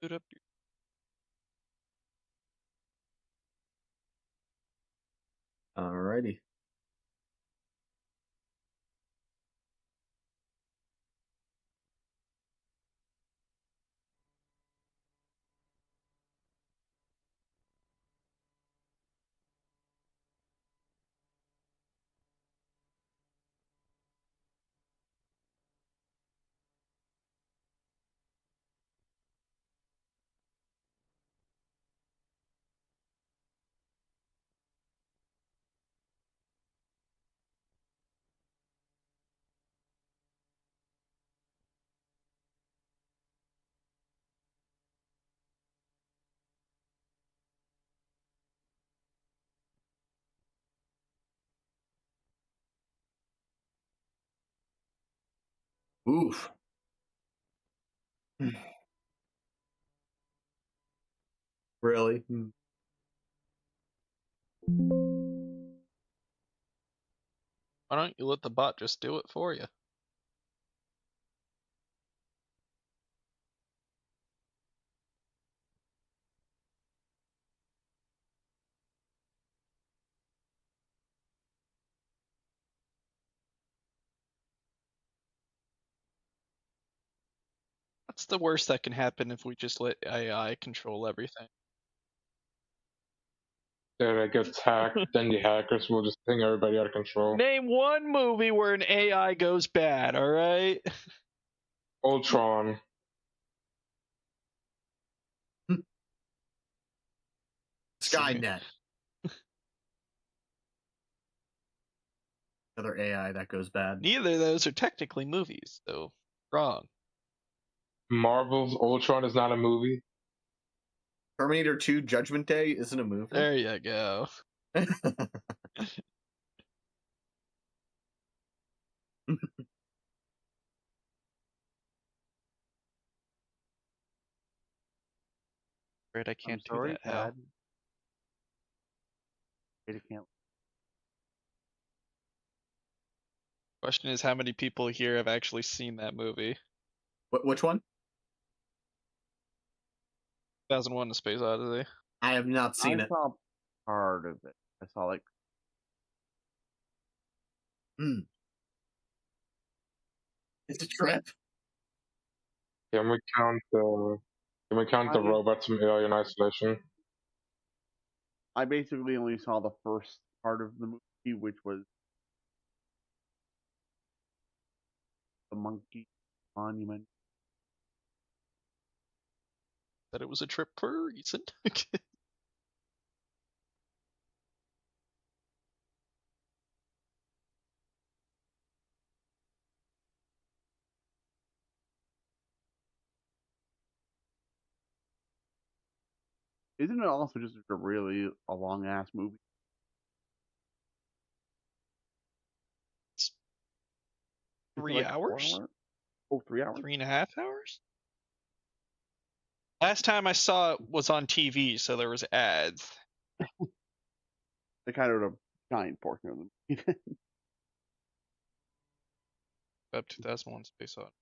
Boot up. Alrighty. Oof. Really? Why don't you let the bot just do it for you? What's the worst that can happen if we just let AI control everything? That gets hacked, then the hackers will just ping everybody out of control. Name one movie where an AI goes bad, alright? Ultron. Skynet. Another AI that goes bad. Neither of those are technically movies, so wrong. Marvel's Ultron is not a movie. Terminator 2 Judgment Day isn't a movie. There you go. Right, I can't do that. How? Can't. Question is, how many people here have actually seen that movie? Which one? 2001: A Space Odyssey. I have not seen it. I saw part of it. I saw like. It's a trip. Can we count the robots from Alien Isolation? I basically only saw the first part of the movie, which was the monkey monument. That it was a trip for a reason. Isn't it also just a really long ass movie? It's Is it 3 like hours? 4 hours? Oh, 3 hours? 3.5 hours? Last time I saw it was on TV, so there was ads. The kind of a giant portion of the movie. Up 2001: Space Odyssey.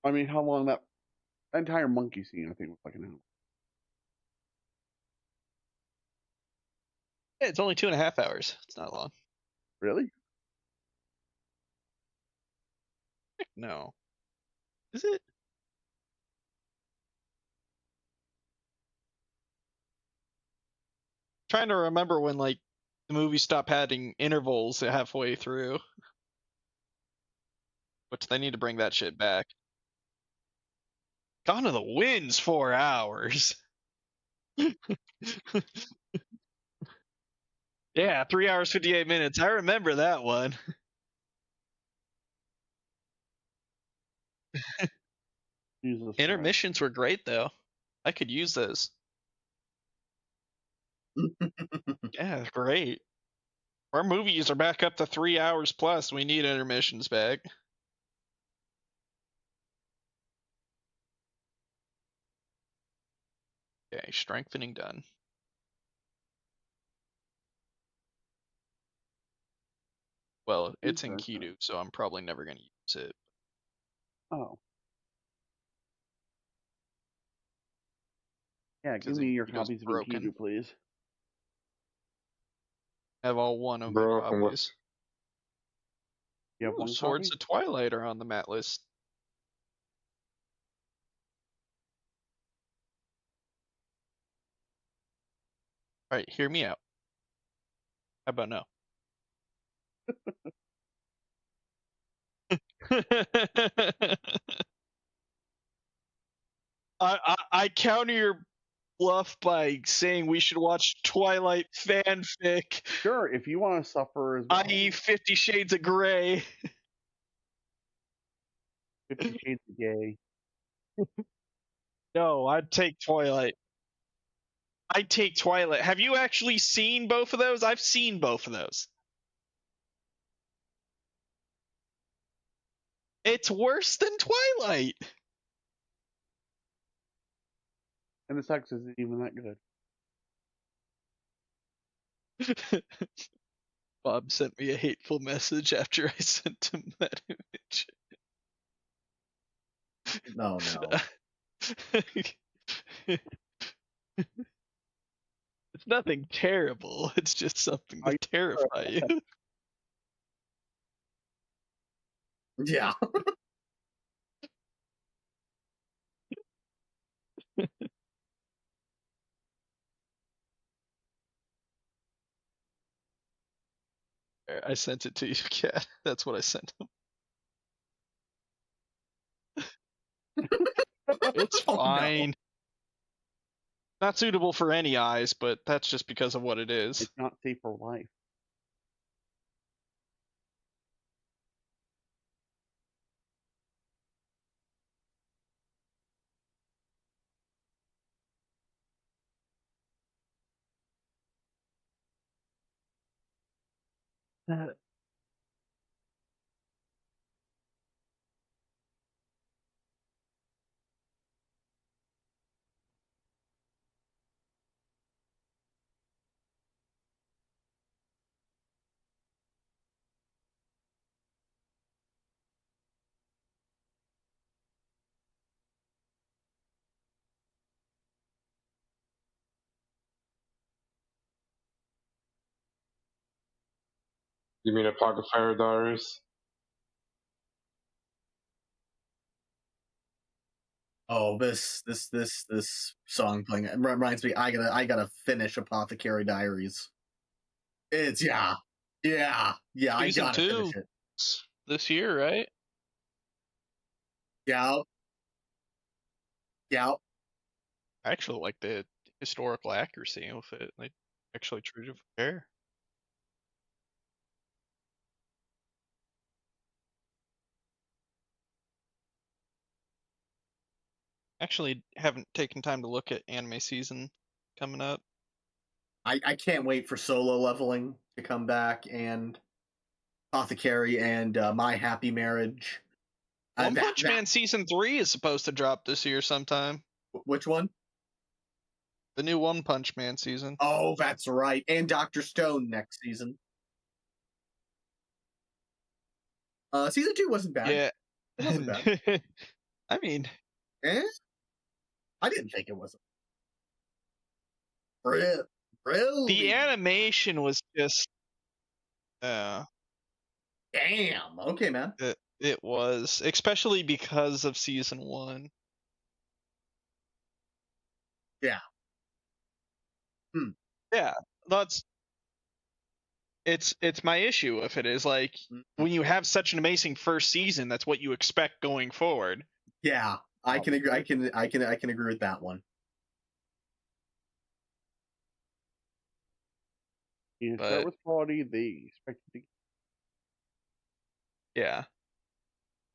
I mean, how long that entire monkey scene? I think was like an hour. Yeah, it's only 2.5 hours. It's not long. Really? Heck no. Is it? Trying to remember when like the movie stopped having intervals halfway through. Which they need to bring that shit back. Gone to the Wind's 4 hours. Yeah, 3 hours 58 minutes. I remember that one. Jesus Intermissions were great though. I could use those. Yeah, great. Our movies are back up to 3 hours plus. We need intermissions back. Okay, strengthening done. – Well, it's in Interesting. Kidu, so I'm probably never going to use it. Oh. Yeah, give 'Cause me your Enkidu's copies of broken. Enkidu, please. I have all one of my Broken with copies. You have Ooh, one Swords copy? of Twilight are on the mat list. Alright, hear me out. How about no? I counter your bluff by saying we should watch Twilight fanfic, Sure, if you want to suffer as well. i.e. 50 Shades of Grey. 50 Shades of Gay. No, I'd take Twilight. I'd take Twilight. Have you actually seen both of those? I've seen both of those. It's worse than Twilight. And the sex isn't even that good. Bob sent me a hateful message after I sent him that image. No, no. It's nothing terrible. It's just something to terrify you. Yeah. I sent it to you, Cat. That's what I sent him. It's Oh, no. fine. Not suitable for any eyes, but that's just because of what it is. It's not safe for life. You mean a Pocket Fire Diaries? Oh, this song playing it reminds me. I gotta finish Apothecary Diaries. It's yeah. I Season gotta 2 finish it. this year, right? Yeah. I actually like the historical accuracy of it. Like, actually true to fair. Actually, haven't taken time to look at anime season coming up. I can't wait for Solo Leveling to come back and Apothecary and My Happy Marriage. One Punch Man season 3 is supposed to drop this year sometime. Which one? The new One Punch Man season. Oh, that's right. And Dr. Stone next season. Season 2 wasn't bad. Yeah. It wasn't bad. I mean, I didn't think it was. Really? the animation was just Damn. Okay, man. it was, especially because of season 1. Yeah. Yeah, that's it's my issue with it is like when you have such an amazing first season, that's what you expect going forward. Yeah, I can agree. I can agree with that one. You But- start with quality, they expect it to. Yeah.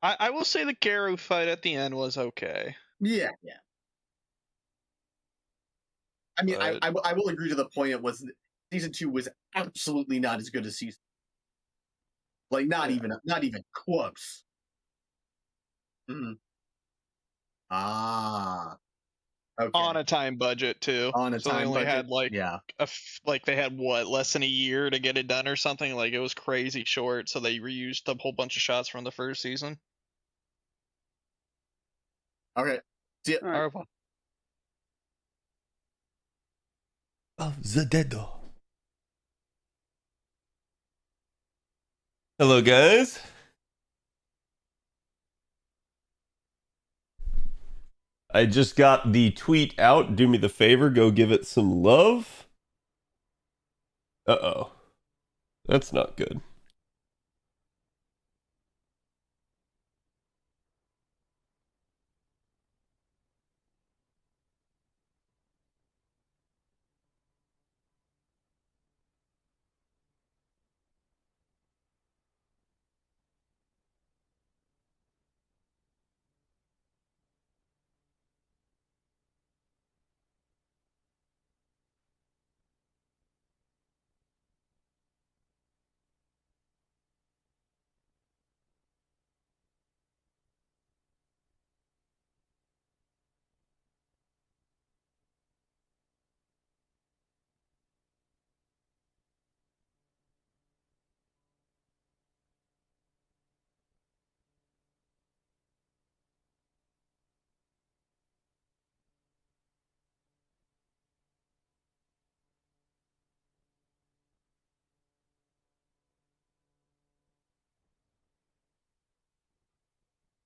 I will say the Garu fight at the end was okay. Yeah. I mean, But- I will agree to the point. It was season 2 was absolutely not as good as season. Like not even close. Mm-hmm. Ah. Okay. on a time budget too. On a so they time only budget. had like Yeah. like they had what, less than a year to get it done or something. Like it was crazy short. So they reused a whole bunch of shots from the first season. Okay. See ya. All right. Of the dead. Hello, guys. I just got the tweet out. Do me the favor, go give it some love. Uh-oh. That's not good.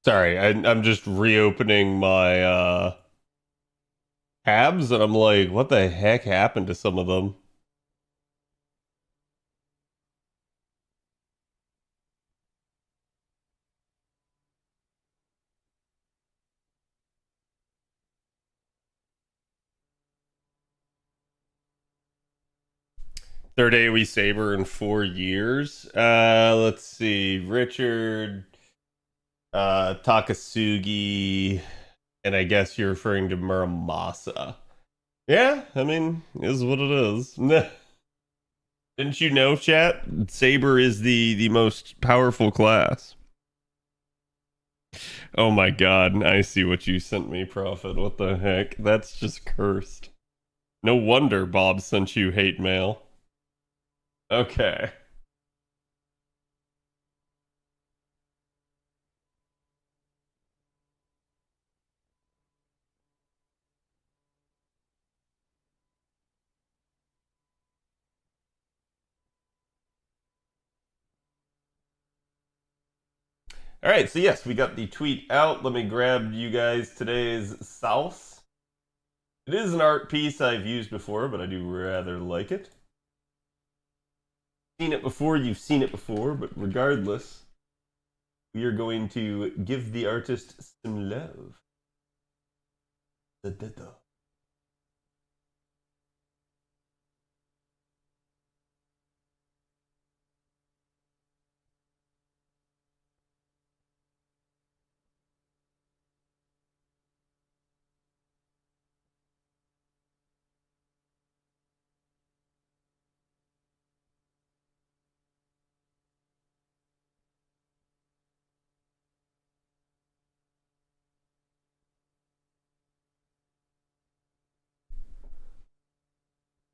Sorry, I'm just reopening my tabs, and I'm like, what the heck happened to some of them? Third AoE Saber in 4 years. Let's see. Richard, Takasugi, and I guess you're referring to Muramasa. Yeah, I mean, is what it is. Didn't you know, chat? Saber is the most powerful class. Oh my god, I see what you sent me, Prophet. What the heck? That's just cursed. No wonder Bob sent you hate mail. Okay. All right, so yes, we got the tweet out. Let me grab you guys today's sauce. It is an art piece I've used before, but I do rather like it. Seen it before, you've seen it before, but regardless, we are going to give the artist some love.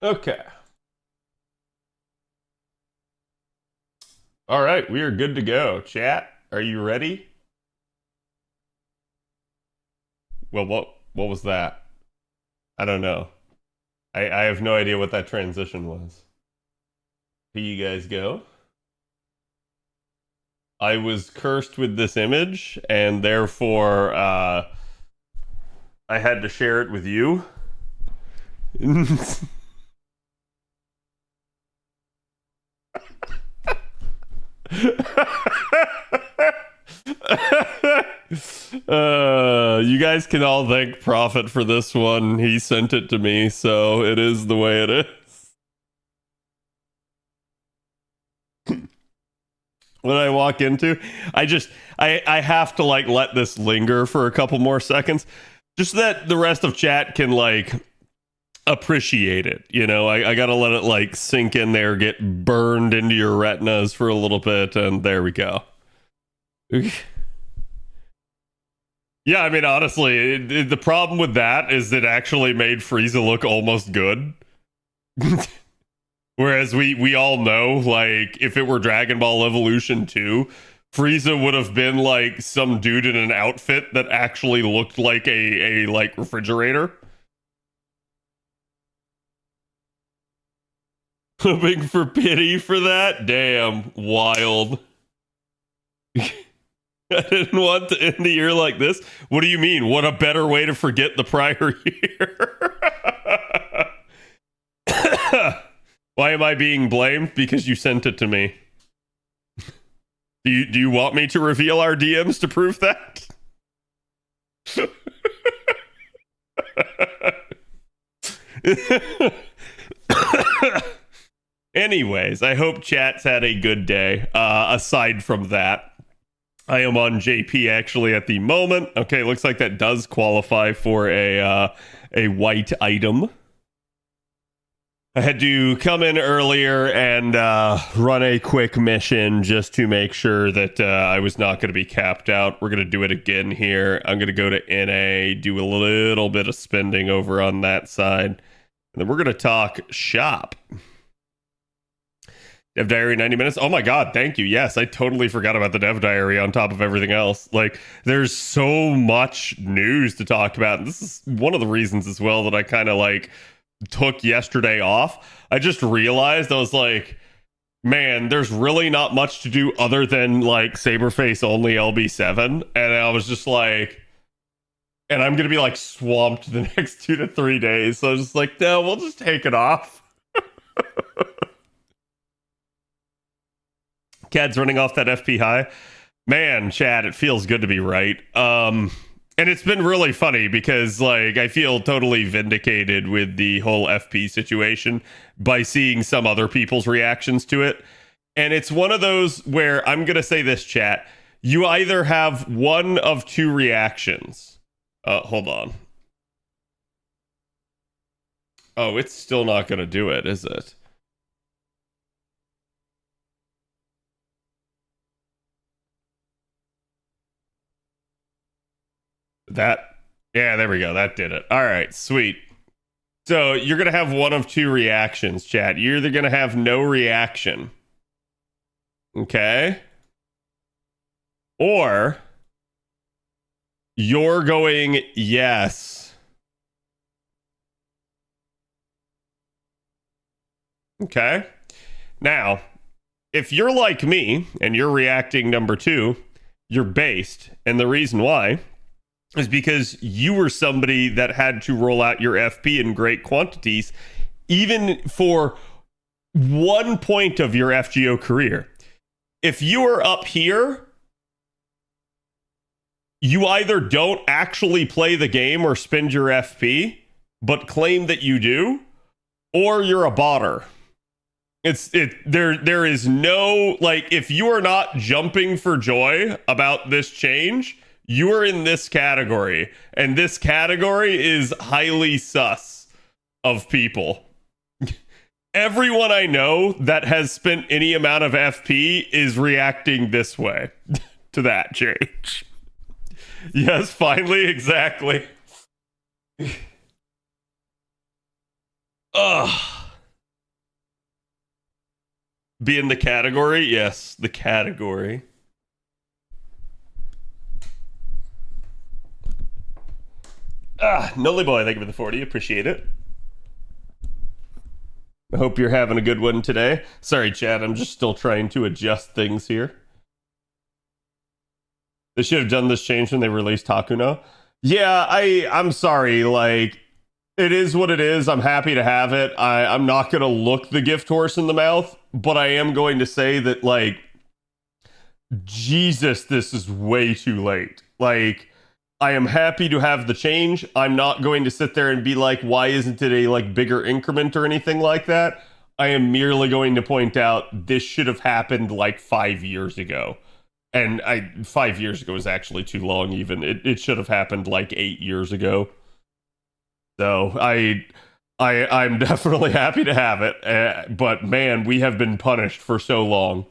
Okay. All right, we are good to go. Chat, are you ready? Well, what was that? I don't know. I have no idea what that transition was. Here you guys go. I was cursed with this image, and therefore I had to share it with you. You guys can all thank Prophet for this one. He sent it to me, so it is the way it is. When I walk into, I have to like let this linger for a couple more seconds, just so that the rest of chat can like appreciate it. You know, I gotta let it like sink in there, get burned into your retinas for a little bit, and there we go. Yeah, I mean, honestly, the problem with that is it actually made Frieza look almost good. Whereas we all know, like, if it were Dragon Ball Evolution 2, Frieza would have been like some dude in an outfit that actually looked like a like refrigerator. Hoping for pity for that? Damn, wild. I didn't want to end the year like this. What do you mean? What a better way to forget the prior year. Why am I being blamed? Because you sent it to me. Do you want me to reveal our DMs to prove that? Anyways, I hope chat's had a good day. Aside from that, I am on JP actually at the moment. Okay, looks like that does qualify for a white item. I had to come in earlier and run a quick mission just to make sure that I was not going to be capped out. We're going to do it again here. I'm going to go to NA, do a little bit of spending over on that side. And then we're going to talk shop. Dev Diary 90 minutes. Oh my god, thank you. Yes, I totally forgot about the Dev Diary on top of everything else. Like, there's so much news to talk about. And this is one of the reasons as well that I kind of like took yesterday off. I just realized, I was like, man, there's really not much to do other than like Saberface only LB7. And I was just like, and I'm gonna be like swamped the next 2 to 3 days. So I was just like, no, we'll just take it off. Cad's running off that FP high. Man, Chad, it feels good to be right. And it's been really funny because, like, I feel totally vindicated with the whole FP situation by seeing some other people's reactions to it. And it's one of those where I'm going to say this, chat. You either have one of two reactions. Hold on. Oh, it's still not going to do it, is it? Yeah, there we go. That did it. All right, sweet. So you're going to have one of two reactions, chat. You're either going to have no reaction. Okay. Or you're going yes. Okay. Now, if you're like me and you're reacting number 2, you're based. And the reason why is because you were somebody that had to roll out your FP in great quantities, even for 1 point of your FGO career. If you are up here, you either don't actually play the game or spend your FP, but claim that you do, or you're a botter. There is no, like, if you are not jumping for joy about this change, you are in this category, and this category is highly sus of people. Everyone I know that has spent any amount of FP is reacting this way to that change. Yes, finally, exactly. Ugh. Be in the category? Yes, the category. Nolly Boy, thank you for the 40. Appreciate it. I hope you're having a good one today. Sorry, Chad, I'm just still trying to adjust things here. They should have done this change when they released Hakuno. Yeah, I'm sorry. Like, it is what it is. I'm happy to have it. I'm not going to look the gift horse in the mouth, but I am going to say that, like, Jesus, this is way too late. Like, I am happy to have the change. I'm not going to sit there and be like, why isn't it a like bigger increment or anything like that? I am merely going to point out this should have happened like 5 years ago. And 5 years ago is actually too long even. It should have happened like 8 years ago. So I'm definitely happy to have it. But man, we have been punished for so long.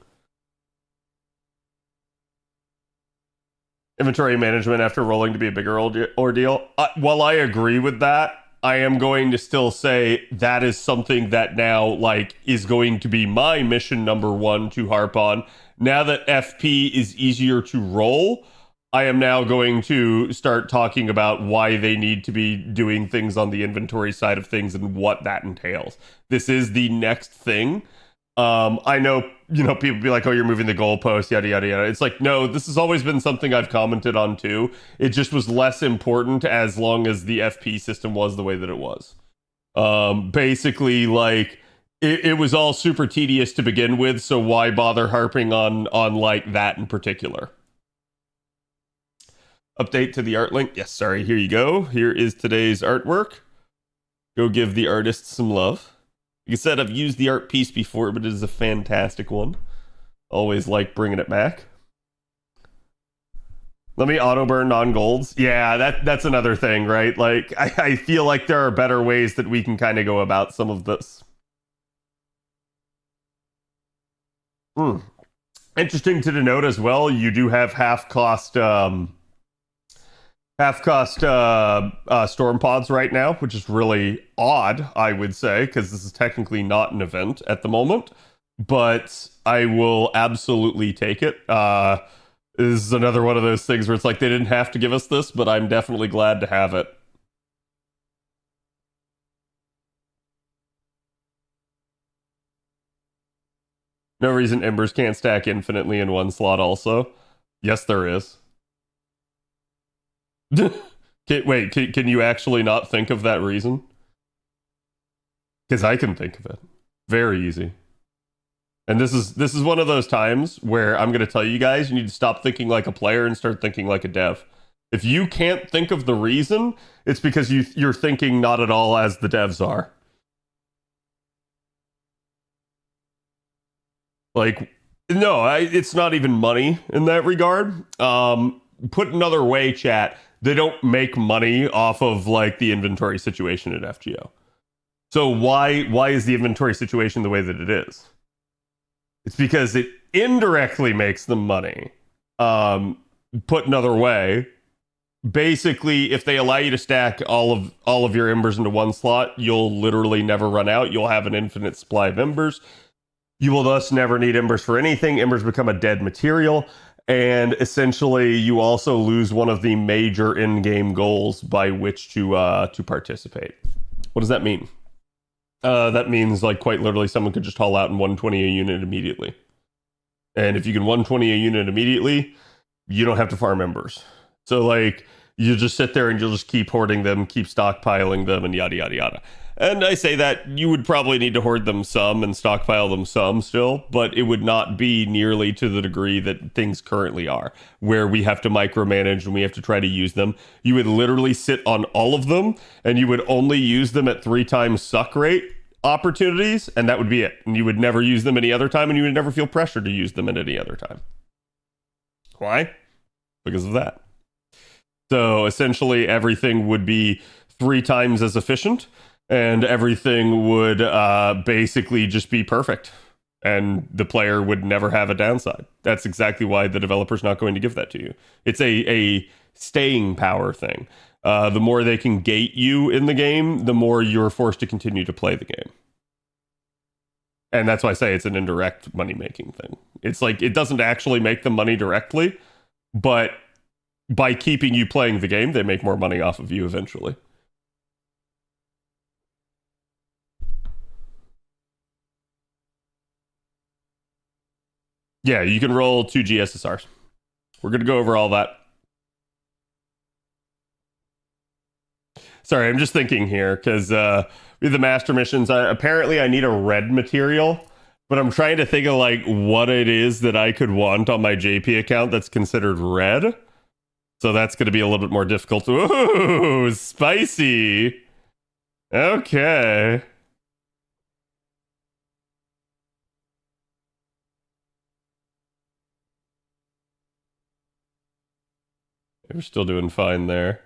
inventory management after rolling to be a bigger ordeal. While I agree with that, I am going to still say that is something that now like is going to be my mission number one to harp on. Now that FP is easier to roll, I am now going to start talking about why they need to be doing things on the inventory side of things and what that entails. This is the next thing. I know, people be like, oh, you're moving the goalpost, yada, yada, yada. It's like, no, this has always been something I've commented on too. It just was less important as long as the FP system was the way that it was. Basically, like, it was all super tedious to begin with, so why bother harping on like that in particular? Update to the art link. Yes, sorry, here you go. Here is today's artwork. Go give the artist some love. Like I said, I've used the art piece before, but it is a fantastic one. Always like bringing it back. Let me auto burn non-golds. Yeah, that's another thing, right? Like, I feel like there are better ways that we can kind of go about some of this. Interesting to denote as well, you do have half-cost storm pods right now, which is really odd, I would say, because this is technically not an event at the moment, but I will absolutely take it. This is another one of those things where it's like they didn't have to give us this, but I'm definitely glad to have it. No reason embers can't stack infinitely in one slot also. Yes, there is. Wait, can you actually not think of that reason? Because I can think of it. Very easy. And this is one of those times where I'm going to tell you guys, you need to stop thinking like a player and start thinking like a dev. If you can't think of the reason, it's because you're thinking not at all as the devs are. Like, no, it's not even money in that regard. Put another way, chat. They don't make money off of like the inventory situation at FGO. So why is the inventory situation the way that it is? It's because it indirectly makes them money. Put another way, basically, if they allow you to stack all of your embers into one slot, you'll literally never run out. You'll have an infinite supply of embers. You will thus never need embers for anything. Embers become a dead material. And essentially, you also lose one of the major in-game goals by which to participate. What does that mean? That means, like, quite literally, someone could just haul out and 120 a unit immediately. And if you can 120 a unit immediately, you don't have to farm embers. So, like, you just sit there and you'll just keep hoarding them, keep stockpiling them, and yada, yada, yada. And I say that you would probably need to hoard them some and stockpile them some still, but it would not be nearly to the degree that things currently are, where we have to micromanage and we have to try to use them. You would literally sit on all of them, and you would only use them at 3 times suck rate opportunities, and that would be it. And you would never use them any other time, and you would never feel pressure to use them at any other time. Why? Because of that. So essentially, everything would be 3 times as efficient, and everything would basically just be perfect, and the player would never have a downside. That's exactly why the developer's not going to give that to you. It's a staying power thing. The more they can gate you in the game, the more you're forced to continue to play the game. And that's why I say it's an indirect money-making thing. It's like, it doesn't actually make them money directly, but by keeping you playing the game, they make more money off of you eventually. Yeah, you can roll 2 GSSRs. We're going to go over all that. Sorry, I'm just thinking here, because with the master missions, apparently I need a red material, but I'm trying to think of like what it is that I could want on my JP account that's considered red. So that's going to be a little bit more difficult. Ooh, spicy. Okay. We're still doing fine there.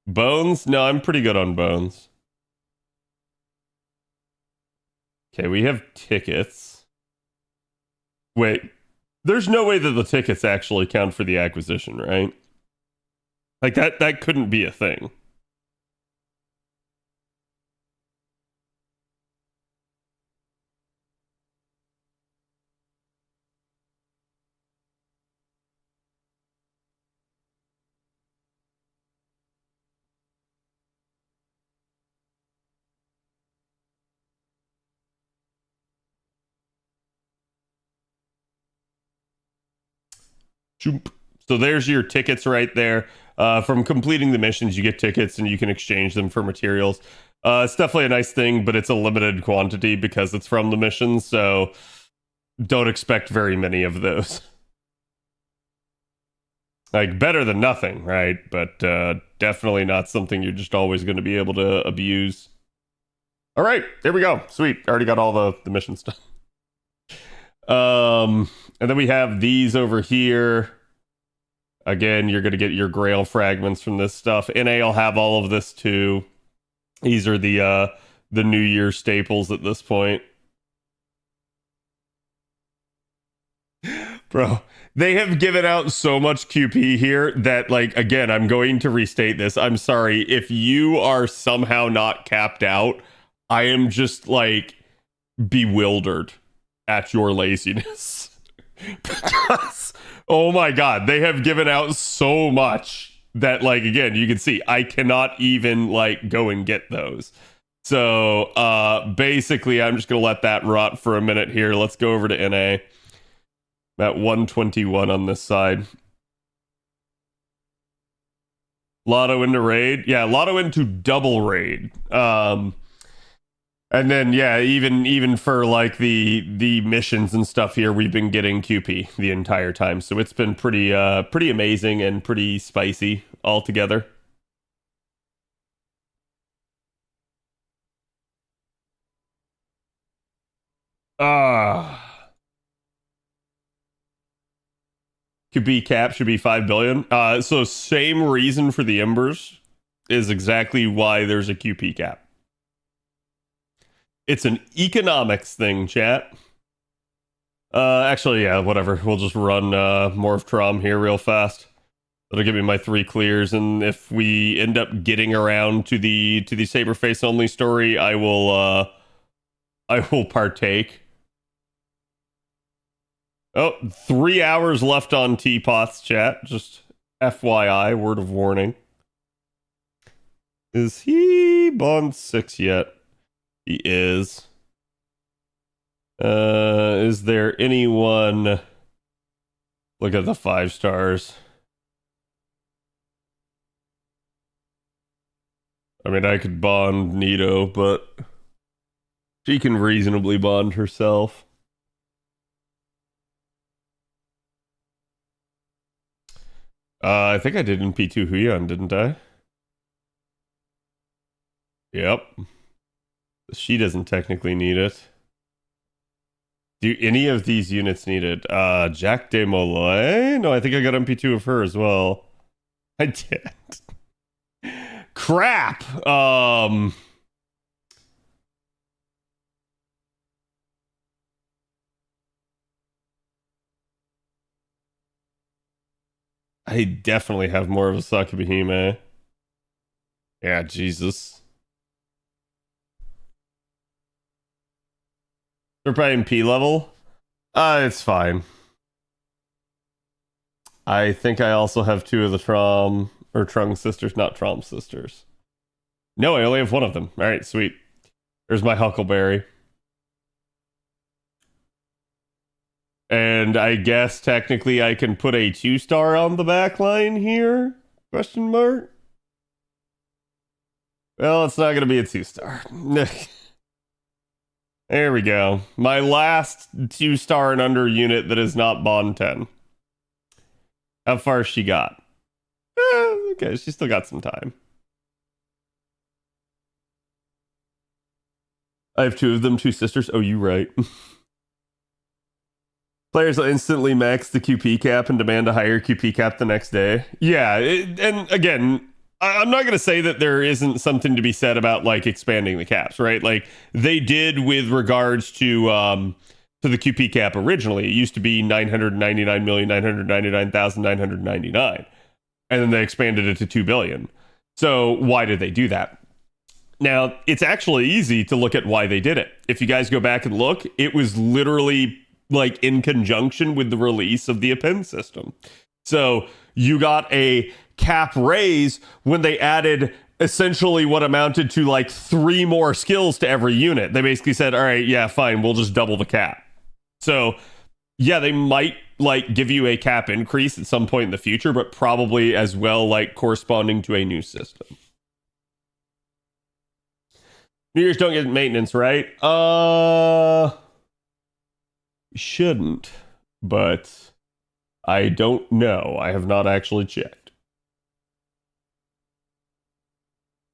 Bones? No, I'm pretty good on bones. Okay, we have tickets. Wait, There's no way that the tickets actually count for the acquisition, right? Like that couldn't be a thing. So there's your tickets right there. From completing the missions, you get tickets and you can exchange them for materials. It's definitely a nice thing, but it's a limited quantity because it's from the missions, so don't expect very many of those. Like, better than nothing, right? But definitely not something you're just always going to be able to abuse. All right, there we go. Sweet. Already got all the missions done. And then we have these over here. Again, you're going to get your Grail fragments from this stuff. NA will have all of this too. These are the New Year staples at this point. Bro, they have given out so much QP here that, like, again, I'm going to restate this. I'm sorry. If you are somehow not capped out, I am just, like, bewildered at your laziness. Because, oh my god, they have given out so much that, like, again, you can see I cannot even, like, go and get those. So, basically, I'm just going to let that rot for a minute here. Let's go over to NA. At 121 on this side. Lotto into raid. Yeah, Lotto into double raid. And then, yeah, even for like the missions and stuff here, we've been getting QP the entire time. So it's been pretty amazing and pretty spicy altogether. QP cap should be 5 billion. So same reason for the Embers is exactly why there's a QP cap. It's an economics thing, chat. Actually, yeah, whatever. We'll just run Morph Trom here real fast. That'll give me my 3 clears, and if we end up getting around to the Saberface only story, I will partake. Oh, 3 hours left on Teapots, chat. Just FYI, word of warning. Is he Bond 6 yet? He is. Is there anyone... Look at the 5 stars. I mean, I could bond Nito, but she can reasonably bond herself. I think I did in P2 Huyan, didn't I? Yep. She doesn't technically need it. Do any of these units need it? Jack de Molay? No, I think I got MP2 of her as well. I did. Crap! I definitely have more of a Sakabahime. Yeah, Jesus. They're probably in P level. It's fine. I think I also have 2 of the Trong sisters, not Trom sisters. No, I only have 1 of them. Alright, sweet. There's my Huckleberry. And I guess technically I can put a 2-star on the back line here? Question mark? Well, it's not going to be a 2-star. There we go. My last 2-star and under unit that is not Bond 10. How far she got? Okay, she still got some time. I have 2 of them, 2 sisters. Oh, you right. Players will instantly max the QP cap and demand a higher QP cap the next day. Yeah, and again, I'm not going to say that there isn't something to be said about, like, expanding the caps, right? Like, they did with regards to to the QP cap originally. It used to be 999,999,999. And then they expanded it to 2 billion. So why did they do that? Now, it's actually easy to look at why they did it. If you guys go back and look, it was literally like in conjunction with the release of the append system. So you got a cap raise when they added essentially what amounted to like 3 more skills to every unit. They basically said, all right, yeah, fine, we'll just double the cap. So yeah, they might like give you a cap increase at some point in the future, but probably as well like corresponding to a new system. New Year's don't get maintenance, right? Shouldn't, but I don't know. I have not actually checked.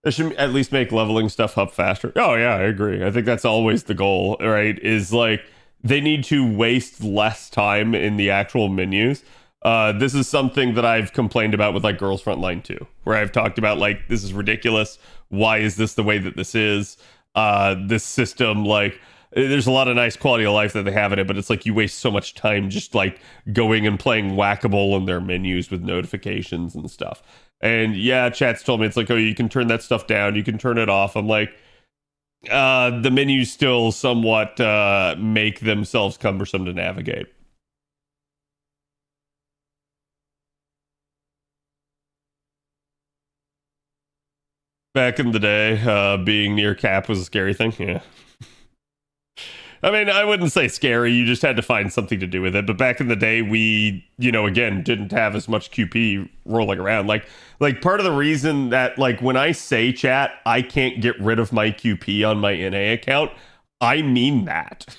They should at least make leveling stuff up faster. Oh yeah, I agree. I think that's always the goal, right? Is like they need to waste less time in the actual menus. This is something that I've complained about with like Girls Frontline 2, where I've talked about like, this is ridiculous. Why is this the way that this is? This system, like, there's a lot of nice quality of life that they have in it, but it's like you waste so much time just like going and playing whack-a-mole in their menus with notifications and stuff. And yeah, chat's told me it's like, oh, you can turn that stuff down, you can turn it off. I'm like, the menus still somewhat make themselves cumbersome to navigate. Back in the day, being near cap was a scary thing. Yeah. I mean, I wouldn't say scary. You just had to find something to do with it. But back in the day, we, again, didn't have as much QP rolling around. Like part of the reason that, like, when I say, chat, I can't get rid of my QP on my NA account, I mean that.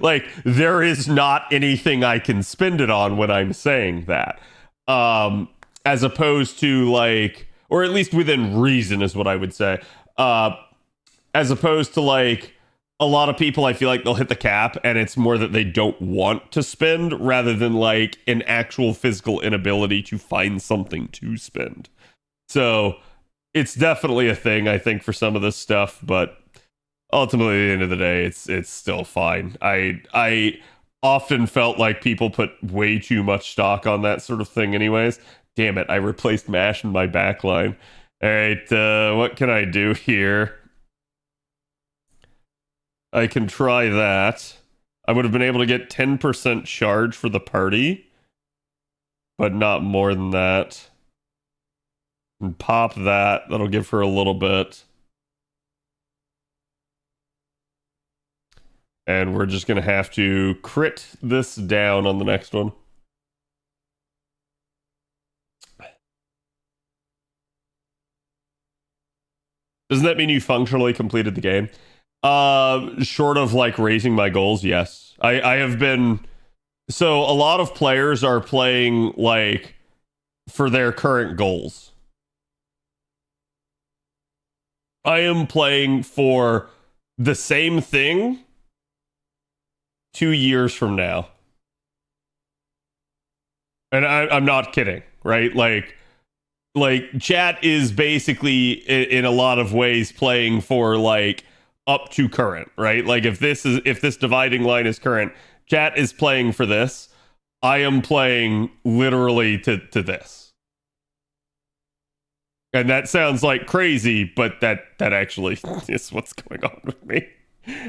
Like, there is not anything I can spend it on when I'm saying that. As opposed to, like, or at least within reason is what I would say. As opposed to, like, a lot of people, I feel like they'll hit the cap and it's more that they don't want to spend rather than like an actual physical inability to find something to spend. So it's definitely a thing, I think, for some of this stuff, but ultimately at the end of the day, it's still fine. I often felt like people put way too much stock on that sort of thing anyways. Damn it, I replaced MASH in my backline. All right, what can I do here? I can try that. I would have been able to get 10% charge for the party, but not more than that. And pop that. That'll give her a little bit. And we're just going to have to crit this down on the next one. Doesn't that mean you functionally completed the game? Short of like raising my goals, yes. I have been. So a lot of players are playing like for their current goals. I am playing for the same thing 2 years from now. And I'm not kidding, right? Like chat is basically in a lot of ways playing for like up to current, right? Like if this dividing line is current, chat is playing for this. I am playing literally to this. And that sounds like crazy, but that actually is what's going on with me.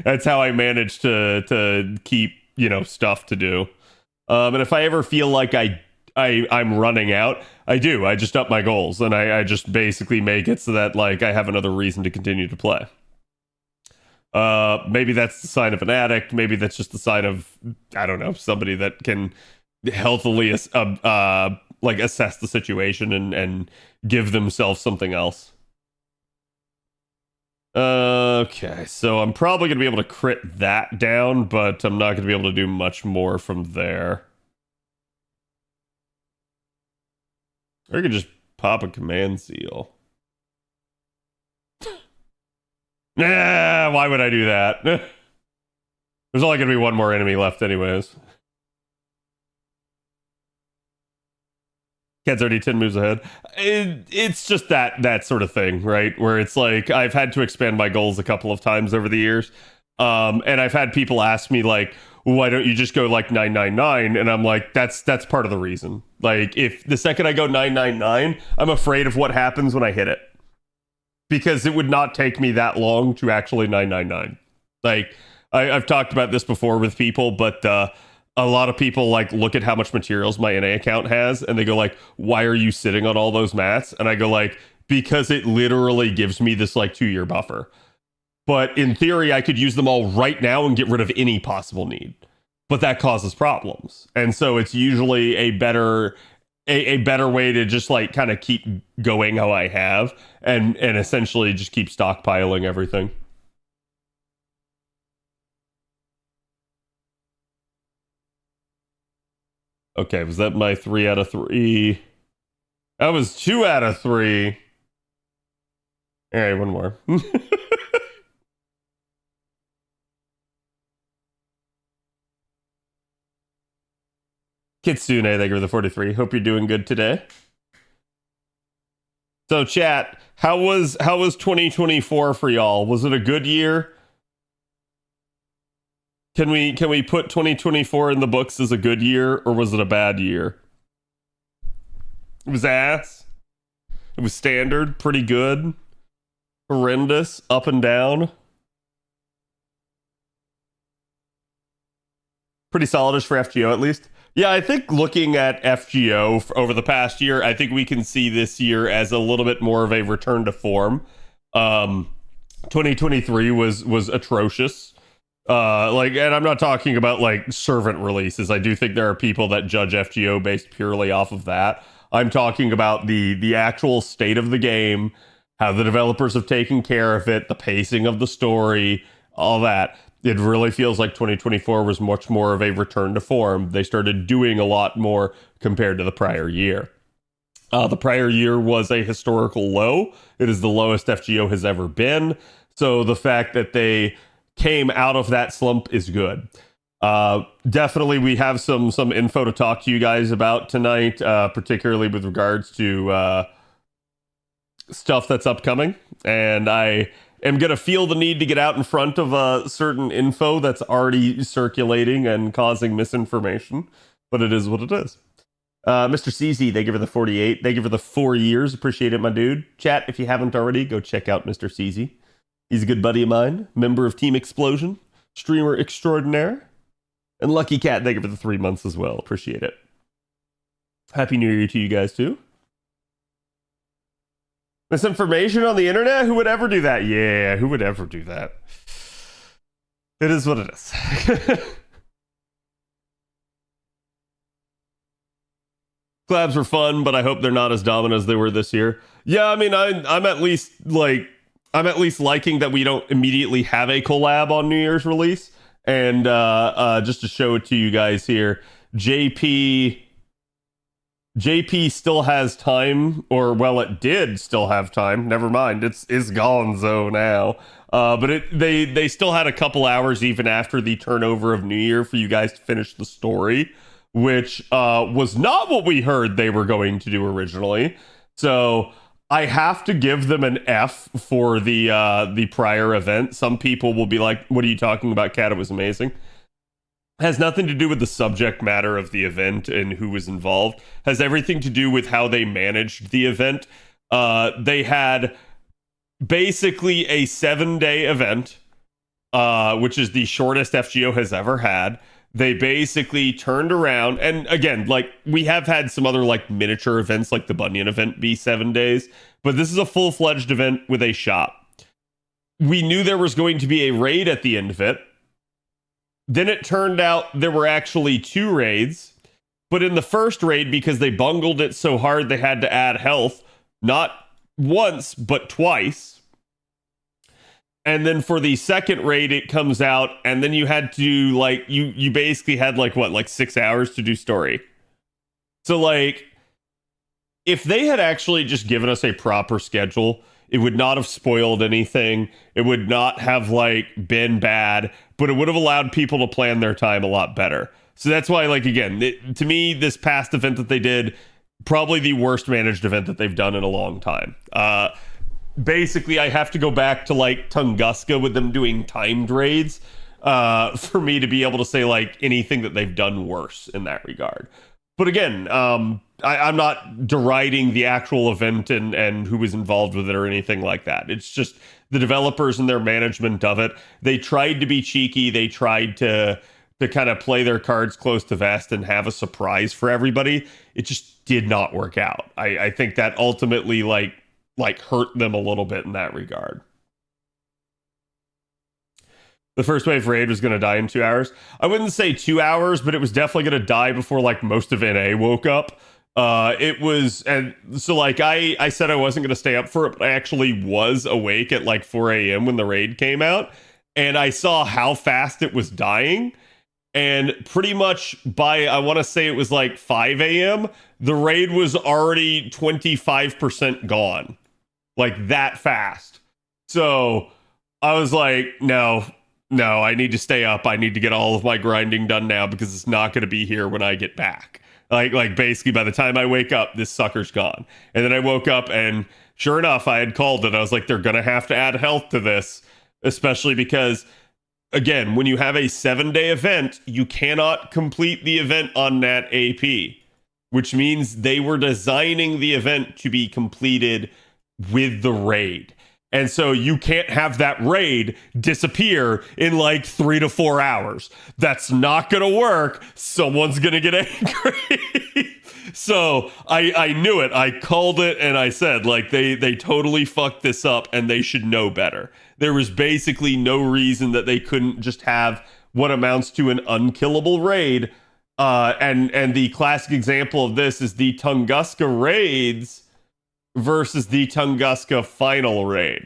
That's how I manage to keep, stuff to do. And if I ever feel like I'm running out, I do. I just up my goals and I just basically make it so that like I have another reason to continue to play. Maybe that's the sign of an addict. Maybe that's just the sign of, I don't know, somebody that can healthily like assess the situation and give themselves something else. Okay, so I'm probably going to be able to crit that down, but I'm not going to be able to do much more from there. Or I could just pop a command seal. Nah, why would I do that? There's only going to be one more enemy left anyways. Cat's already 10 moves ahead. It's just that sort of thing, right? Where it's like, I've had to expand my goals a couple of times over the years. And I've had people ask me like, why don't you just go like 999? And I'm like, that's part of the reason. Like, if the second I go 999, I'm afraid of what happens when I hit it, because it would not take me that long to actually 999. Like, I've talked about this before with people, but a lot of people like look at how much materials my NA account has, and they go like, why are you sitting on all those mats? And I go like, because it literally gives me this like 2-year buffer. But in theory, I could use them all right now and get rid of any possible need. But that causes problems. And so it's usually a better way to just like kind of keep going how I have, and essentially just keep stockpiling everything. Okay, was that my 3 out of 3? That was 2 out of 3. All right, one more. Kitsune, thank you for the 43. Hope you're doing good today. So, chat, how was 2024 for y'all? Was it a good year? Can we put 2024 in the books as a good year, or was it a bad year? It was ass. It was standard, pretty good, horrendous, up and down. Pretty solidish for FGO at least. Yeah, I think looking at FGO over the past year, I think we can see this year as a little bit more of a return to form. 2023 was atrocious. And I'm not talking about like servant releases. I do think there are people that judge FGO based purely off of that. I'm talking about the actual state of the game, how the developers have taken care of it, the pacing of the story, all that. It really feels like 2024 was much more of a return to form. They started doing a lot more compared to the prior year. The prior year was a historical low. It is the lowest FGO has ever been. So the fact that they came out of that slump is good. Definitely we have some info to talk to you guys about tonight, particularly with regards to stuff that's upcoming. And I am going to feel the need to get out in front of certain info that's already circulating and causing misinformation, but it is what it is. Mr. CZ, thank you for the 48. Thank you for the 4 years. Appreciate it, my dude. Chat, if you haven't already, go check out Mr. CZ. He's a good buddy of mine, member of Team Explosion, streamer extraordinaire. And Lucky Cat, thank you for the 3 months as well. Appreciate it. Happy New Year to you guys, too. Misinformation on the internet? Who would ever do that? Yeah, who would ever do that? It is what it is. Collabs were fun, but I hope they're not as dominant as they were this year. Yeah, I mean, I'm at least liking that we don't immediately have a collab on New Year's release. And just to show it to you guys here, JP still has time, or well, it did still have time. Never mind, it's gonzo now. But they still had a couple hours even after the turnover of New Year for you guys to finish the story, which was not what we heard they were going to do originally. So I have to give them an F for the prior event. Some people will be like, "What are you talking about, Kat? It was amazing." Has nothing to do with the subject matter of the event and who was involved. Has everything to do with how they managed the event. They had basically a 7-day event, which is the shortest FGO has ever had. They basically turned around, and again, like, we have had some other like miniature events like the Bunyan event be 7 days, but this is a full-fledged event with a shop. We knew there was going to be a raid at the end of it. Then it turned out there were actually 2 raids, but in the first raid, because they bungled it so hard they had to add health, not once, but twice. And then for the second raid, it comes out, and then you had to, like, you basically had, like 6 hours to do story. So, like, if they had actually just given us a proper schedule, it would not have spoiled anything. It would not have, like, been bad, but it would have allowed people to plan their time a lot better. So that's why, like, again, to me, this past event that they did, probably the worst managed event that they've done in a long time. Basically, I have to go back to, like, Tunguska with them doing timed raids. for me to be able to say like anything that they've done worse in that regard. But again, I'm not deriding the actual event and who was involved with it or anything like that. It's just the developers and their management of it. They tried to be cheeky. They tried to kind of play their cards close to vest and have a surprise for everybody. It just did not work out. I think that ultimately like hurt them a little bit in that regard. The first wave raid was going to die in 2 hours. I wouldn't say 2 hours, but it was definitely going to die before like most of NA woke up. It was, and so like I said I wasn't going to stay up for it, but I actually was awake at like 4 a.m. when the raid came out, and I saw how fast it was dying. And pretty much by, I want to say it was like 5 a.m., the raid was already 25% gone. Like that fast. So I was like, no, I need to stay up. I need to get all of my grinding done now because it's not going to be here when I get back. Like basically by the time I wake up, this sucker's gone. And then I woke up and sure enough, I had called it. I was like, they're going to have to add health to this, especially because, again, when you have a 7-day event, you cannot complete the event on that AP, which means they were designing the event to be completed with the raid. And so you can't have that raid disappear in like 3 to 4 hours. That's not going to work. Someone's going to get angry. So I knew it. I called it and I said, like, they totally fucked this up and they should know better. There was basically no reason that they couldn't just have what amounts to an unkillable raid. And the classic example of this is the Tunguska raids versus the Tunguska final raid.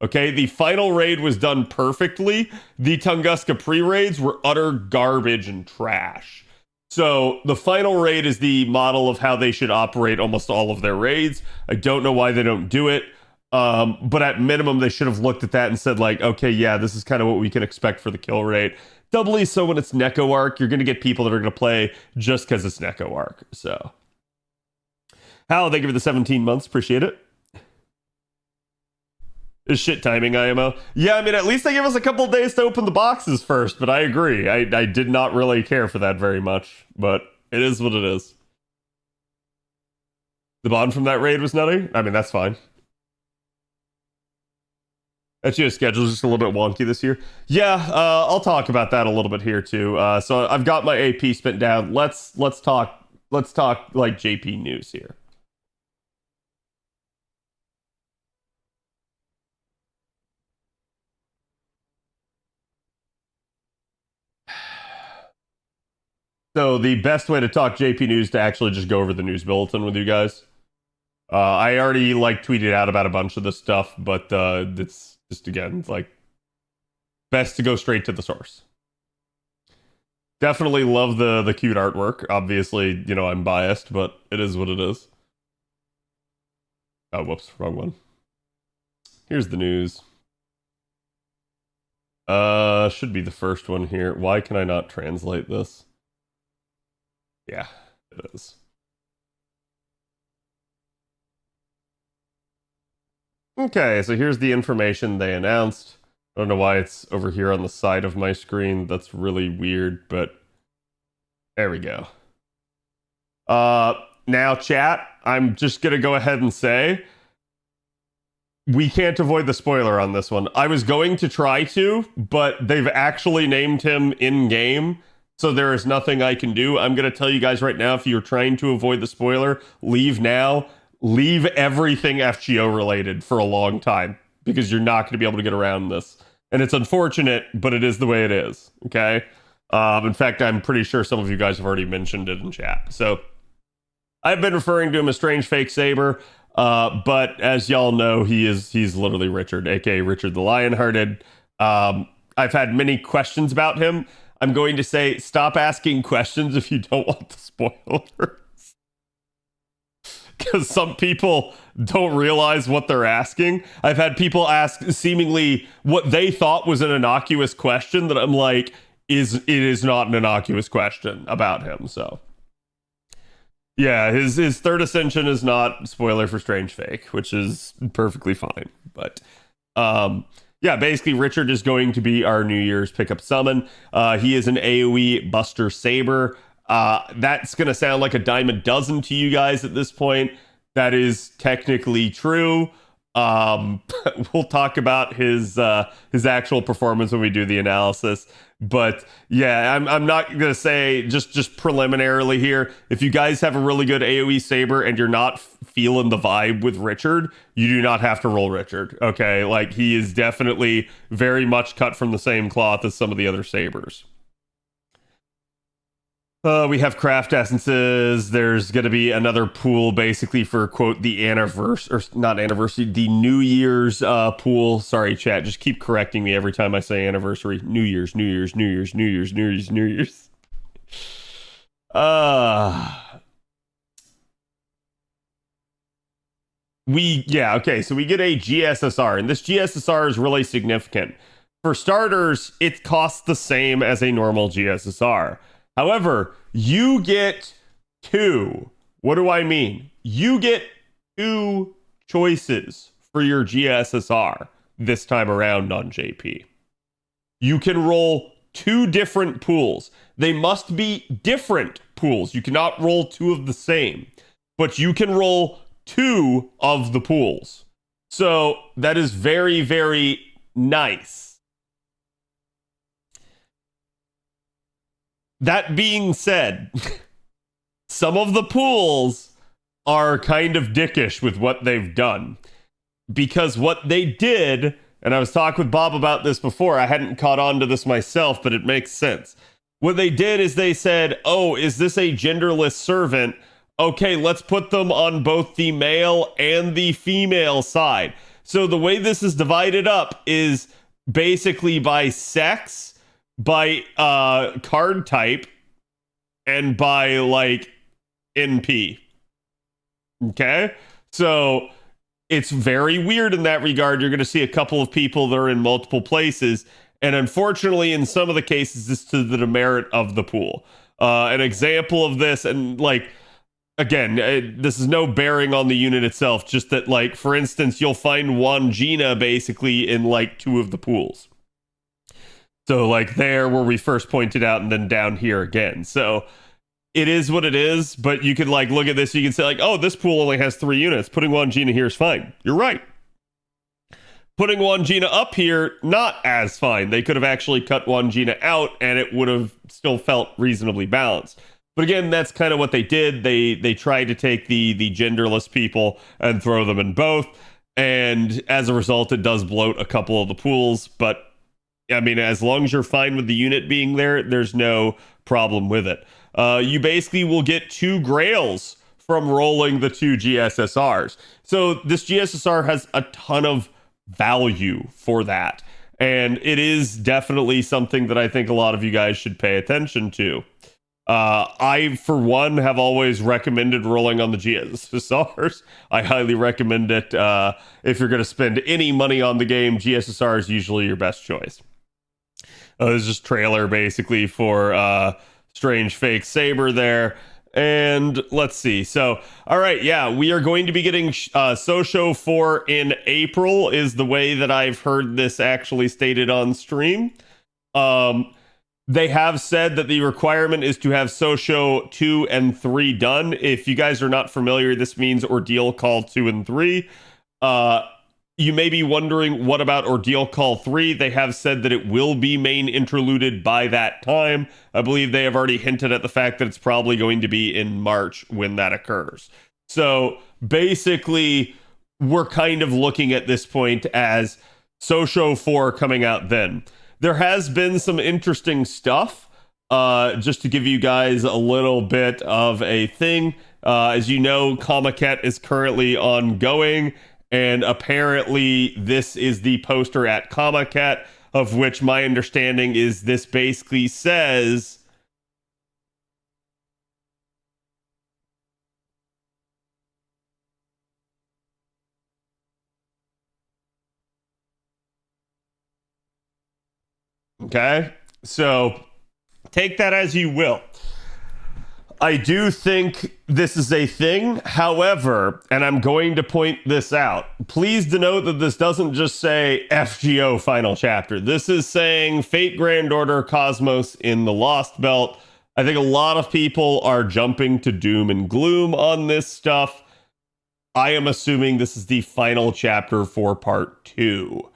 Okay, the final raid was done perfectly. The Tunguska pre-raids were utter garbage and trash. So the final raid is the model of how they should operate almost all of their raids. I don't know why they don't do it. But at minimum, they should have looked at that and said like, okay, yeah, this is kind of what we can expect for the kill rate. Doubly so when it's Neko Arc, you're going to get people that are going to play just because it's Neko Arc. So Hal, thank you for the 17 months. Appreciate it. Is shit timing, IMO. Yeah, I mean, at least they give us a couple days to open the boxes first, but I agree. I did not really care for that very much, but it is what it is. The bond from that raid was nutty? I mean, that's fine. Actually, schedule is just a little bit wonky this year. Yeah, I'll talk about that a little bit here too. So I've got my AP spent down. Let's talk like JP news here. So the best way to talk JP news to actually just go over the news bulletin with you guys. I already like tweeted out about a bunch of this stuff, but it's just again like best to go straight to the source. Definitely love the cute artwork. Obviously, you know, I'm biased, but it is what it is. Oh, whoops, wrong one. Here's the news. Should be the first one here. Why can I not translate this? Yeah, it is. Okay, so here's the information they announced. I don't know why it's over here on the side of my screen. That's really weird, but there we go. Now, chat, I'm just going to go ahead and say we can't avoid the spoiler on this one. I was going to try to, but they've actually named him in-game, so there is nothing I can do. I'm going to tell you guys right now, if you're trying to avoid the spoiler, leave now. Leave everything FGO related for a long time, because you're not going to be able to get around this. And it's unfortunate, but it is the way it is. Okay. In fact, I'm pretty sure some of you guys have already mentioned it in chat. So I've been referring to him as Strange Fake Saber. But as y'all know, he's literally Richard, aka Richard the Lionhearted. I've had many questions about him. I'm going to say, stop asking questions if you don't want the spoilers. Because some people don't realize what they're asking. I've had people ask seemingly what they thought was an innocuous question that I'm like, it is not an innocuous question about him. So yeah, his third ascension is not spoiler for Strange Fake, which is perfectly fine. But yeah, basically Richard is going to be our New Year's pickup summon. He is an AoE Buster Saber. That's going to sound like a dime a dozen to you guys at this point. That is technically true. We'll talk about his actual performance when we do the analysis. But yeah, I'm not gonna say just preliminarily here. If you guys have a really good AoE Saber and you're not feeling the vibe with Richard, you do not have to roll Richard. Okay, like he is definitely very much cut from the same cloth as some of the other Sabers. We have craft essences. There's going to be another pool basically for, quote, the anniversary, or not anniversary, the New Year's pool. Sorry, chat. Just keep correcting me every time I say anniversary. New Year's, New Year's, New Year's, New Year's, New Year's, New Year's. Okay, so we get a GSSR, and this GSSR is really significant. For starters, it costs the same as a normal GSSR. However, you get two. What do I mean? You get two choices for your GSSR this time around on JP. You can roll two different pools. They must be different pools. You cannot roll two of the same, but you can roll two of the pools. So that is very, very nice. That being said, some of the pools are kind of dickish with what they've done. Because what they did, and I was talking with Bob about this before, I hadn't caught on to this myself, but it makes sense. What they did is they said, oh, is this a genderless servant? Okay, let's put them on both the male and the female side. So the way this is divided up is basically by sex, by card type, and by like NP. Okay, so it's very weird in that regard. You're going to see a couple of people that are in multiple places, and unfortunately in some of the cases this is to the demerit of the pool. An example of this, and like again, this is no bearing on the unit itself, just that like for instance you'll find one Gina basically in like two of the pools. So like there where we first pointed out, and then down here again. So it is what it is, but you could like look at this, you can say like, oh, this pool only has 3 units. Putting one Gina here is fine. You're right. Putting one Gina up here, not as fine. They could have actually cut one Gina out and it would have still felt reasonably balanced. But again, that's kind of what they did. They tried to take the genderless people and throw them in both. And as a result, it does bloat a couple of the pools, but I mean, as long as you're fine with the unit being there, there's no problem with it. You basically will get 2 grails from rolling the 2 GSSRs. So this GSSR has a ton of value for that. And it is definitely something that I think a lot of you guys should pay attention to. I, for one, have always recommended rolling on the GSSRs. I highly recommend it. If you're going to spend any money on the game, GSSR is usually your best choice. This is just trailer basically for Strange Fake Saber there. And let's see. So, all right, yeah, we are going to be getting Sosho 4 in April is the way that I've heard this actually stated on stream. They have said that the requirement is to have Sosho 2 and 3 done. If you guys are not familiar, this means Ordeal Call 2 and 3. You may be wondering, what about Ordeal Call 3? They have said that it will be main interluded by that time. I believe they have already hinted at the fact that it's probably going to be in March when that occurs. So basically, we're kind of looking at this point as Sosho 4 coming out then. There has been some interesting stuff. Just to give you guys a little bit of a thing. As you know, Comiket is currently ongoing. And apparently this is the poster at Comiket, of which my understanding is this basically says okay, so take that as you will. I do think this is a thing. However, and I'm going to point this out, please denote that this doesn't just say FGO final chapter. This is saying Fate Grand Order Cosmos in the Lost Belt. I think a lot of people are jumping to doom and gloom on this stuff. I am assuming this is the final chapter for part 2.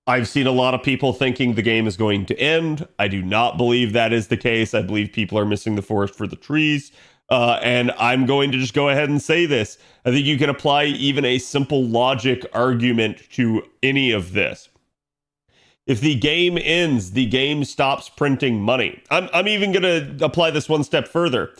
I've seen a lot of people thinking the game is going to end. I do not believe that is the case. I believe people are missing the forest for the trees. And I'm going to just go ahead and say this. I think you can apply even a simple logic argument to any of this. If the game ends, the game stops printing money. I'm even going to apply this one step further.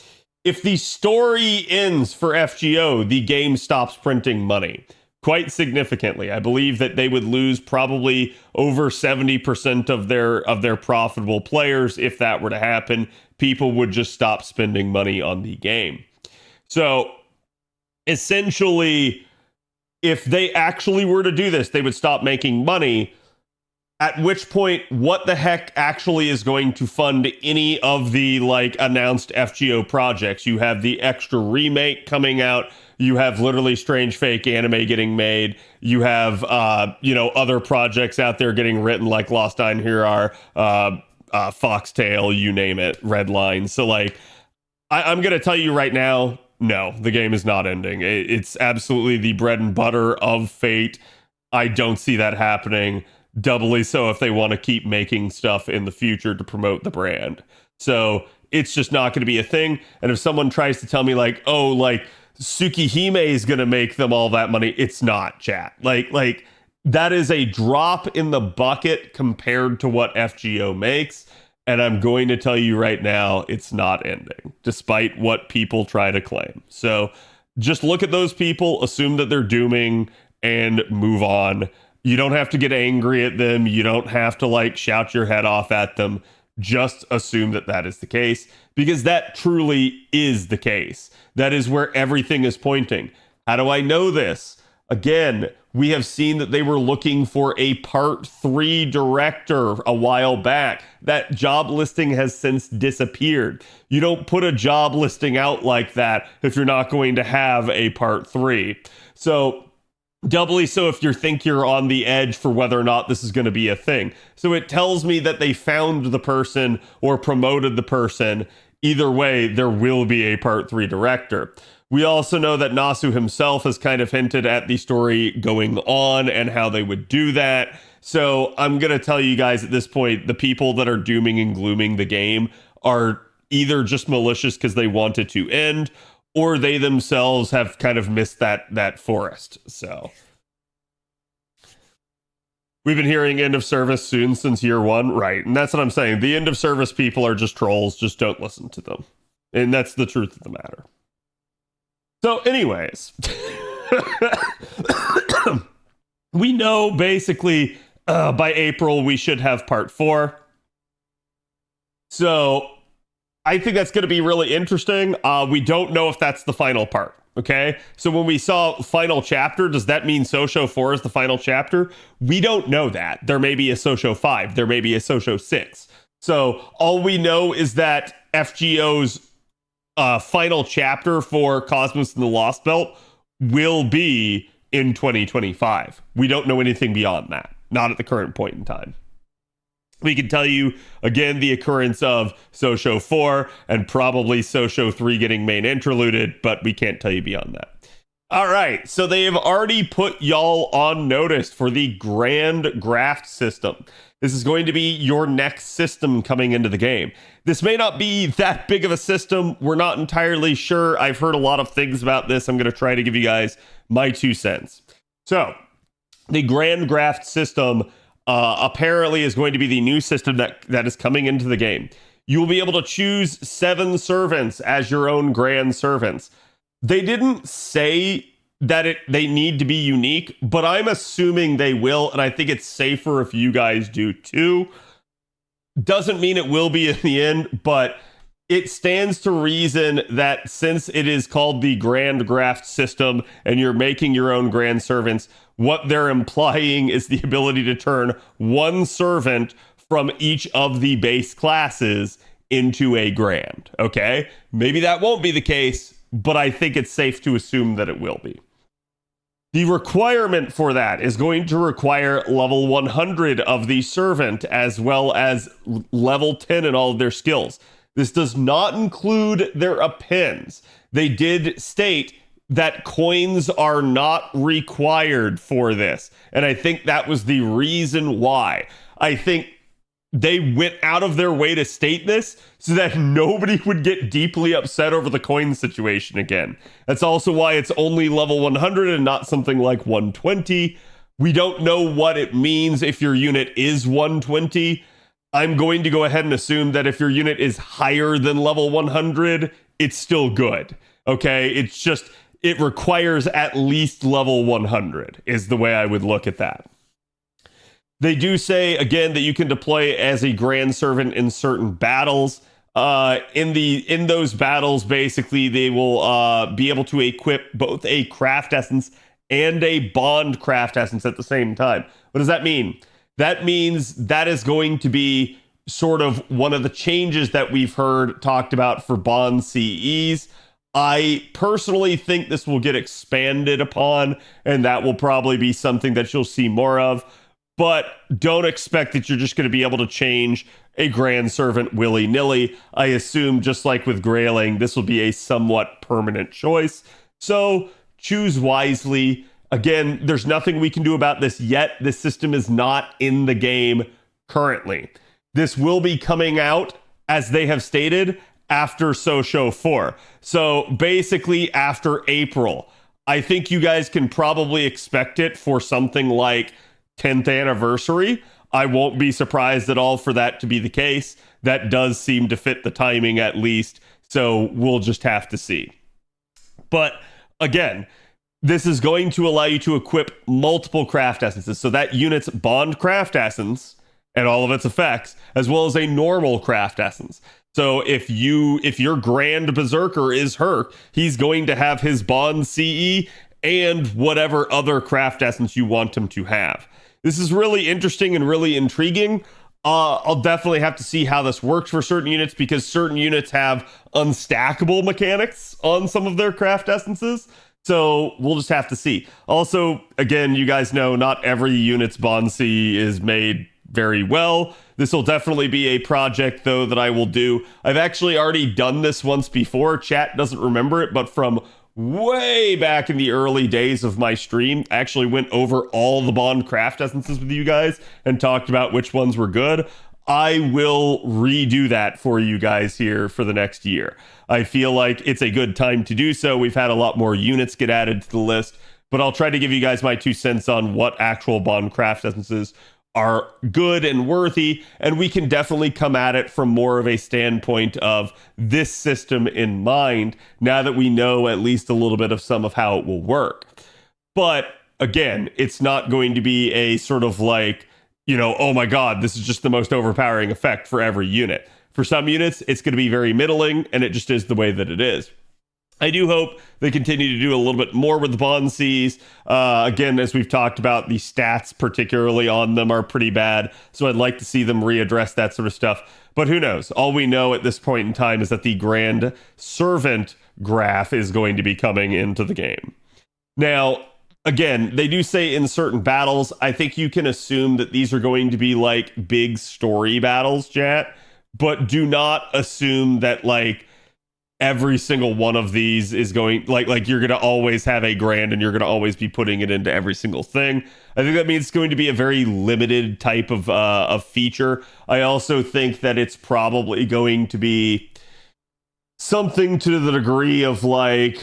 If the story ends for FGO, the game stops printing money quite significantly. I believe that they would lose probably over 70% of their profitable players if that were to happen. People would just stop spending money on the game. So essentially, if they actually were to do this, they would stop making money. At which point, what the heck actually is going to fund any of the announced FGO projects? You have the extra remake coming out. You have literally Strange Fake anime getting made. You have other projects out there getting written like Lost Iron Hero, Foxtail, you name it, Redline. So I'm gonna tell you right now, no, the game is not ending. It's absolutely the bread and butter of Fate. I don't see that happening. Doubly so if they want to keep making stuff in the future to promote the brand. So it's just not going to be a thing. And if someone tries to tell me Tsukihime is going to make them all that money, it's not, chat. That is a drop in the bucket compared to what FGO makes. And I'm going to tell you right now, it's not ending, despite what people try to claim. So just look at those people, assume that they're dooming, and move on. You don't have to get angry at them. You don't have to shout your head off at them. Just assume that that is the case, because that truly is the case. That is where everything is pointing. How do I know this? Again, we have seen that they were looking for a part 3 director a while back. That job listing has since disappeared. You don't put a job listing out like that if you're not going to have a part 3. So doubly so if you think you're on the edge for whether or not this is going to be a thing. So it tells me that they found the person or promoted the person. Either way, there will be a part 3 director. We also know that Nasu himself has kind of hinted at the story going on and how they would do that. So I'm going to tell you guys at this point, the people that are dooming and glooming the game are either just malicious because they want it to end, or they themselves have kind of missed that forest. So we've been hearing end of service soon since year 1, right? And that's what I'm saying. The end of service people are just trolls. Just don't listen to them. And that's the truth of the matter. So anyways, we know basically by April we should have part 4. So I think that's going to be really interesting. We don't know if that's the final part. Okay, so when we saw final chapter, does that mean Sosho 4 is the final chapter? We don't know that. There may be a Sosho 5. There may be a Sosho 6. So all we know is that FGO's final chapter for Cosmos and the Lost Belt will be in 2025. We don't know anything beyond that. Not at the current point in time. We can tell you, again, the occurrence of Sosho 4 and probably Sosho 3 getting main interluded, but we can't tell you beyond that. All right, so they have already put y'all on notice for the Grand Graft system. This is going to be your next system coming into the game. This may not be that big of a system. We're not entirely sure. I've heard a lot of things about this. I'm going to try to give you guys my 2 cents. So, the Grand Graft system apparently is going to be the new system that is coming into the game. You will be able to choose 7 servants as your own grand servants. They didn't say that they need to be unique, but I'm assuming they will, and I think it's safer if you guys do too. Doesn't mean it will be in the end, but it stands to reason that since it is called the Grand Graft system and you're making your own grand servants, what they're implying is the ability to turn 1 servant from each of the base classes into a grand. Okay, maybe that won't be the case, but I think it's safe to assume that it will be. The requirement for that is going to require level 100 of the servant, as well as level 10 in all of their skills. This does not include their appends. They did state that coins are not required for this, and I think that was the reason why. I think they went out of their way to state this so that nobody would get deeply upset over the coin situation again. That's also why it's only level 100 and not something like 120. We don't know what it means if your unit is 120. I'm going to go ahead and assume that if your unit is higher than level 100, it's still good. Okay, it's just, it requires at least level 100 is the way I would look at that. They do say, again, that you can deploy as a Grand Servant in certain battles. In those battles, basically, they will be able to equip both a Craft Essence and a Bond Craft Essence at the same time. What does that mean? That means that is going to be sort of one of the changes that we've heard talked about for Bond CEs. I personally think this will get expanded upon, and that will probably be something that you'll see more of. But don't expect that you're just going to be able to change a Grand Servant willy-nilly. I assume, just like with Grayling, this will be a somewhat permanent choice. So choose wisely. Again, there's nothing we can do about this yet. This system is not in the game currently. This will be coming out, as they have stated, after Socho 4. So basically after April. I think you guys can probably expect it for something like 10th anniversary. I won't be surprised at all for that to be the case. That does seem to fit the timing at least, so we'll just have to see. But again, this is going to allow you to equip multiple craft essences, so that unit's Bond Craft Essence and all of its effects, as well as a normal craft essence. So if your Grand Berserker is Herc, he's going to have his Bond CE and whatever other craft essence you want him to have. This is really interesting and really intriguing. I'll definitely have to see how this works for certain units, because certain units have unstackable mechanics on some of their craft essences. So we'll just have to see. Also, again, you guys know not every unit's Bond CE is made very well. This will definitely be a project, though, that I will do. I've actually already done this once before. Chat doesn't remember it, but from way back in the early days of my stream, I actually went over all the Bond craft essences with you guys and talked about which ones were good. I will redo that for you guys here for the next year. I feel like it's a good time to do so. We've had a lot more units get added to the list, but I'll try to give you guys my 2 cents on what actual Bond craft essences are good and worthy, and we can definitely come at it from more of a standpoint of this system in mind, now that we know at least a little bit of some of how it will work. But again, it's not going to be a sort of like, oh my god, this is just the most overpowering effect for every unit. For some units, it's going to be very middling, and it just is the way that it is. I do hope they continue to do a little bit more with the Bond Cs. Again, as we've talked about, the stats particularly on them are pretty bad, so I'd like to see them readdress that sort of stuff. But who knows? All we know at this point in time is that the Grand Servant graph is going to be coming into the game. Now, again, they do say in certain battles, I think you can assume that these are going to be like big story battles, chat, but do not assume that like every single one of these is going like you're going to always have a Grand and you're going to always be putting it into every single thing. I think that means it's going to be a very limited type of feature. I also think that it's probably going to be something to the degree of like,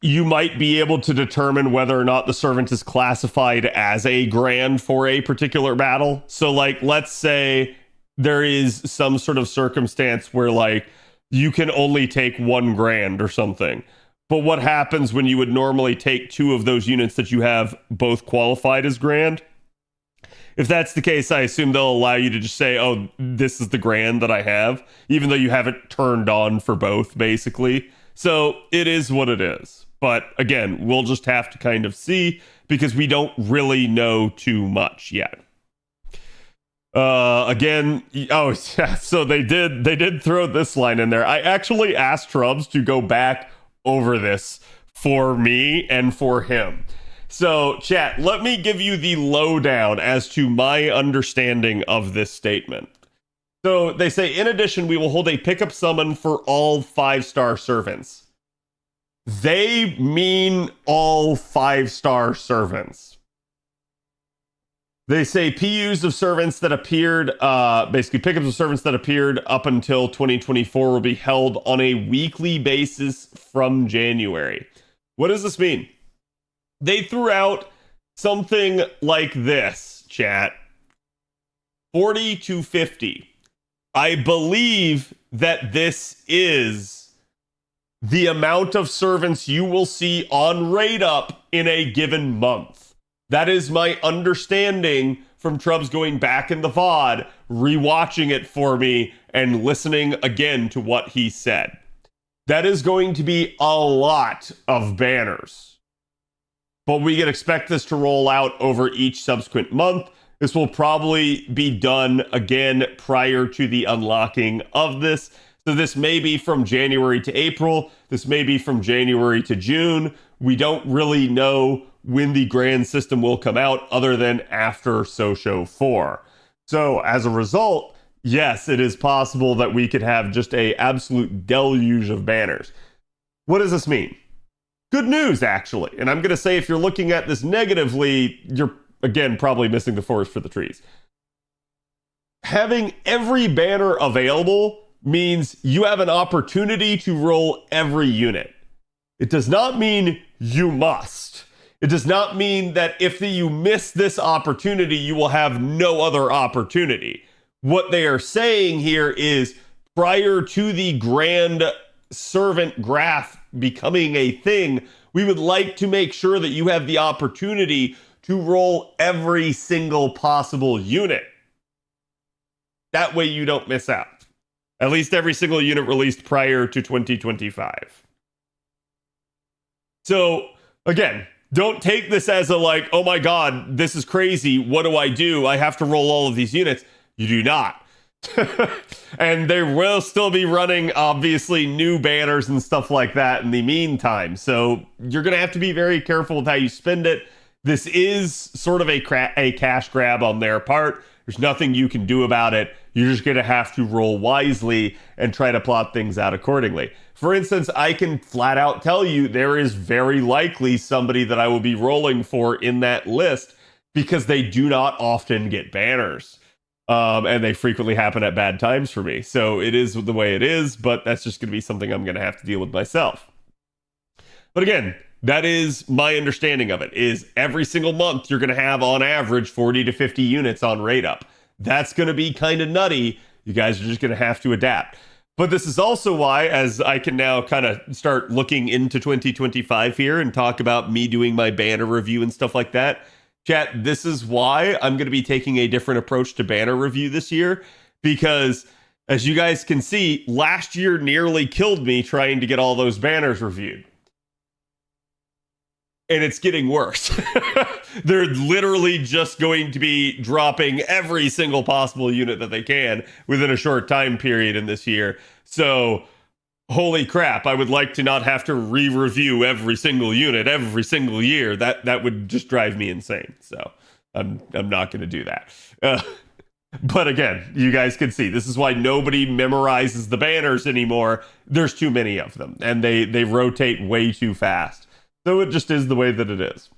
you might be able to determine whether or not the servant is classified as a Grand for a particular battle. So like, let's say there is some sort of circumstance where like you can only take 1 Grand or something. But what happens when you would normally take 2 of those units that you have both qualified as Grand? If that's the case, I assume they'll allow you to just say, oh, this is the Grand that I have, even though you haven't turned on for both, basically. So it is what it is. But again, we'll just have to kind of see, because we don't really know too much yet. Again, oh yeah, so they did throw this line in there. I actually asked Trubs to go back over this for me and for him. So, chat, let me give you the lowdown as to my understanding of this statement. So they say, in addition, we will hold a pickup summon for all 5-star servants. They mean all 5-star servants. They say PUs of servants that appeared, basically pickups of servants that appeared up until 2024 will be held on a weekly basis from January. What does this mean? They threw out something like this, chat. 40 to 50. I believe that this is the amount of servants you will see on Raid Up in a given month. That is my understanding from Trubs going back in the VOD, rewatching it for me, and listening again to what he said. That is going to be a lot of banners. But we can expect this to roll out over each subsequent month. This will probably be done again prior to the unlocking of this. So this may be from January to April. This may be from January to June. We don't really know when the grand system will come out other than after Socho 4. So as a result, yes, it is possible that we could have just a absolute deluge of banners. What does this mean? Good news, actually. And I'm going to say if you're looking at this negatively, you're, again, probably missing the forest for the trees. Having every banner available means you have an opportunity to roll every unit. It does not mean you must. It does not mean that if you miss this opportunity, you will have no other opportunity. What they are saying here is prior to the grand servant graph becoming a thing, we would like to make sure that you have the opportunity to roll every single possible unit. That way you don't miss out. At least every single unit released prior to 2025. So, again, don't take this as a like, oh my god, this is crazy. What do? I have to roll all of these units. You do not. And they will still be running, obviously, new banners and stuff like that in the meantime. So you're going to have to be very careful with how you spend it. This is sort of a cash grab on their part. There's nothing you can do about it. You're just going to have to roll wisely and try to plot things out accordingly. For instance, I can flat out tell you there is very likely somebody that I will be rolling for in that list because they do not often get banners. And they frequently happen at bad times for me. So it is the way it is, but that's just going to be something I'm going to have to deal with myself. But again, that is my understanding of it, is every single month you're going to have on average 40 to 50 units on Raid Up. That's going to be kind of nutty. You guys are just going to have to adapt. But this is also why, as I can now kind of start looking into 2025 here and talk about me doing my banner review and stuff like that, chat, this is why I'm going to be taking a different approach to banner review this year, because as you guys can see, last year nearly killed me trying to get all those banners reviewed. And it's getting worse. They're literally just going to be dropping every single possible unit that they can within a short time period in this year. So, holy crap, I would like to not have to re-review every single unit every single year. That would just drive me insane. So, I'm not going to do that. But again, you guys can see, this is why nobody memorizes the banners anymore. There's too many of them, and they rotate way too fast. So it just is the way that it is.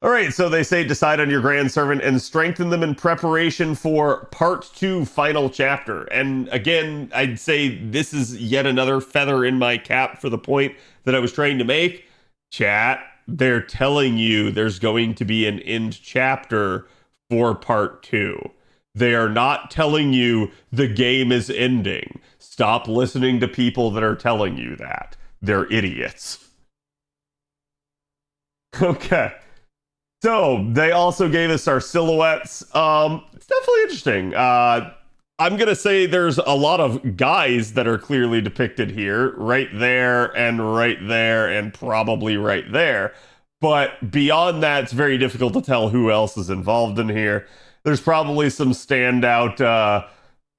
All right, so they say decide on your Grand Servant and strengthen them in preparation for Part 2 final chapter. And again, I'd say this is yet another feather in my cap for the point that I was trying to make. Chat, they're telling you there's going to be an end chapter for Part 2. They are not telling you the game is ending. Stop listening to people that are telling you that. They're idiots. Okay. So they also gave us our silhouettes. It's definitely interesting. I'm going to say there's a lot of guys that are clearly depicted here, right there and probably right there. But beyond that, it's very difficult to tell who else is involved in here. there's probably some standout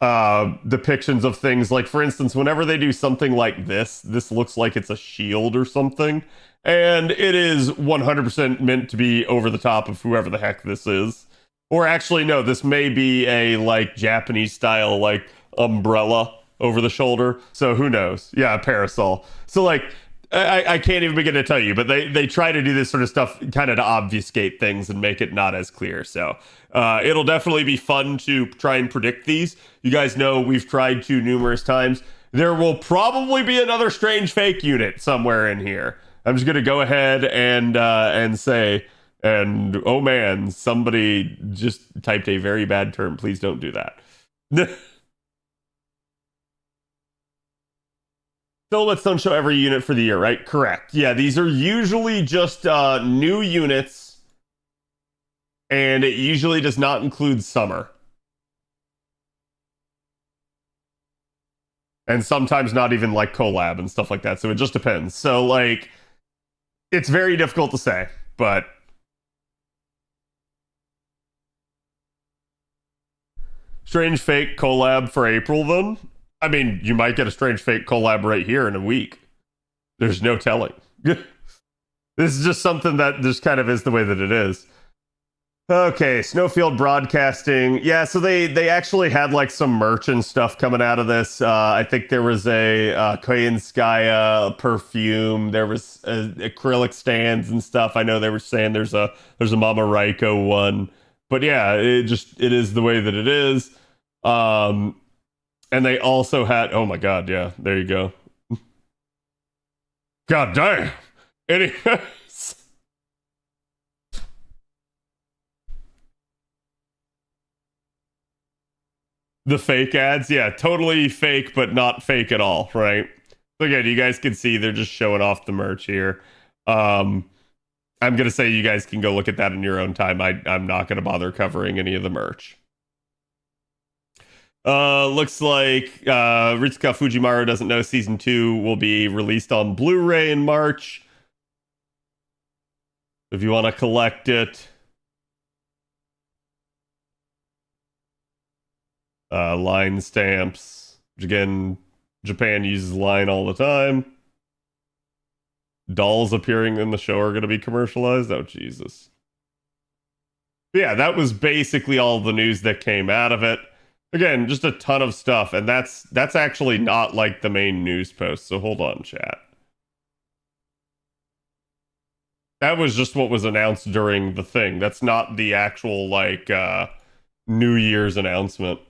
depictions of things. Like, for instance, whenever they do something like this looks like it's a shield or something, and it is 100% meant to be over the top of whoever the heck this is. Or actually, no, this may be a like Japanese style like umbrella over the shoulder. So who knows? Yeah, a parasol. So like, I can't even begin to tell you, but they try to do this sort of stuff kind of to obfuscate things and make it not as clear. So it'll definitely be fun to try and predict these. You guys know we've tried to numerous times. There will probably be another strange fake unit somewhere in here. I'm just gonna go ahead and say, and oh man, somebody just typed a very bad term. Please don't do that. Silhouettes don't show every unit for the year, right? Correct. Yeah, these are usually just new units, and it usually does not include summer. And sometimes not even like collab and stuff like that, so it just depends. So like, it's very difficult to say, but strange fake collab for April then? I mean, you might get a strange fake collab right here in a week. There's no telling. This is just something that just kind of is the way that it is. Okay, Snowfield Broadcasting. Yeah, so they actually had like some merch and stuff coming out of this. I think there was a Koyanskaya perfume. There was acrylic stands and stuff. I know they were saying there's a Mama Raiko one. But yeah, it is the way that it is. And they also had, oh my god, yeah, there you go. God damn. Anyways. The fake ads, yeah, totally fake, but not fake at all, right? So again, you guys can see they're just showing off the merch here. I'm gonna say you guys can go look at that in your own time. I'm not gonna bother covering any of the merch. Looks like Ritsuka Fujimaru doesn't know season 2 will be released on Blu-ray in March. If you want to collect it. Line stamps, which again, Japan uses line all the time. Dolls appearing in the show are going to be commercialized. Oh, Jesus. But yeah, that was basically all the news that came out of it. Again, just a ton of stuff, and that's actually not like the main news post, so hold on, chat. That was just what was announced during the thing. That's not the actual, like, New Year's announcement.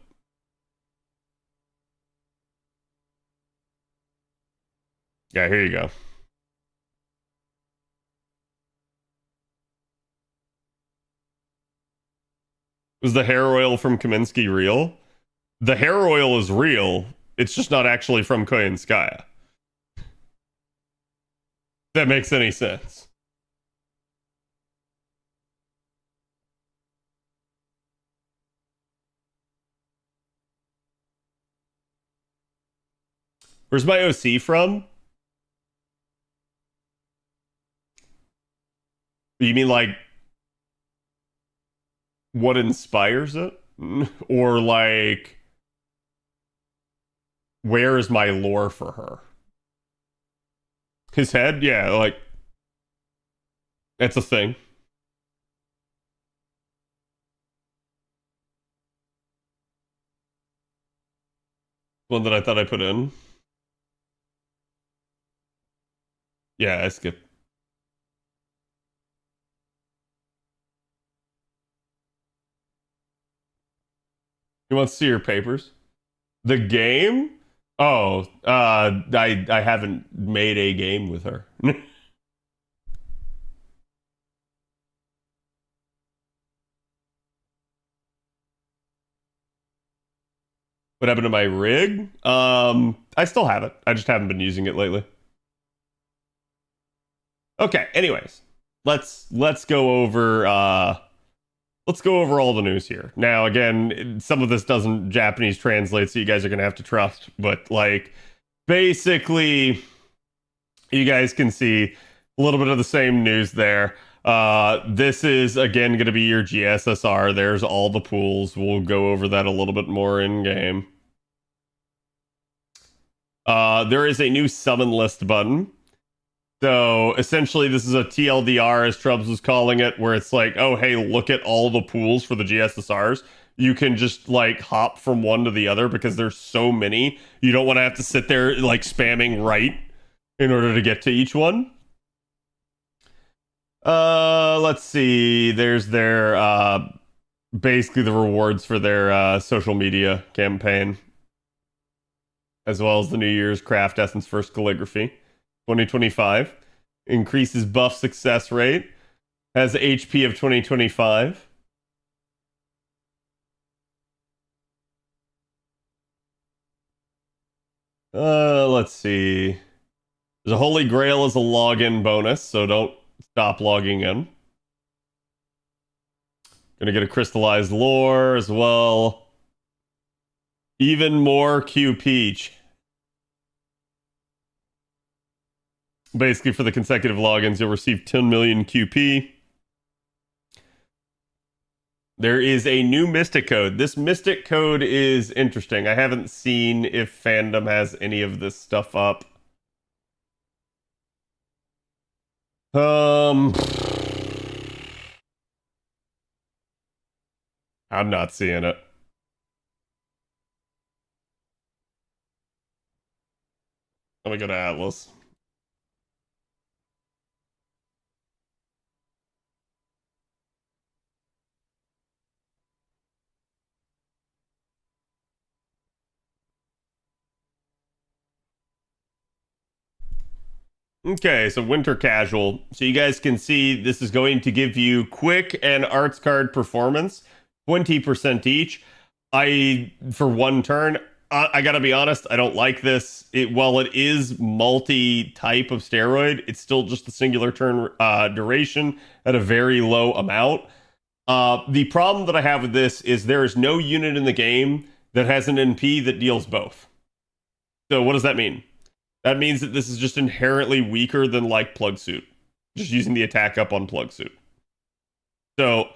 Yeah, here you go. Was the hair oil from Kaminsky real? The hair oil is real. It's just not actually from Koyanskaya. That makes any sense. Where's my OC from? You mean like what inspires it? Or like where is my lore for her? His head? Yeah, like that's a thing. One that I thought I put in. Yeah, I skipped. You want to see your papers? The game? Oh, I haven't made a game with her. What happened to my rig? I still have it. I just haven't been using it lately. Okay, anyways. Let's go over all the news here. Now, again, some of this doesn't Japanese translate, so you guys are gonna have to trust. But like, basically, you guys can see a little bit of the same news there. This is again going to be your GSSR. There's all the pools. We'll go over that a little bit more in game. There is a new summon list button. So essentially, this is a TLDR, as Trubs was calling it, where it's like, oh, hey, look at all the pools for the GSSRs. You can just like hop from one to the other because there's so many. You don't want to have to sit there like spamming right in order to get to each one. Let's see. There's their basically the rewards for their social media campaign, as well as the New Year's Craft Essence First Calligraphy 2025. Increases buff success rate. Has HP of 2025. Let's see. There's a Holy Grail as a login bonus, so don't stop logging in. Gonna get a crystallized lore as well. Even more Q Peach. Basically, for the consecutive logins, you'll receive 10 million QP. There is a new Mystic Code. This Mystic Code is interesting. I haven't seen if fandom has any of this stuff up. I'm not seeing it. Let me go to Atlas. Okay, so winter casual. So you guys can see this is going to give you quick and arts card performance, 20% each. For one turn, I gotta be honest, I don't like this. While it is multi-type of steroid, it's still just a singular turn duration at a very low amount. The problem that I have with this is there is no unit in the game that has an NP that deals both. So what does that mean? That means that this is just inherently weaker than like Plug Suit. Just using the attack up on Plug Suit. So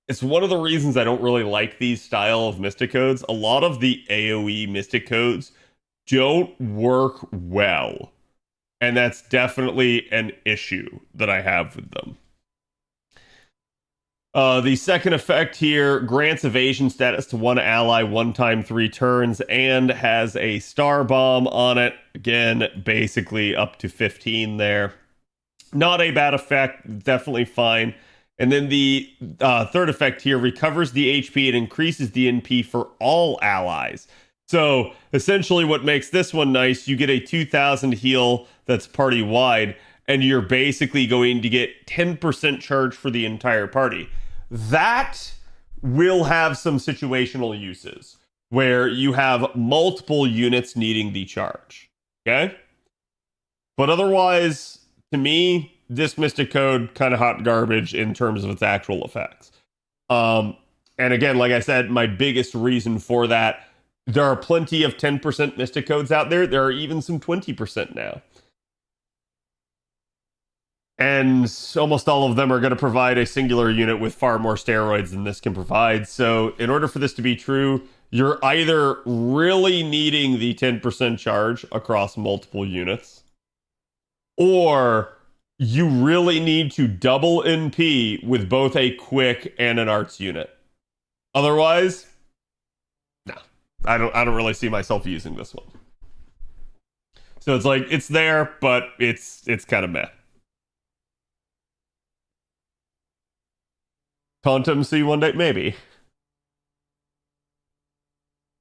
it's one of the reasons I don't really like these style of Mystic Codes. A lot of the AoE Mystic Codes don't work well. And that's definitely an issue that I have with them. The second effect here grants evasion status to one ally 1 time 3 turns and has a star bomb on it. Again, basically up to 15 there. Not a bad effect, definitely fine. And then the third effect here recovers the HP and increases the NP for all allies. So essentially what makes this one nice, you get a 2000 heal that's party wide, and you're basically going to get 10% charge for the entire party. That will have some situational uses where you have multiple units needing the charge. Okay? But otherwise, to me, this Mystic Code kind of hot garbage in terms of its actual effects. And again, like I said, my biggest reason for that, there are plenty of 10% Mystic Codes out there. There are even some 20% now. And almost all of them are going to provide a singular unit with far more steroids than this can provide. So in order for this to be true, you're either really needing the 10% charge across multiple units, or you really need to double NP with both a quick and an arts unit. Otherwise, no, I don't really see myself using this one. So it's like, it's there, but it's kind of meh. Quantum see one day? Maybe.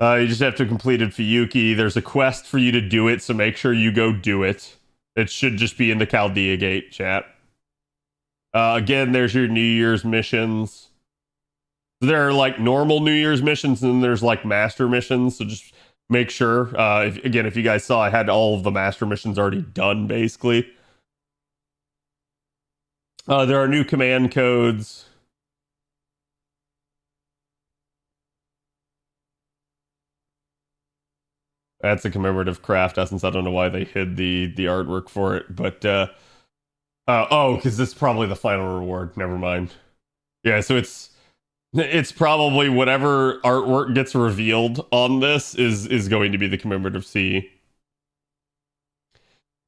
You just have to complete it for Yuki. There's a quest for you to do it, so make sure you go do it. It should just be in the Chaldea Gate chat. Again, there's your New Year's missions. There are like normal New Year's missions, and then there's like master missions, so just make sure. If you guys saw, I had all of the master missions already done, basically. There are new command codes. That's a commemorative craft essence. I don't know why they hid the artwork for it, but Because this is probably the final reward. Never mind. Yeah, so it's probably whatever artwork gets revealed on this is going to be the commemorative C.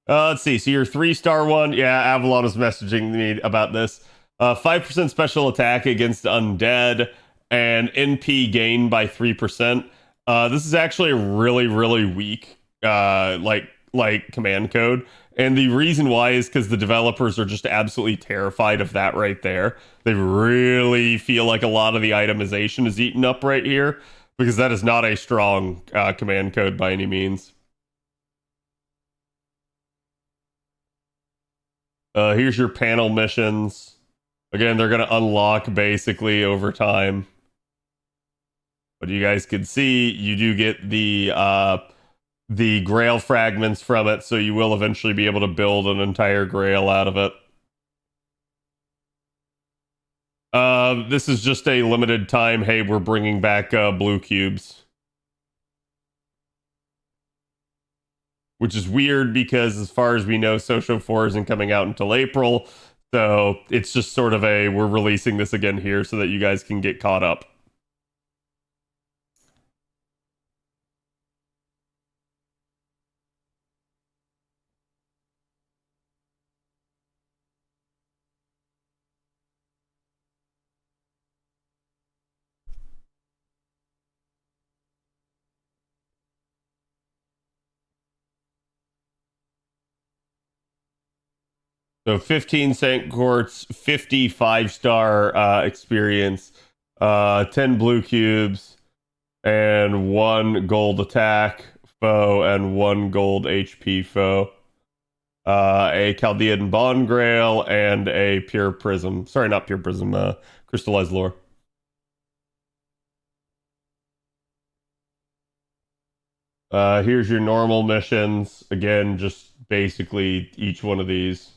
Let's see. So your 3-star one, yeah, Avalon was messaging me about this. 5% special attack against undead and NP gain by 3%. This is actually a really, really weak like command code. And the reason why is because the developers are just absolutely terrified of that right there. They really feel like a lot of the itemization is eaten up right here because that is not a strong command code by any means. Here's your panel missions. Again, they're going to unlock basically over time. But you guys can see, you do get the grail fragments from it, so you will eventually be able to build an entire grail out of it. This is just a limited time. Hey, we're bringing back blue cubes. Which is weird because as far as we know, Socio 4 isn't coming out until April. So it's just sort of we're releasing this again here so that you guys can get caught up. So 15 Saint Quartz, 50 5-star experience, 10 blue cubes, and 1 gold attack foe, and 1 gold HP foe. A Chaldean Bond Grail, and a Pure Prism. Sorry, not Pure Prism, Crystallized Lore. Here's your normal missions. Again, just basically each one of these.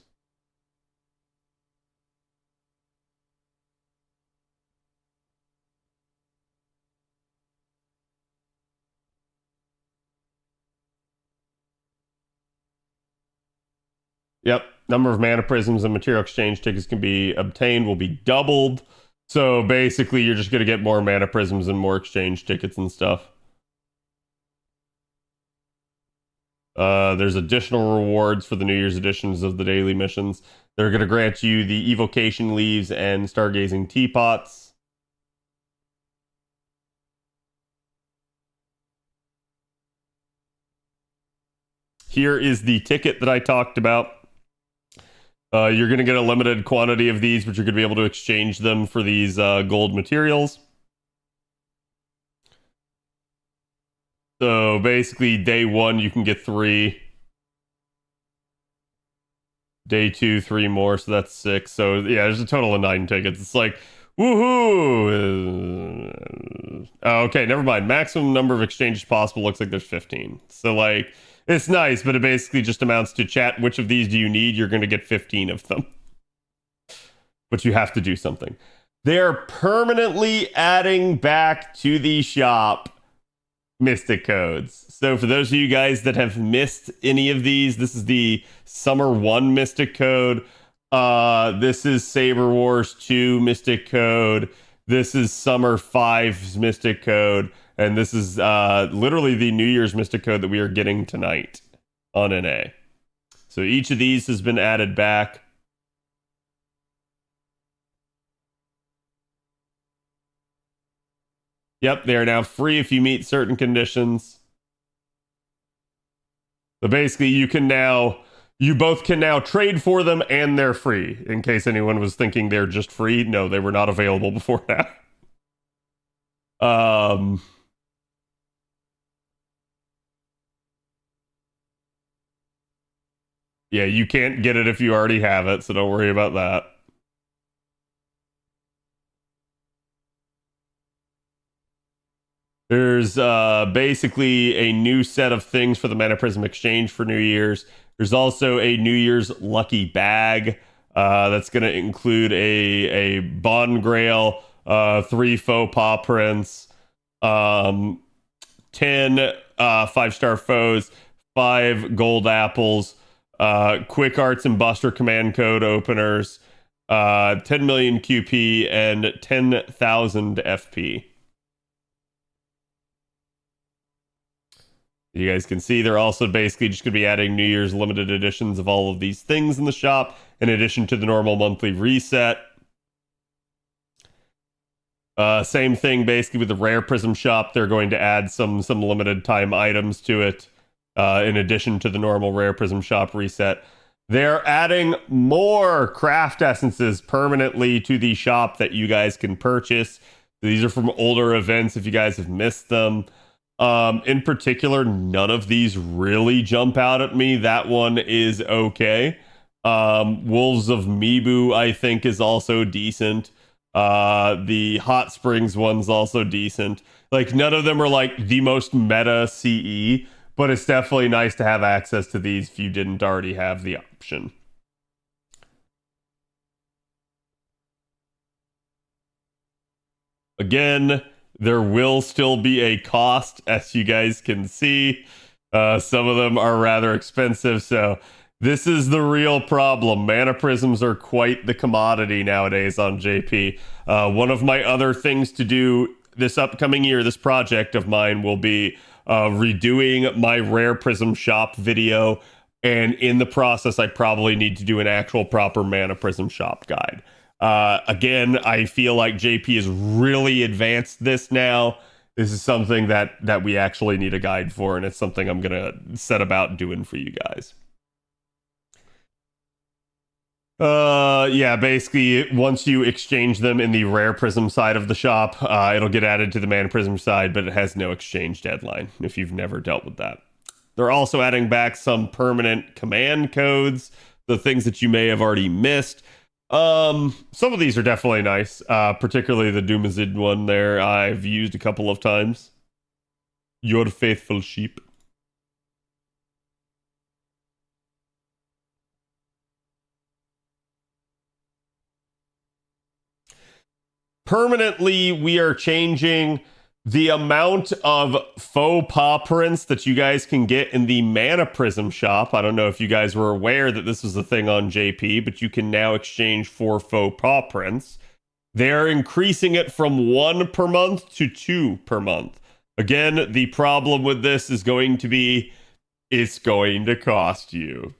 Yep, number of mana prisms and material exchange tickets can be obtained will be doubled. So basically, you're just going to get more mana prisms and more exchange tickets and stuff. There's additional rewards for the New Year's editions of the daily missions. They're going to grant you the evocation leaves and stargazing teapots. Here is the ticket that I talked about. You're going to get a limited quantity of these, but you're going to be able to exchange them for these gold materials. So basically, day 1, you can get 3. Day 2, 3 more, so that's 6. So yeah, there's a total of 9 tickets. It's like, woohoo! Okay, never mind. Maximum number of exchanges possible looks like there's 15. So like, it's nice, but it basically just amounts to chat. Which of these do you need? You're going to get 15 of them. But you have to do something. They're permanently adding back to the shop Mystic codes. So for those of you guys that have missed any of these, this is the Summer 1 Mystic code. This is Saber Wars 2 Mystic code. This is Summer 5's Mystic code. And this is literally the New Year's Mystic code that we are getting tonight on NA. So each of these has been added back. Yep, they are now free if you meet certain conditions. So basically, you both can now trade for them and they're free. In case anyone was thinking they're just free, no, they were not available before that. Yeah, you can't get it if you already have it, so don't worry about that. There's basically a new set of things for the Mana Prism Exchange for New Year's. There's also a New Year's Lucky Bag that's going to include a Bond Grail, 3 Faux Paw Prints, 10 5-star foes, 5 gold apples, Quick Arts and Buster command code openers, 10 million QP, and 10,000 FP. You guys can see they're also basically just going to be adding New Year's limited editions of all of these things in the shop, in addition to the normal monthly reset. Same thing basically with the Rare Prism shop. They're going to add some limited time items to it, in addition to the normal Rare Prism shop reset. They're adding more craft essences permanently to the shop that you guys can purchase. These are from older events if you guys have missed them. In particular, none of these really jump out at me. That one is okay. Wolves of Mibu, I think, is also decent. The Hot Springs one's also decent. Like, none of them are like the most meta CE, but it's definitely nice to have access to these if you didn't already have the option. Again, there will still be a cost, as you guys can see. Some of them are rather expensive, so this is the real problem. Mana Prisms are quite the commodity nowadays on JP. One of my other things to do this upcoming year, this project of mine, will be redoing my Rare Prism shop video, and in the process, I probably need to do an actual proper Mana Prism shop guide. Again, I feel like JP has really advanced this now. This is something that we actually need a guide for, and it's something I'm going to set about doing for you guys. Yeah, basically, once you exchange them in the Rare Prism side of the shop, it'll get added to the Mana Prism side, but it has no exchange deadline, if you've never dealt with that. They're also adding back some permanent command codes, the things that you may have already missed. Some of these are definitely nice, particularly the Doomazid one there. I've used a couple of times. Your faithful sheep. Permanently, we are changing the amount of faux paw prints that you guys can get in the Mana Prism shop. I don't know if you guys were aware that this was a thing on JP, but you can now exchange 4 faux paw prints. They're increasing it from 1 per month to 2 per month. Again, the problem with this is going to be, it's going to cost you.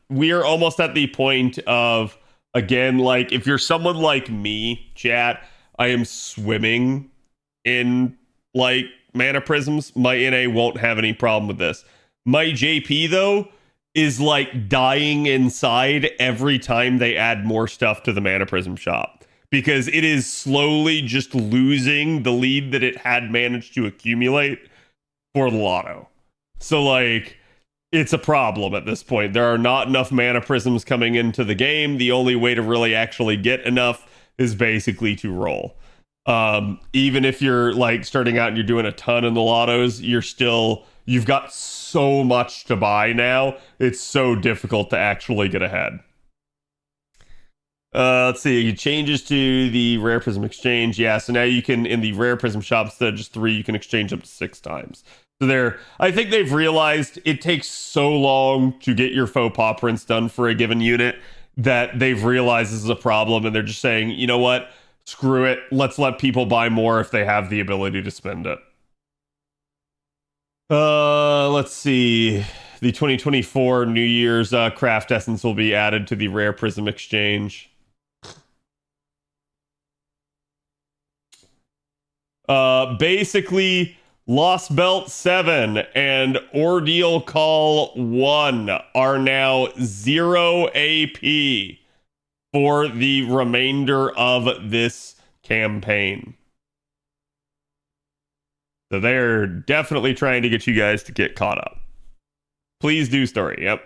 We are almost at the point of, again, like, if you're someone like me, chat, I am swimming in, like, Mana Prisms. My NA won't have any problem with this. My JP, though, is, like, dying inside every time they add more stuff to the Mana Prism shop, because it is slowly just losing the lead that it had managed to accumulate for Lotto. So, like, it's a problem at this point. There are not enough Mana Prisms coming into the game. The only way to really actually get enough is basically to roll. Even if you're, like, starting out and you're doing a ton in the Lottos, you've got so much to buy now. It's so difficult to actually get ahead. Let's see, changes to the Rare Prism exchange. Yeah, so now you can, in the Rare Prism shop, instead of just 3, you can exchange up to 6 times. So I think they've realized it takes so long to get your faux paw prints done for a given unit that they've realized this is a problem, and they're just saying, you know what? Screw it. Let's let people buy more if they have the ability to spend it. Let's see. The 2024 New Year's craft essence will be added to the Rare Prism exchange. Basically, Lost Belt 7 and Ordeal Call 1 are now 0 AP for the remainder of this campaign. So they're definitely trying to get you guys to get caught up. Please do story, yep.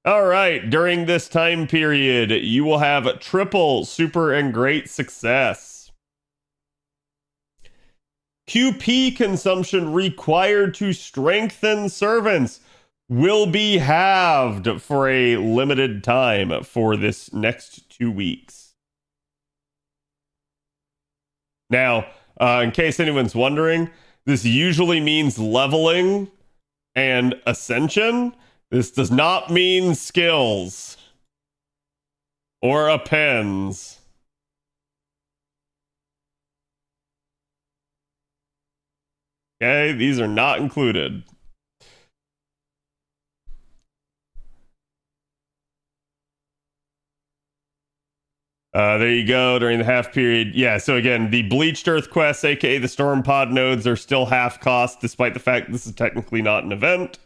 All right, during this time period, you will have triple super and great success. QP consumption required to strengthen servants will be halved for a limited time for this next 2 weeks. Now, in case anyone's wondering, this usually means leveling and ascension. This does not mean skills or appends. Okay, these are not included. There you go, during the half period. Yeah, so again, the Bleached Earth quests, aka the Storm Pod nodes, are still half cost, despite the fact this is technically not an event.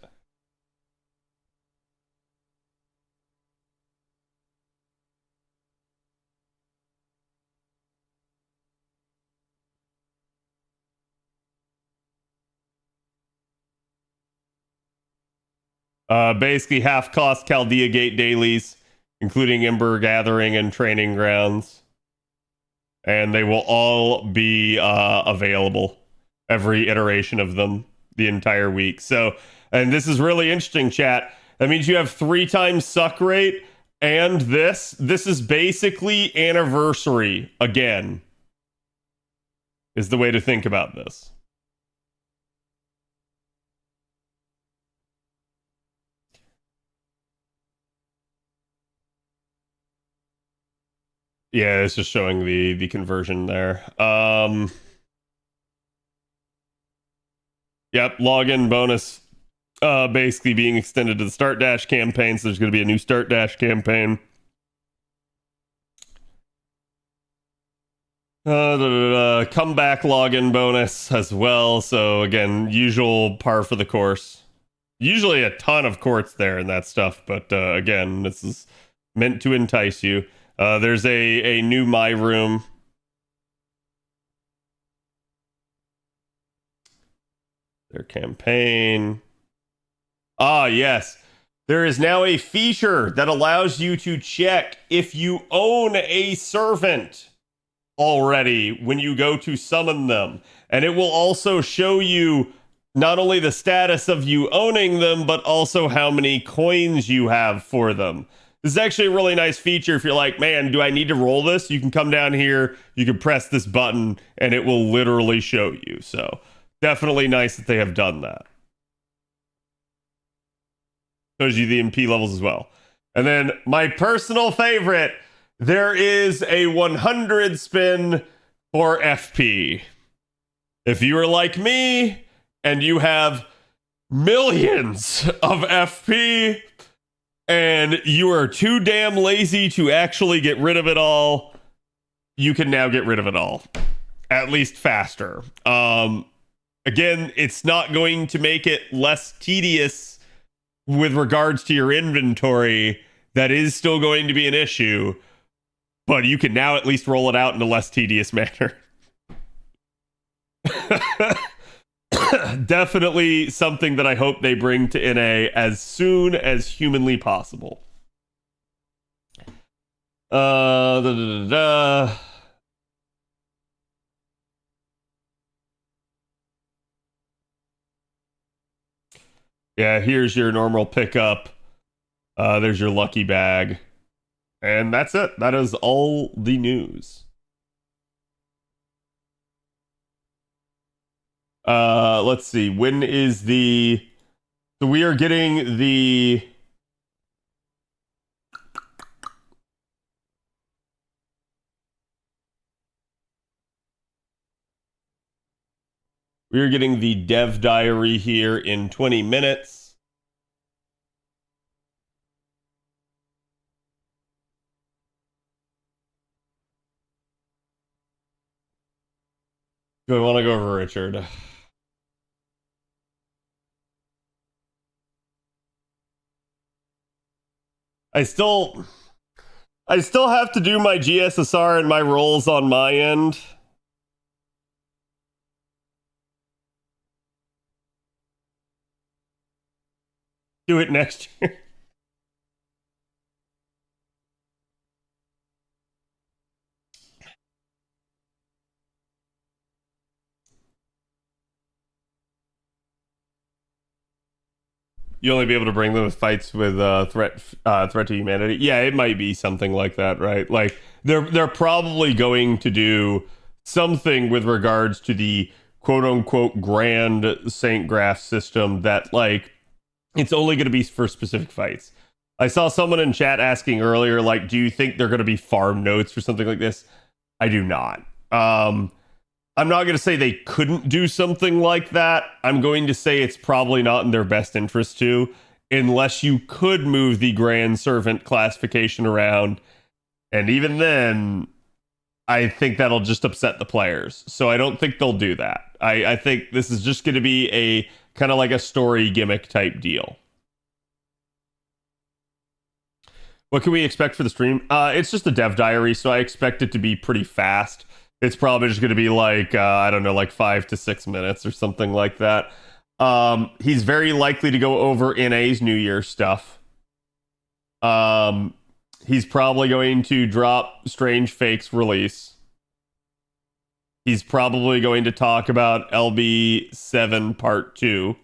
Basically half cost Chaldea Gate dailies, including Ember Gathering and Training Grounds. And they will all be available, every iteration of them, the entire week. So, and this is really interesting, chat. That means you have 3 times suck rate, and this is basically anniversary again, is the way to think about this. Yeah, it's just showing the conversion there. Yep, login bonus basically being extended to the Start Dash campaign, so there's going to be a new Start Dash campaign. Comeback login bonus as well, so again, usual par for the course. Usually a ton of courts there and that stuff, but again, this is meant to entice you. There's a new My Room. Their campaign. Ah, yes. There is now a feature that allows you to check if you own a servant already when you go to summon them. And it will also show you not only the status of you owning them, but also how many coins you have for them. This is actually a really nice feature if you're like, man, do I need to roll this? You can come down here, you can press this button, and it will literally show you. So definitely nice that they have done that. Shows you the MP levels as well. And then my personal favorite, there is a 100 spin for FP. If you are like me and you have millions of FP, and you are too damn lazy to actually get rid of it all, you can now get rid of it all. At least faster. Again, it's not going to make it less tedious with regards to your inventory. That is still going to be an issue, but you can now at least roll it out in a less tedious manner. Definitely something that I hope they bring to NA as soon as humanly possible. Yeah, here's your normal pickup. There's your lucky bag. And that's it. That is all the news. Let's see. When is the... So we are getting the... We are getting the dev diary here in 20 minutes. Do I want to go over Richard? I still have to do my GSSR and my rolls on my end. Do it next year. You only be able to bring them with fights with threat to humanity. Yeah, it might be something like that, right? Like they're probably going to do something with regards to the quote unquote grand Saint Graph system that like It's only going to be for specific fights. I saw someone in chat asking earlier, like, do you think they're going to be farm notes or something like this? I do not. I'm not going to say they couldn't do something like that. I'm going to say it's probably not in their best interest to, unless you could move the Grand Servant classification around. And even then, I think that'll just upset the players. So I don't think they'll do that. I think this is just going to be a kind of like a story gimmick type deal. What can we expect for the stream? It's just a dev diary, so I expect it to be pretty fast. It's probably just going to be like, I don't know, like 5 to 6 minutes or something like that. He's very likely to go over NA's New Year stuff. He's probably going to drop Strange Fake's release. He's probably going to talk about LB7 Part 2.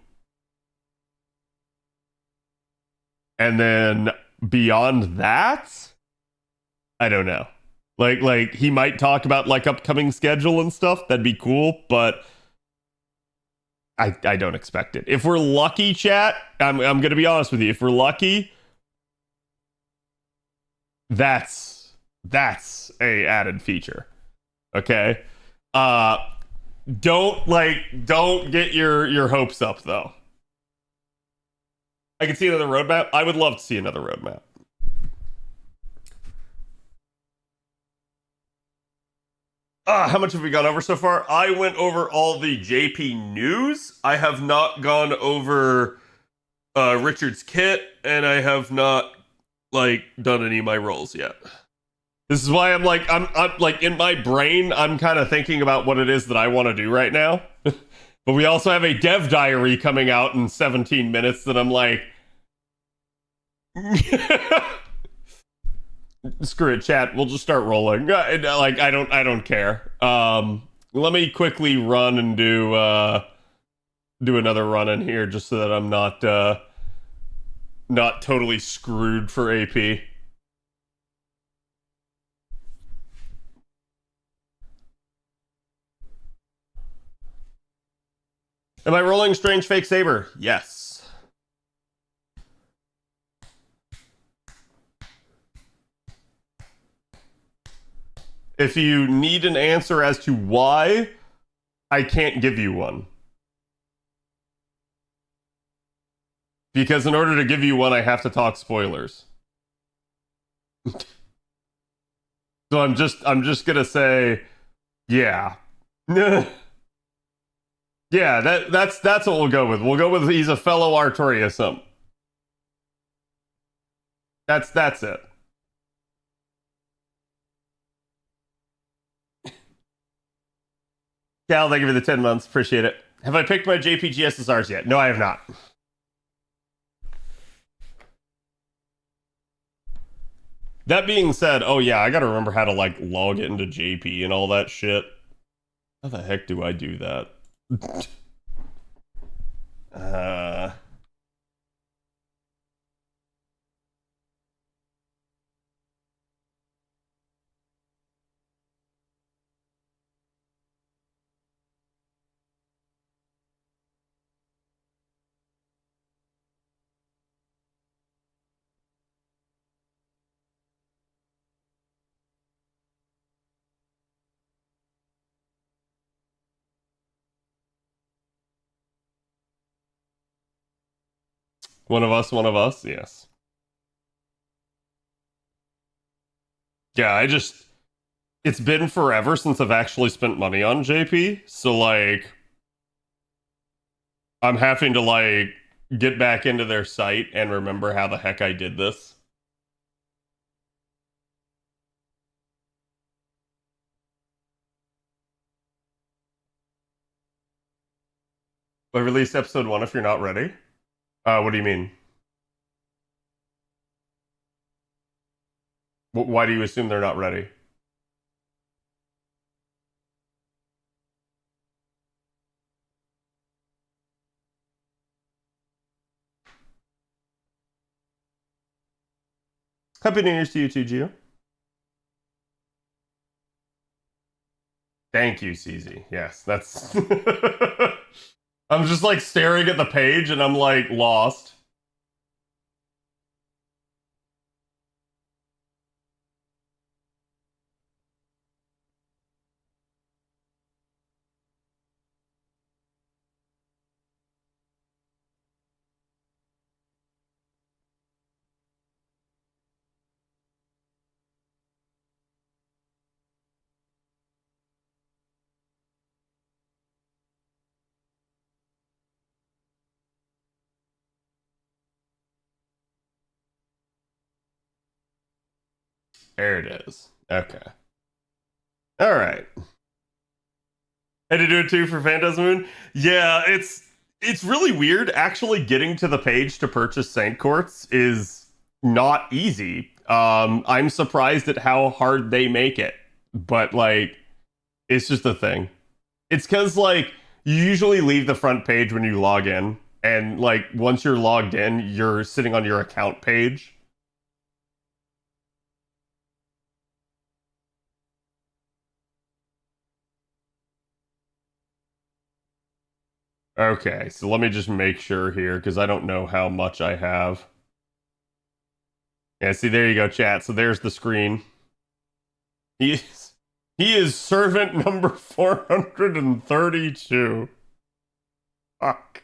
And then beyond that, I don't know. Like he might talk about like upcoming schedule and stuff. That'd be cool, but I don't expect it. If we're lucky, chat, I'm going to be honest with you. If we're lucky, that's a added feature. Okay? Don't get your hopes up though. I can see another roadmap. I would love to see another roadmap. How much have we gone over so far? I went over all the JP news. I have not gone over Richard's kit, and I have not done any of my roles yet. This is why I'm like in my brain, I'm kind of thinking about what it is that I want to do right now. But we also have a dev diary coming out in 17 minutes that I'm like, screw it, chat. We'll just start rolling. I don't care. Let me quickly run and do another run in here just so that I'm not totally screwed for AP. Am I rolling Strange Fake Saber? Yes. If you need an answer as to why, I can't give you one. Because in order to give you one, I have to talk spoilers. So I'm just gonna say, yeah. Yeah, that's what we'll go with. We'll go with he's a fellow Artorius. That's it. Cal, thank you for the 10 months. Appreciate it. Have I picked my JP GSSRs yet? No, I have not. That being said, oh yeah, I gotta remember how to log into JP and all that shit. How the heck do I do that? One of us, yes. Yeah, it's been forever since I've actually spent money on JP, so I'm having to get back into their site and remember how the heck I did this. I released episode 1 if you're not ready. What do you mean? Why do you assume they're not ready? Happy New Year's to you too, Gio. Thank you, CZ. Yes, that's... I'm just staring at the page and I'm lost. There it is. Okay. All right. Had to do it too for Phantasm Moon? Yeah, it's really weird. Actually getting to the page to purchase Saint Quartz is not easy. I'm surprised at how hard they make it. But like, it's just a thing. It's because like you usually leave the front page when you log in, and like once you're logged in, you're sitting on your account page. Okay, so let me just make sure here because I don't know how much I have. Yeah, see, there you go, chat. So there's the screen. He is servant number 432. Fuck.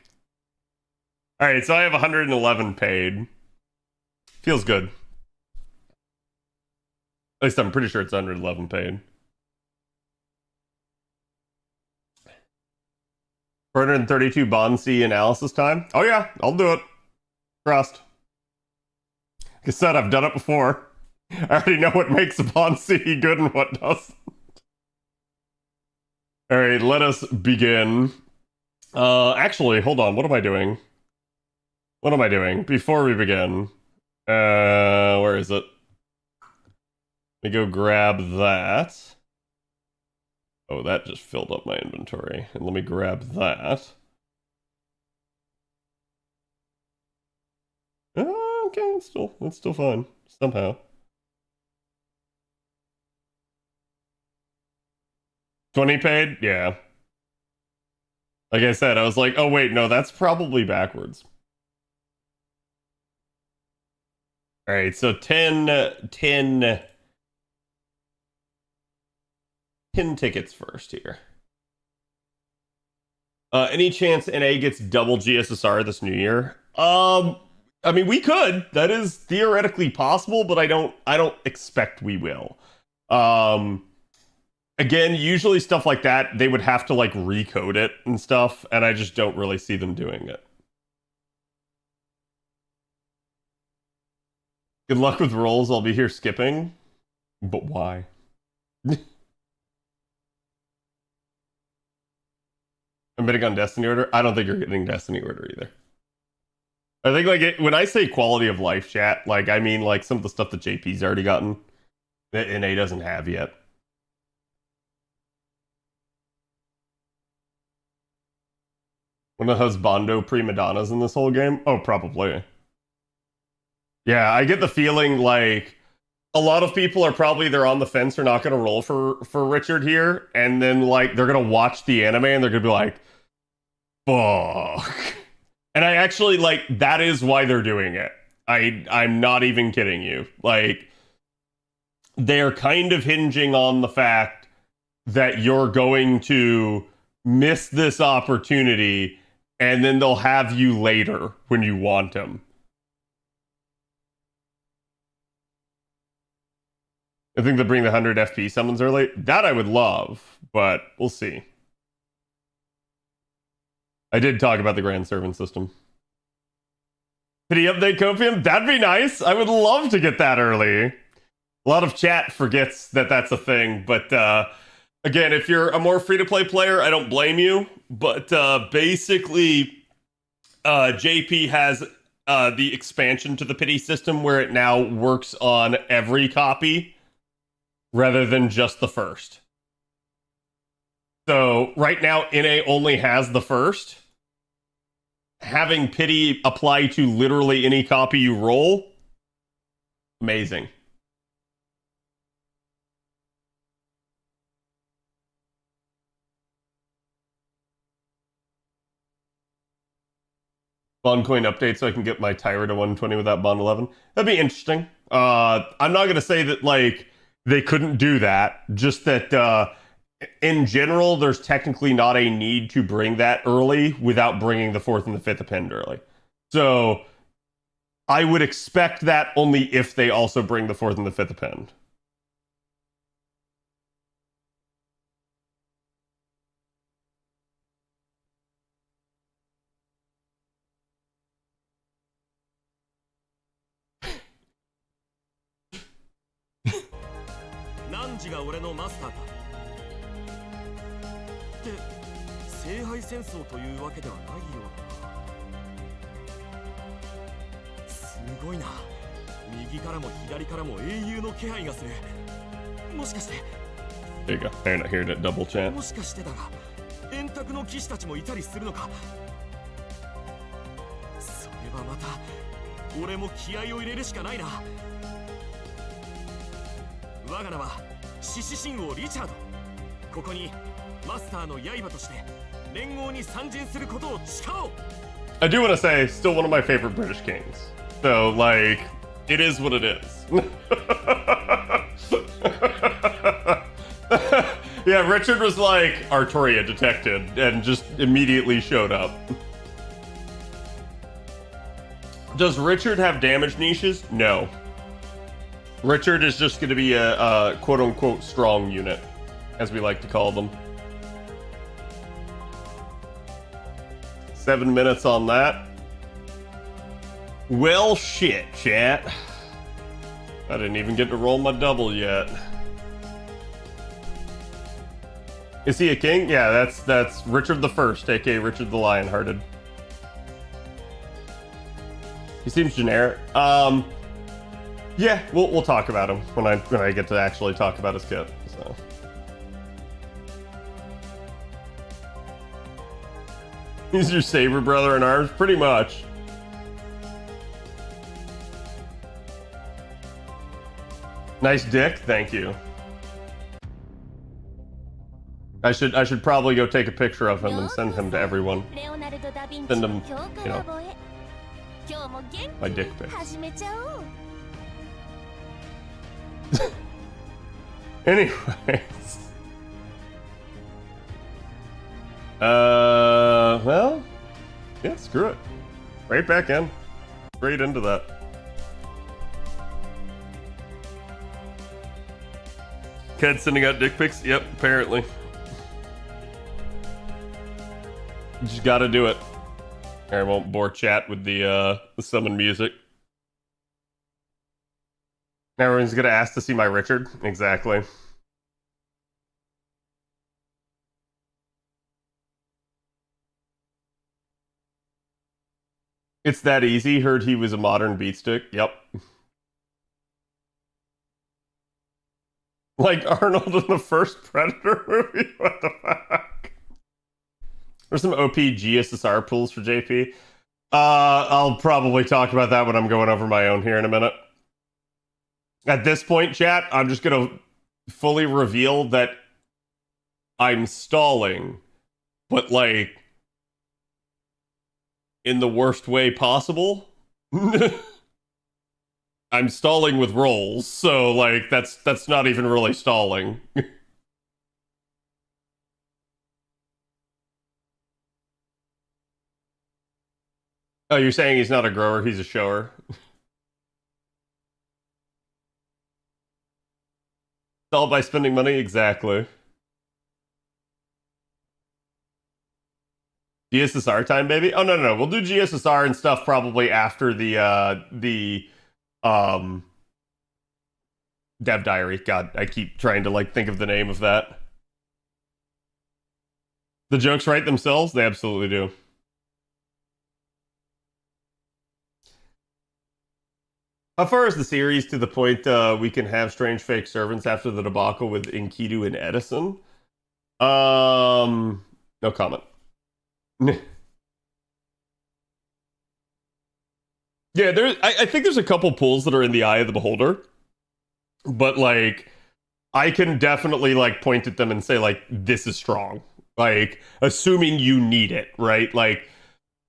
All right, so I have 111 paid. Feels good. At least I'm pretty sure it's 111 paid. 432 Bond C analysis time. Oh yeah, I'll do it. Trust. Like I said, I've done it before. I already know what makes a Bond C good and what doesn't. Alright, let us begin. Actually, hold on. What am I doing? What am I doing? Before we begin. Where is it? Let me go grab that. Oh, that just filled up my inventory. And let me grab that. Okay, it's still fine. Somehow. 20 paid? Yeah. Like I said, I was like, oh wait, no, that's probably backwards. Alright, so 10 tickets first here. Any chance NA gets double GSSR this new year? I mean, we could. That is theoretically possible, but I don't expect we will. Again, usually stuff like that, they would have to like recode it and stuff, and I just don't really see them doing it. Good luck with rolls. I'll be here skipping. But why? I'm betting on Destiny Order. I don't think you're getting Destiny Order either. I think like when I say quality of life chat, like I mean like some of the stuff that JP's already gotten that NA doesn't have yet. One of the husbando prima donnas in this whole game? Oh, probably. Yeah, I get the feeling like a lot of people are probably either on the fence or not going to roll for Richard here, and then like they're going to watch the anime and they're going to be like, fuck. And I actually like that is why they're doing it. I'm not even kidding you. Like they're kind of hinging on the fact that you're going to miss this opportunity and then they'll have you later when you want them. I think they'll bring the 100 FP summons early. That I would love, but we'll see. I did talk about the Grand Servant system. Did he update Copium? That'd be nice. I would love to get that early. A lot of chat forgets that that's a thing, but again, if you're a more free-to-play player, I don't blame you. But basically, JP has the expansion to the pity system where it now works on every copy rather than just the first. So right now, NA only has the first. Having pity apply to literally any copy you roll, amazing. Bond coin update so I can get my Tyra to 120 without Bond 11. That'd be interesting. I'm not going to say that like they couldn't do that, just that in general, there's technically not a need to bring that early without bringing the 4th and the 5th append early. So I would expect that only if they also bring the 4th and the 5th append. 治が俺のマスターか。って聖杯戦争というわけではないような。すごいな。右からも左からも英雄の気配がする。もしかして There you go. They're not here to double chat. もしかしてだが円卓の騎士たちもいたりするのか。それはまた俺も気合を入れるしかないな。我が名は獅子神王リチャード。ここにマスターの刃として連合に参陣することを誓おう。 I do want to say, still one of my favorite British kings. So, like, it is what it is. Yeah, Richard was like Arturia detected and just immediately showed up. Does Richard have damage niches? No. Richard is just going to be a quote-unquote strong unit, as we like to call them. 7 minutes on that. Well, shit, chat. I didn't even get to roll my double yet. Is he a king? Yeah, that's Richard the First, aka Richard the Lionhearted. He seems generic. Yeah, we'll talk about him when I get to actually talk about his kit. So. He's your Saber brother in arms, pretty much. Nice dick, thank you. I should probably go take a picture of him and send him to everyone. Send him, you know, my dick pics. Anyways. Well, yeah, screw it. Right back in. Straight into that. Ked sending out dick pics? Yep, apparently. You just gotta do it. I won't bore chat with the summon music. Now everyone's gonna ask to see my Richard. Exactly. It's that easy. Heard he was a modern beatstick. Yep. Like Arnold in the first Predator movie? What the fuck? There's some OP GSSR pools for JP. I'll probably talk about that when I'm going over my own here in a minute. At this point, chat, I'm just gonna fully reveal that I'm stalling, but like in the worst way possible. I'm stalling with rolls, so like that's not even really stalling. Oh, you're saying he's not a grower, he's a shower. Stall by spending money? Exactly. GSSR time, baby? Oh, no. We'll do GSSR and stuff probably after the Dev Diary. God, I keep trying to like think of the name of that. The jokes write themselves? They absolutely do. How far is the series to the point we can have strange fake servants after the debacle with Enkidu and Edison? No comment. Yeah, I think there's a couple pulls that are in the eye of the beholder, but like I can definitely like point at them and say like this is strong, like assuming you need it, right? Like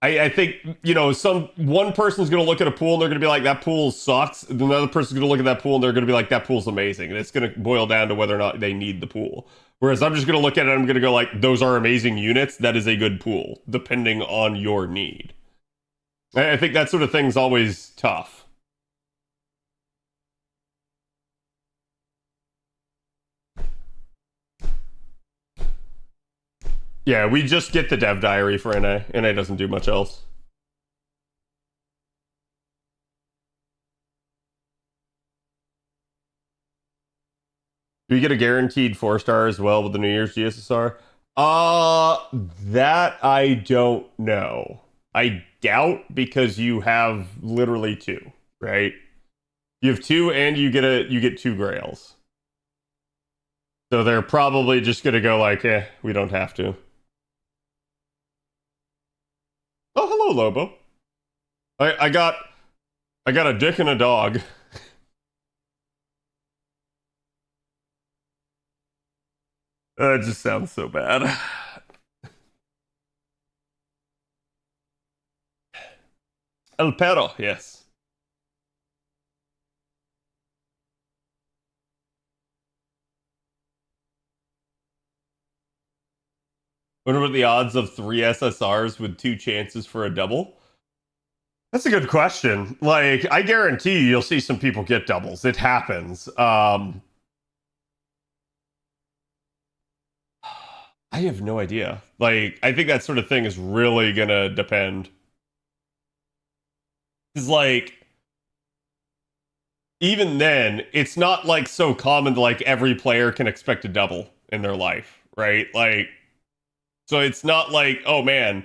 I think, you know, one person's gonna look at a pool and they're gonna be like that pool sucks, and another person's gonna look at that pool and they're gonna be like that pool's amazing, and it's gonna boil down to whether or not they need the pool. Whereas I'm just gonna look at it and I'm gonna go like, those are amazing units, that is a good pool, depending on your need. I think that sort of thing's always tough. Yeah, we just get the dev diary for NA. NA doesn't do much else. Do we get a guaranteed 4-star as well with the New Year's GSSR? That I don't know. I doubt, because you have literally 2, right? You have 2 and you get 2 grails. So they're probably just gonna go like, we don't have to. Oh, hello, Lobo. I got a dick and a dog. It just sounds so bad. El perro, yes. Wonder what the odds of 3 SSRs with 2 chances for a double? That's a good question. Like, I guarantee you'll see some people get doubles. It happens. I have no idea. Like, I think that sort of thing is really gonna depend. It's like, even then, it's not like so common to, like, every player can expect a double in their life, right? Like, so it's not like, oh man,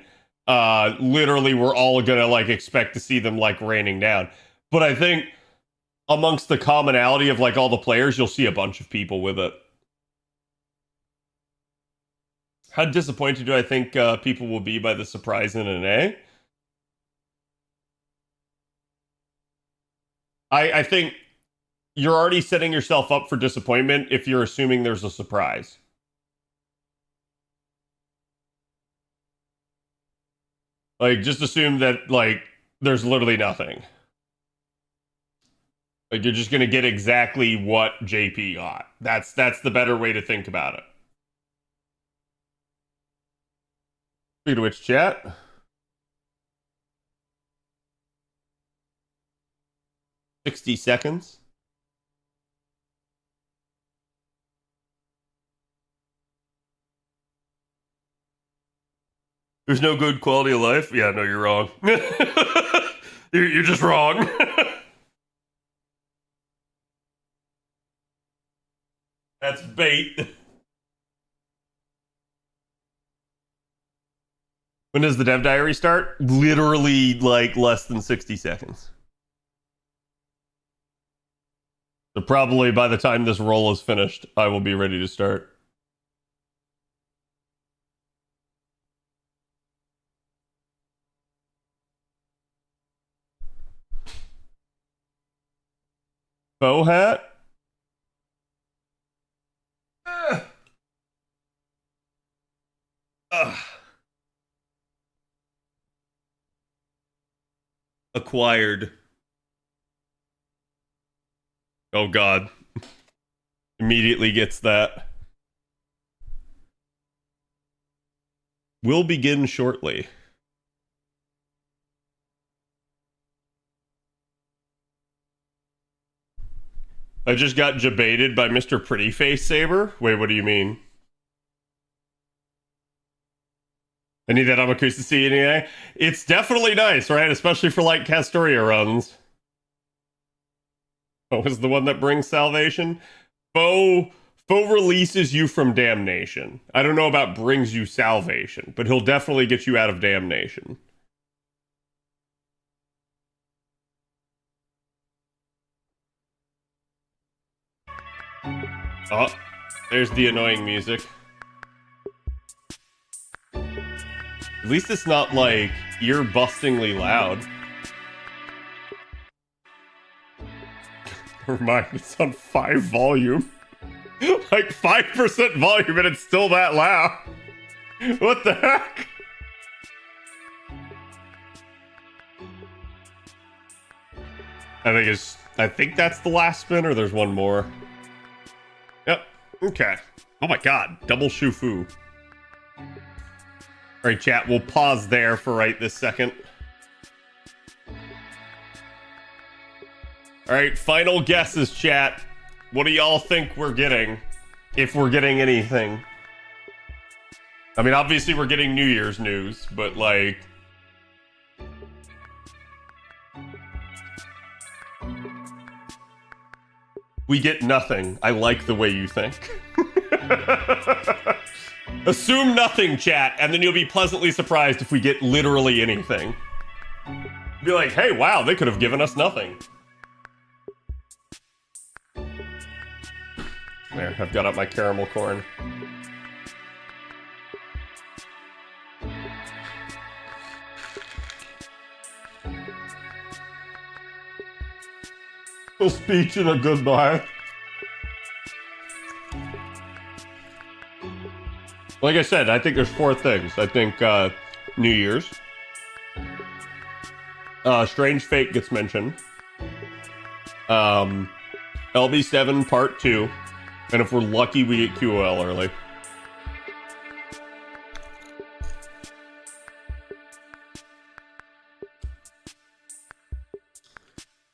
literally we're all gonna like expect to see them like raining down. But I think amongst the commonality of like all the players, you'll see a bunch of people with it. How disappointed do I think people will be by the surprise in an A? I think you're already setting yourself up for disappointment if you're assuming there's a surprise. Like, just assume that, like, there's literally nothing. Like, you're just gonna get exactly what JP got. That's the better way to think about it. Speaking of which, chat. $60. There's no good quality of life? Yeah, no, you're wrong. You're just wrong. That's bait. When does the dev diary start? Literally, like, less than 60 seconds. So probably by the time this roll is finished, I will be ready to start. Bow hat? Acquired. Oh god. Immediately gets that. Will begin shortly. I just got jebaited by Mr. Prettyface Saber? Wait, what do you mean? I need that Amakusa C anyway. It's definitely nice, right? Especially for like Castoria runs. What was the one that brings salvation? Foe releases you from damnation. I don't know about brings you salvation, but he'll definitely get you out of damnation. Oh, there's the annoying music. At least it's not, like, ear-bustingly loud. Never mind, it's on 5 volume. Like, 5% volume and it's still that loud. What the heck? I think that's the last spin, or there's one more. Yep, okay. Oh my god, double shufu. Alright, chat, we'll pause there for right this second. Alright, final guesses, chat. What do y'all think we're getting? If we're getting anything. I mean, obviously we're getting New Year's news, but like... we get nothing. I like the way you think. Assume nothing, chat, and then you'll be pleasantly surprised if we get literally anything. Be like, hey, wow, they could have given us nothing. There, I've got up my caramel corn. A speech and a goodbye. Like I said, I think there's 4 things. I think New Year's. Strange Fate gets mentioned. LB7 Part 2. And if we're lucky, we get QOL early.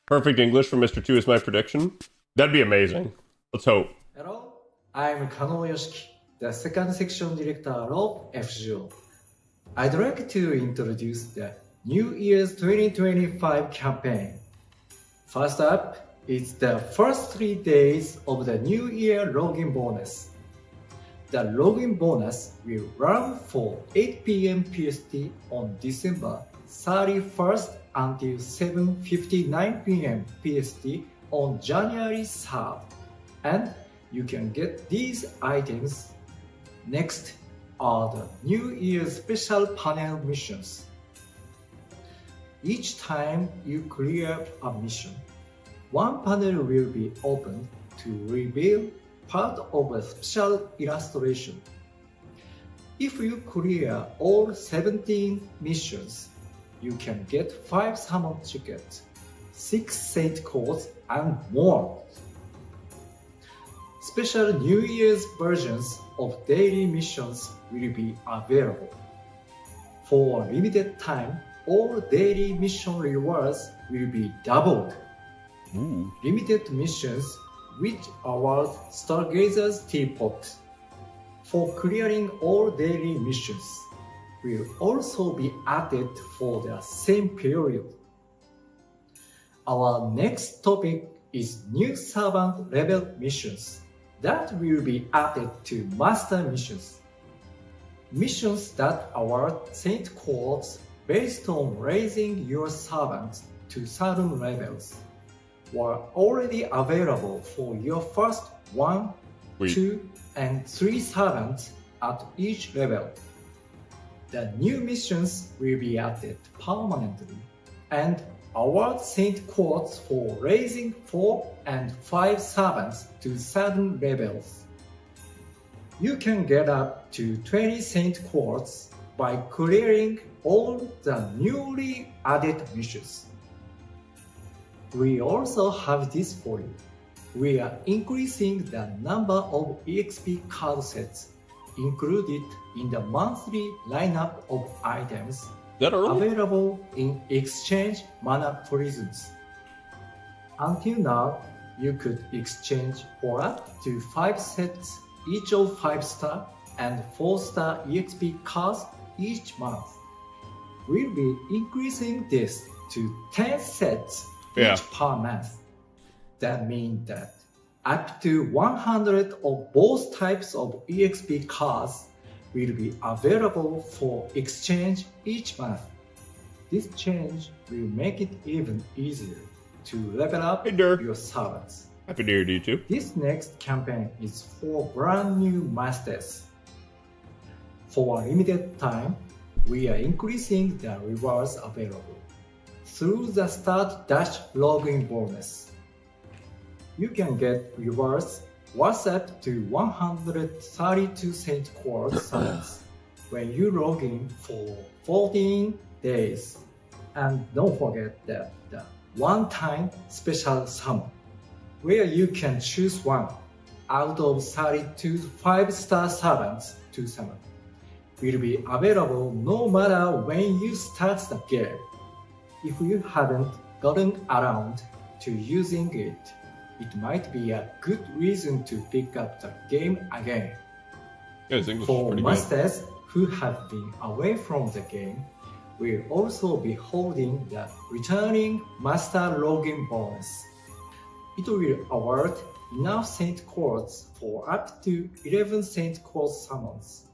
Perfect English for Mr. 2 is my prediction. That'd be amazing. Let's hope. Hello, I'm Kano Yoshiki, the second section director of FGO. I'd like to introduce the New Year's 2025 campaign. First up, it's the first 3 days of the New Year login bonus. The login bonus will run for 8 p.m. PST on December 31st until 7:59 p.m. PST on January 3rd. And you can get these items. Next are the New Year special panel missions. Each time you clear a mission, one panel will be opened to reveal part of a special illustration. If you clear all 17 missions, you can get 5 summon tickets, 6 saint codes, and more. Special New Year's versions of daily missions will be available. For a limited time, all daily mission rewards will be doubled. Ooh. Limited missions which award Stargazer's Teapot for clearing all daily missions will also be added for the same period. Our next topic is new servant level missions that will be added to master missions. Missions that award saint codes based on raising your servants to certain levels were already available for your first 1, 2, and 3 servants at each level. The new missions will be added permanently and award saint codes for raising 4 and 5 servants to certain levels. You can get up to 20 saint codes by clearing all the newly added missions. We also have this for you. We are increasing the number of EXP card sets included in the monthly lineup of items available in exchange mana prisons. Until now, you could exchange for up to 5 sets each of 5-star and 4-star EXP cards each month. We'll be increasing this to 10 sets each per month. That means that up to 100 of both types of EXP cards will be available for exchange each month. This change will make it even easier to level up your servants. Happy New Year to you too. This next campaign is for brand new masters. For a limited time, we are increasing the rewards available through the Start Dash login bonus. You can get rewards worth up to 132 saint core summons when you log in for 14 days. And don't forget that the one-time special summon, where you can choose one out of 32 5-star servants to summon, will be available no matter when you start the game. If you haven't gotten around to using it, it might be a good reason to pick up the game again. For masters who have been away from the game, we'll also be holding the returning master login bonus. it will award enough Saint Quartz for up to 11 Saint Quartz summons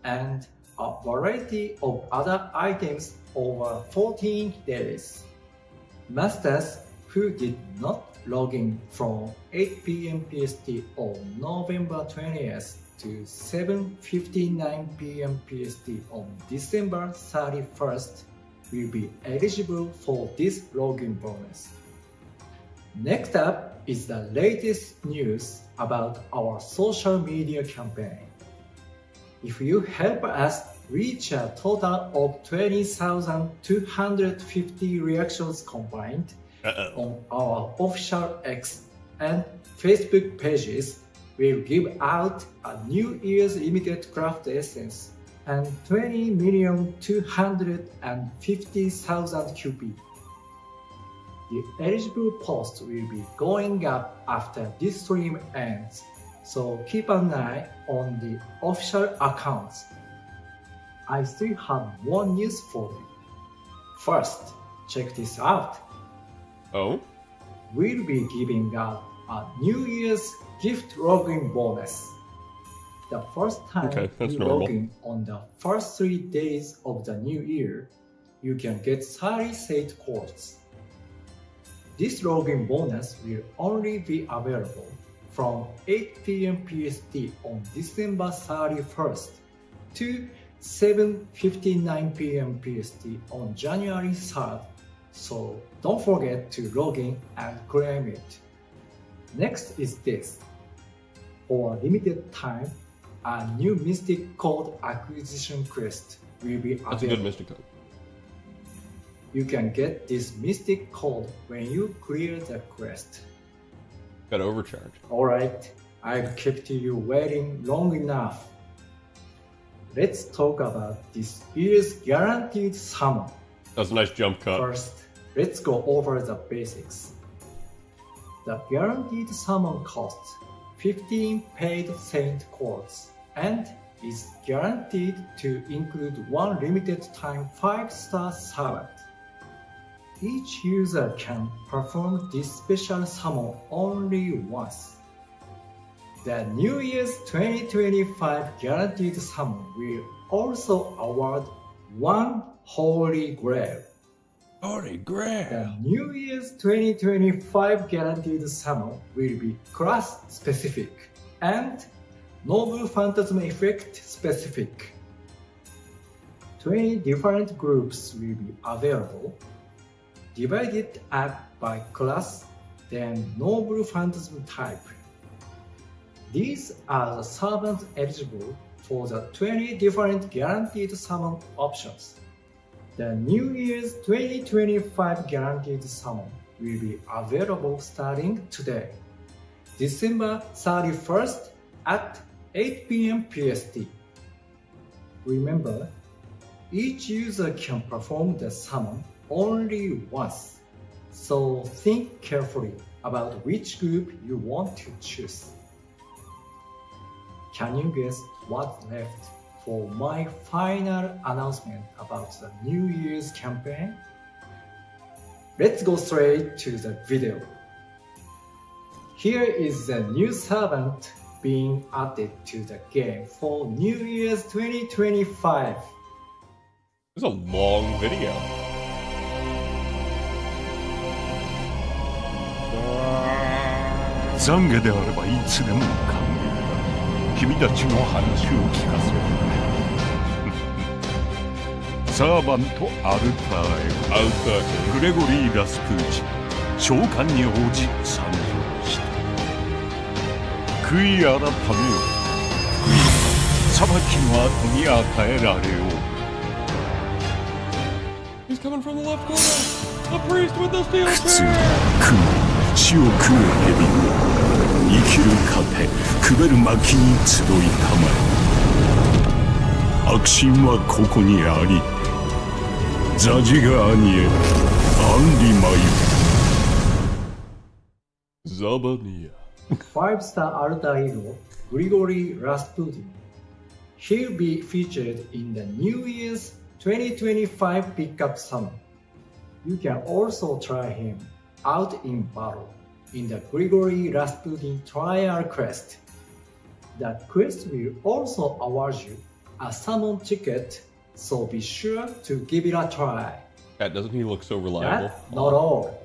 and a variety of other items over 14 days. Masters who did not log in from 8 p.m. PST on November 20th to 7:59 p.m. PST on December 31st will be eligible for this login bonus. Next up is the latest news about our social media campaign. If you help us reach a total of 20,250 reactions combined on our official X and Facebook pages, we'll give out a New Year's limited craft essence and 20,250,000 QP. The eligible posts will be going up after this stream ends, so keep an eye on the official accounts. I still have more news for you. First, check this out. Oh? We'll be giving out a New Year's gift login bonus. The first time you log in on the first 3 days of the new year, you can get 30 Saint Quartz. This login bonus will only be available from 8 p.m. PST on December 31st to 7:59 p.m. PST on January 3rd, so don't forget to log in and claim it. Next is this. For a limited time, a new Mystic Code acquisition quest will be available. That's a good Mystic Code. You can get this Mystic Code when you clear the quest. Got overcharged. Alright, I've kept you waiting long enough. Let's talk about this year's guaranteed summon. That's a nice jump cut. First, let's go over the basics. The guaranteed summon costs 15 paid Saint Quartz and is guaranteed to include one limited time 5-star servant. Each user can perform this special summon only once. The New Year's 2025 guaranteed summon will also award one Holy Grail. Holy Grail! The New Year's 2025 guaranteed summon will be class specific and Noble Phantasm Effect specific. 20 different groups will be available, divided up by class, then Noble Phantasm type. These are the servants eligible for the 20 different guaranteed summon options. The New Year's 2025 guaranteed summon will be available starting today, December 31st at 8 p.m. PST. Remember, each user can perform the summon only once, so think carefully about which group you want to choose. Can you guess what's left for my final announcement about the New Year's campaign? Let's go straight to the video. Here is the new servant being added to the game for New Year's 2025. It's a long video.懺悔であればいつでも歓迎だ。君たちの話を聞かせる。サーバント・アルターエグレゴリー・ラスプーチ召喚に応じ参上した。悔い改めよ。悔い裁きの後に与えられよう。He's coming from the left corner. A priest with the steel 苦痛、chair. 苦悩、死を食う蛇生きる糧、くべる薪に集いたまえ。悪心はここにあり、ザジガーニエ、アンリマユ。Zabania. 5-star alter ego Grigory Rasputin. He'll be featured in the New Year's 2025 pickup summon. You can also try him out in battle. in the Grigory Rasputin trial quest. The quest will also award you a summon ticket, so be sure to give it a try. Doesn't he look so reliable? That's not all.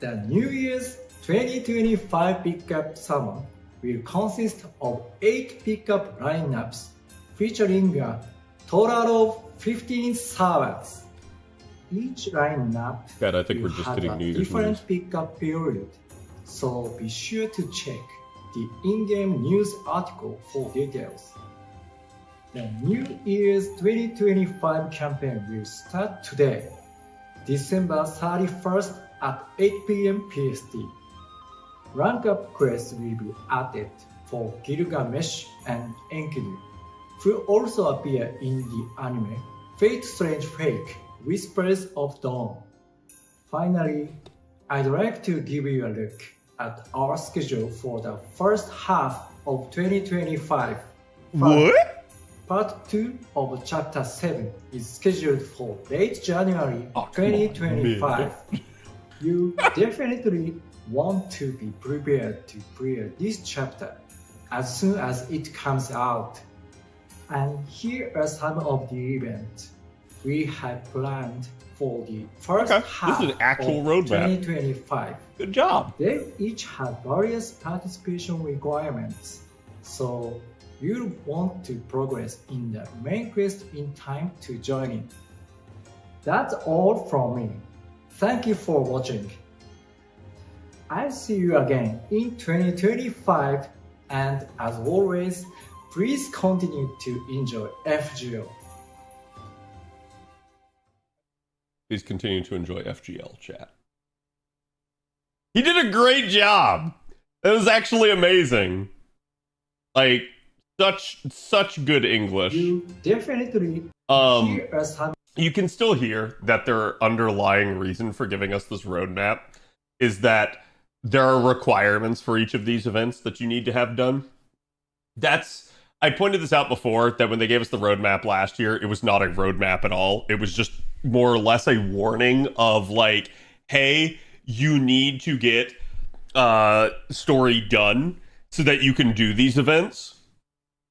The New Year's 2025 pickup summon will consist of 8 pickup lineups featuring a total of 15 servants. Each lineup I think we're will just have getting a New Year's different news. pickup period, so be sure to check the in-game news article for details. The New Year's 2025 campaign will start today, December 31st at 8 p.m. PST. Rank-up quests will be added for Gilgamesh and Enkidu, who also appear in the anime Fate Strange Fake Whispers of Dawn. Finally, I'd like to give you a look at our schedule for the first half of 2025. What? Part 2 of Chapter 7 is scheduled for late January Oh, come on, 2025. You definitely want to be prepared to clear this chapter as soon as it comes out. And here are some of the events we have planned for the first half This is an actual of roadmap. 2025. Good job. They each have various participation requirements, so you'll want to progress in the main quest in time to join in. That's all from me. Thank you for watching. I'll see you again in 2025, and as always, please continue to enjoy FGO. Please continue to enjoy FGL chat. He did a great job. It was actually amazing. Like such good English. You definitely hear us have. You can still hear that their underlying reason for giving us this roadmap is that there are requirements for each of these events that you need to have done. I pointed this out before, that when they gave us the roadmap last year, it was not a roadmap at all. It was just more or less a warning of like, hey, you need to get story done so that you can do these events.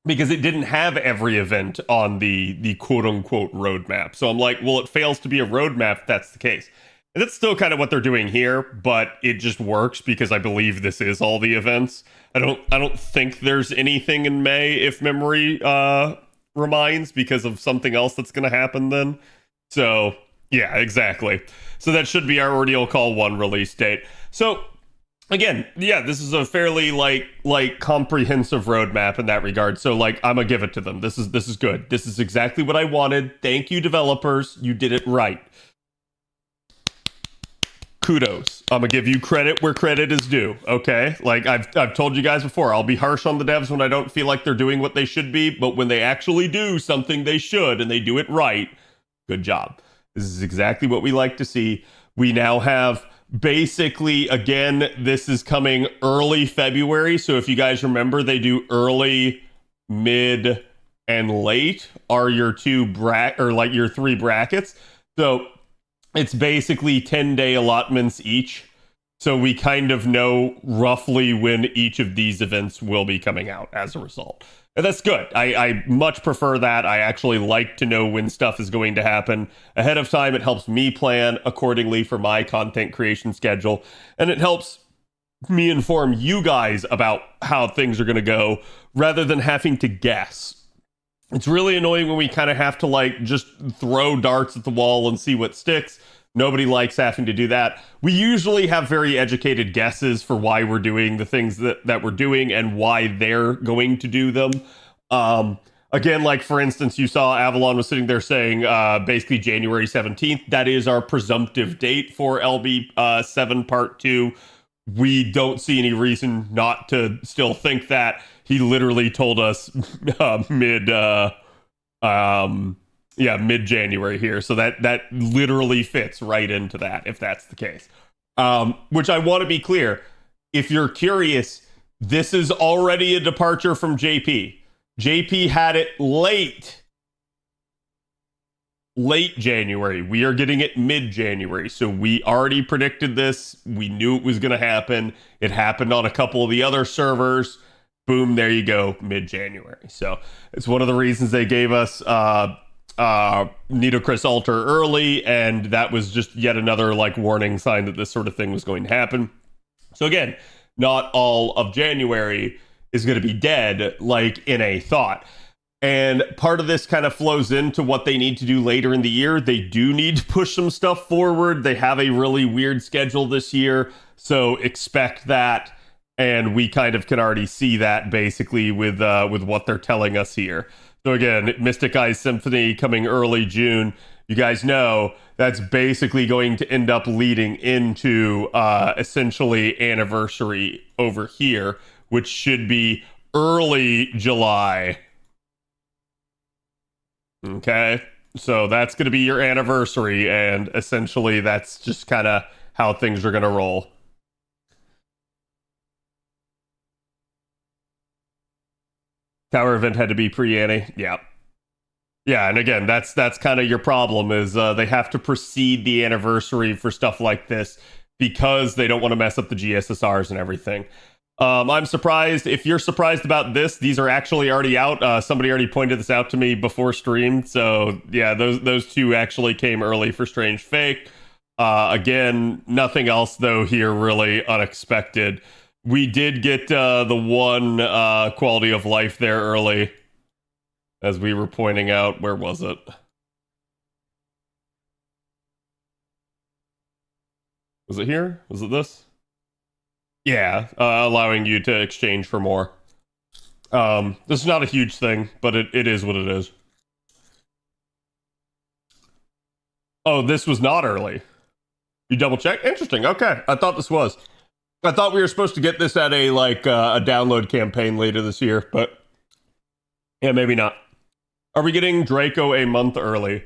Because it didn't have every event on the quote-unquote roadmap. So I'm like, well, it fails to be a roadmap if that's the case. And that's still kind of what they're doing here, but it just works because I believe this is all the events. I don't think there's anything in May, if memory reminds, because of something else that's going to happen then. So, yeah, exactly. So that should be our Ordeal Call 1 release date. So, again, yeah, this is a fairly like comprehensive roadmap in that regard. So like, I'm gonna give it to them. This is good. This is exactly what I wanted. Thank you, developers. You did it right. Kudos. I'm gonna give you credit where credit is due. Okay, like I've told you guys before, I'll be harsh on the devs when I don't feel like they're doing what they should be, but when they actually do something they should and they do it right, good job. This is exactly what we like to see. We now have. Basically, again, this is coming early February. So if you guys remember, they do early, mid, and late are your your 3 brackets. So it's basically 10-day allotments each. So we kind of know roughly when each of these events will be coming out as a result. And that's good. I much prefer that. I actually like to know when stuff is going to happen ahead of time. It helps me plan accordingly for my content creation schedule. And it helps me inform you guys about how things are going to go rather than having to guess. It's really annoying when we kind of have to like just throw darts at the wall and see what sticks. Nobody likes having to do that. We usually have very educated guesses for why we're doing the things that we're doing and why they're going to do them. Again, like for instance, you saw Avalon was sitting there saying basically January 17th. That is our presumptive date for LB7 Part 2. We don't see any reason not to still think that. He literally told us mid-January here. So that literally fits right into that, if that's the case. Which I want to be clear. If you're curious, this is already a departure from JP. JP had it late late January. We are getting it mid-January. So we already predicted this. We knew it was going to happen. It happened on a couple of the other servers. Boom, there you go, mid-January. So it's one of the reasons they gave us Nitocris Alter early, and that was just yet another like warning sign that this sort of thing was going to happen. So again, not all of January is going to be dead like in a thought. And part of this kind of flows into what they need to do later in the year. They do need to push some stuff forward. They have a really weird schedule this year, so expect that. And we kind of can already see that basically with what they're telling us here. So again, Mystic Eyes Symphony coming early June. You guys know that's basically going to end up leading into essentially Anniversary over here, which should be early July. Okay, so that's going to be your Anniversary, and essentially that's just kind of how things are going to roll. Tower event had to be pre-Annie. Yeah. Yeah, and again, that's kind of your problem is they have to precede the Anniversary for stuff like this because they don't want to mess up the GSSRs and everything. I'm surprised. If you're surprised about this, these are actually already out. Somebody already pointed this out to me before stream. So yeah, those two actually came early for Strange Fake. Again, nothing else though here really unexpected. We did get the one quality of life there early, as we were pointing out. Where was it? Was it here? Was it this? Yeah, allowing you to exchange for more. This is not a huge thing, but it is what it is. Oh, this was not early. You double check? Interesting. Okay, I thought this was. I thought we were supposed to get this at a a download campaign later this year, but yeah, maybe not. Are we getting Draco a month early?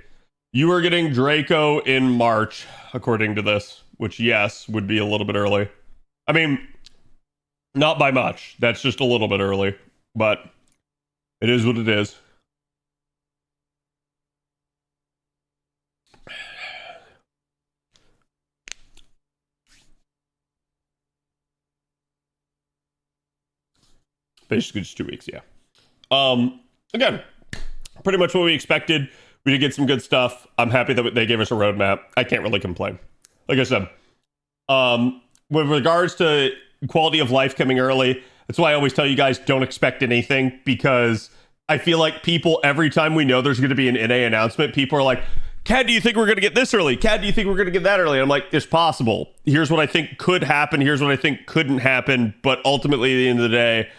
You are getting Draco in March, according to this, which yes, would be a little bit early. I mean, not by much. That's just a little bit early, but it is what it is. Basically just 2 weeks, yeah. Again, pretty much what we expected. We did get some good stuff. I'm happy that they gave us a roadmap. I can't really complain. Like I said, with regards to quality of life coming early, that's why I always tell you guys don't expect anything, because I feel like people, every time we know there's going to be an NA announcement, people are like, Cad, do you think we're going to get this early? Cad, do you think we're going to get that early? I'm like, it's possible. Here's what I think could happen. Here's what I think couldn't happen. But ultimately, at the end of the day,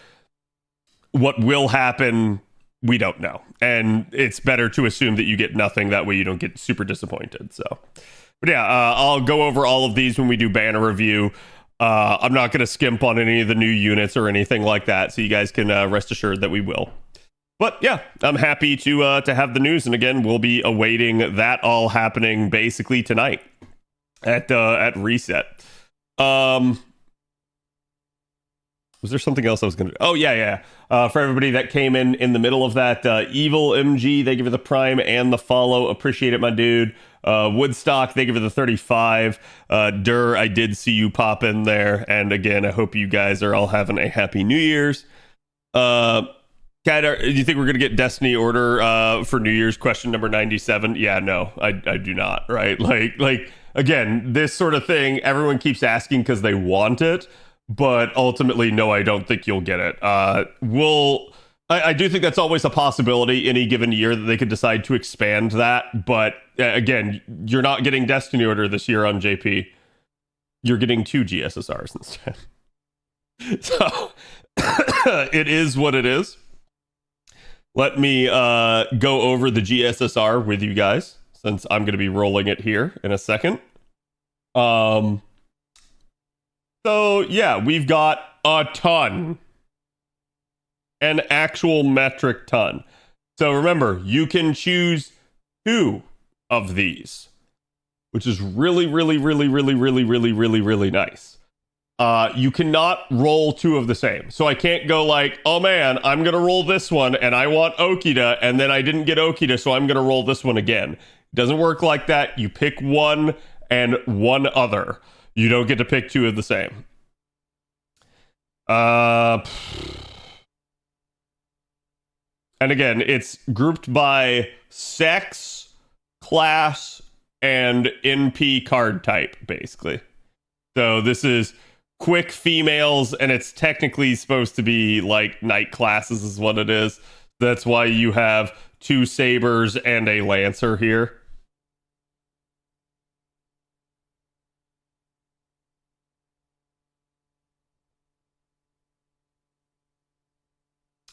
what will happen, we don't know. And it's better to assume that you get nothing. That way you don't get super disappointed. So, but yeah, I'll go over all of these when we do banner review. I'm not going to skimp on any of the new units or anything like that. So you guys can rest assured that we will. But yeah, I'm happy to have the news. And again, we'll be awaiting that all happening basically tonight at Reset. Was there something else I was going to... Oh, yeah. For everybody that came in the middle of that, Evil MG, they give you the Prime and the follow. Appreciate it, my dude. Woodstock, they give you the 35. Dur, I did see you pop in there. And again, I hope you guys are all having a happy New Year's. Kat, do you think we're going to get Destiny Order for New Year's? Question number 97. Yeah, no, I do not, right? Like again, this sort of thing, everyone keeps asking because they want it. But ultimately, no, I don't think you'll get it. I do think that's always a possibility any given year that they could decide to expand that. But again, you're not getting Destiny Order this year on JP. You're getting 2 GSSRs instead. So it is what it is. Let me go over the GSSR with you guys, since I'm going to be rolling it here in a second. So, yeah, we've got a ton. An actual metric ton. So remember, you can choose 2 of these, which is really, really, really, really, really, really, really, really nice. You cannot roll 2 of the same. So I can't go like, oh man, I'm going to roll this one and I want Okita, and then I didn't get Okita, so I'm going to roll this one again. Doesn't work like that. You pick one and one other. You don't get to pick two of the same. And again, it's grouped by sex, class, and NP card type, basically. So this is quick females, and it's technically supposed to be like night classes is what it is. That's why you have 2 sabers and a lancer here.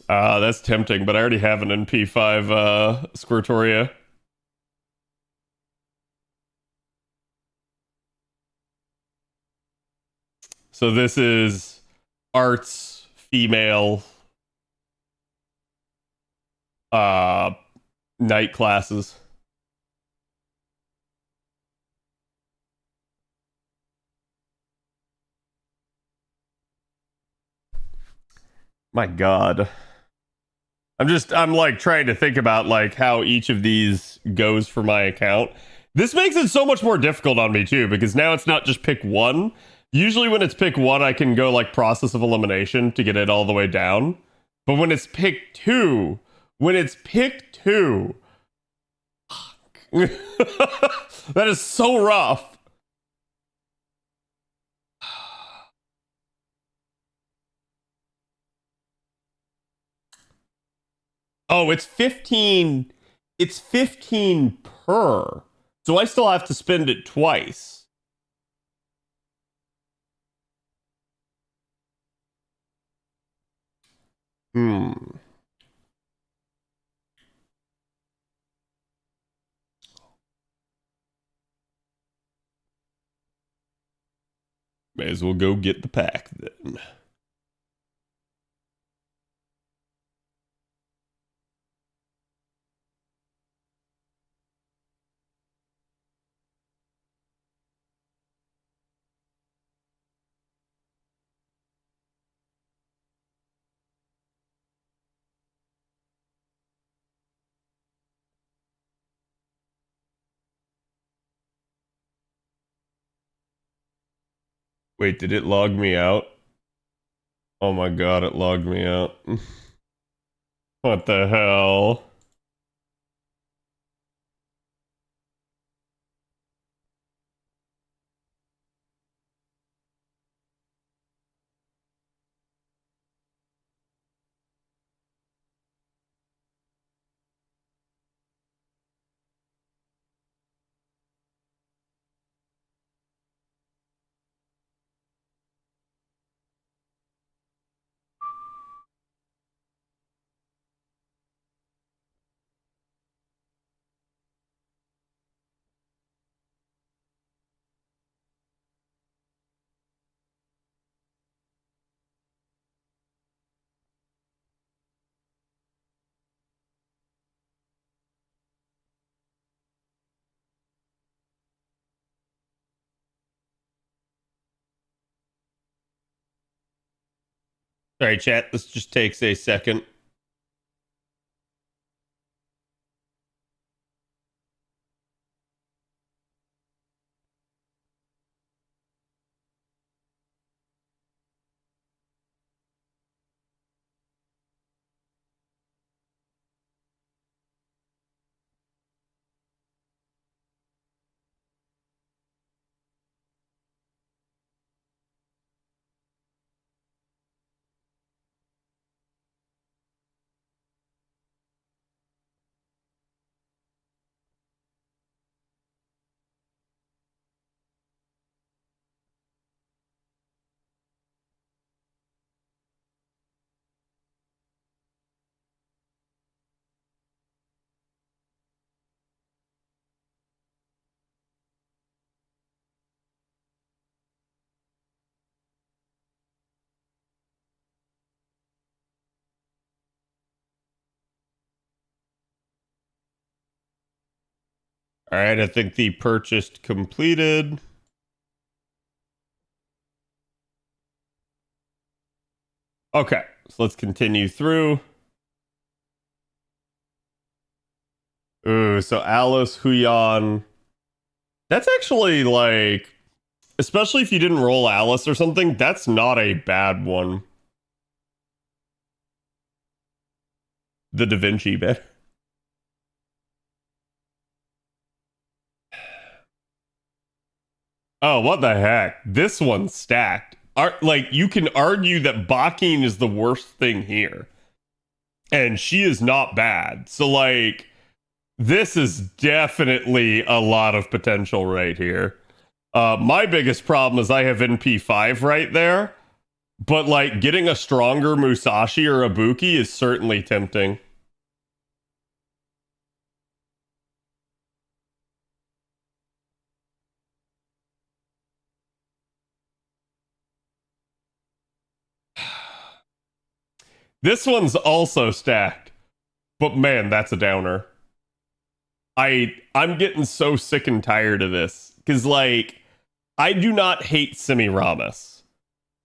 That's tempting, but I already have an NP5 Squirtoria. So this is arts female night classes. My God. I'm like trying to think about like how each of these goes for my account. This makes it so much more difficult on me too, because now it's not just pick one. Usually when it's pick one, I can go like process of elimination to get it all the way down. But when it's pick two, fuck. That is so rough. Oh, it's 15. It's 15 per. So I still have to spend it twice. May as well go get the pack then. Wait, did it log me out? Oh my God, it logged me out. What the hell? Sorry, chat. This just takes a second. All right, I think the purchase completed. Okay, so let's continue through. Ooh, so Alice, Huyan. That's actually like, especially if you didn't roll Alice or something, that's not a bad one. The Da Vinci bit. Oh, what the heck? This one's stacked. Like, you can argue that Bakin is the worst thing here. And she is not bad. So, like, this is definitely a lot of potential right here. My biggest problem is I have NP5 right there. But, like, getting a stronger Musashi or Ibuki is certainly tempting. This one's also stacked. But man, that's a downer. I'm getting so sick and tired of this. Because, like, I do not hate Semiramis.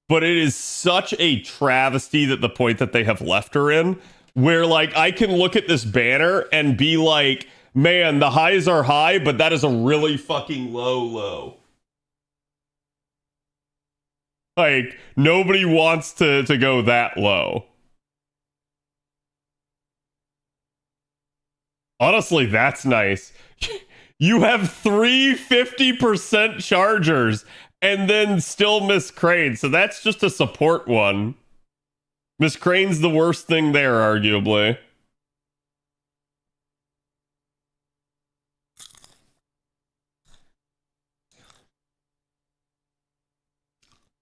But it is such a travesty that the point that they have left her in, where, like, I can look at this banner and be like, man, the highs are high, but that is a really fucking low. Like, nobody wants to go that low. Honestly, that's nice. You have 3 50% chargers and then still Miss Crane. So that's just a support one. Miss Crane's the worst thing there, arguably.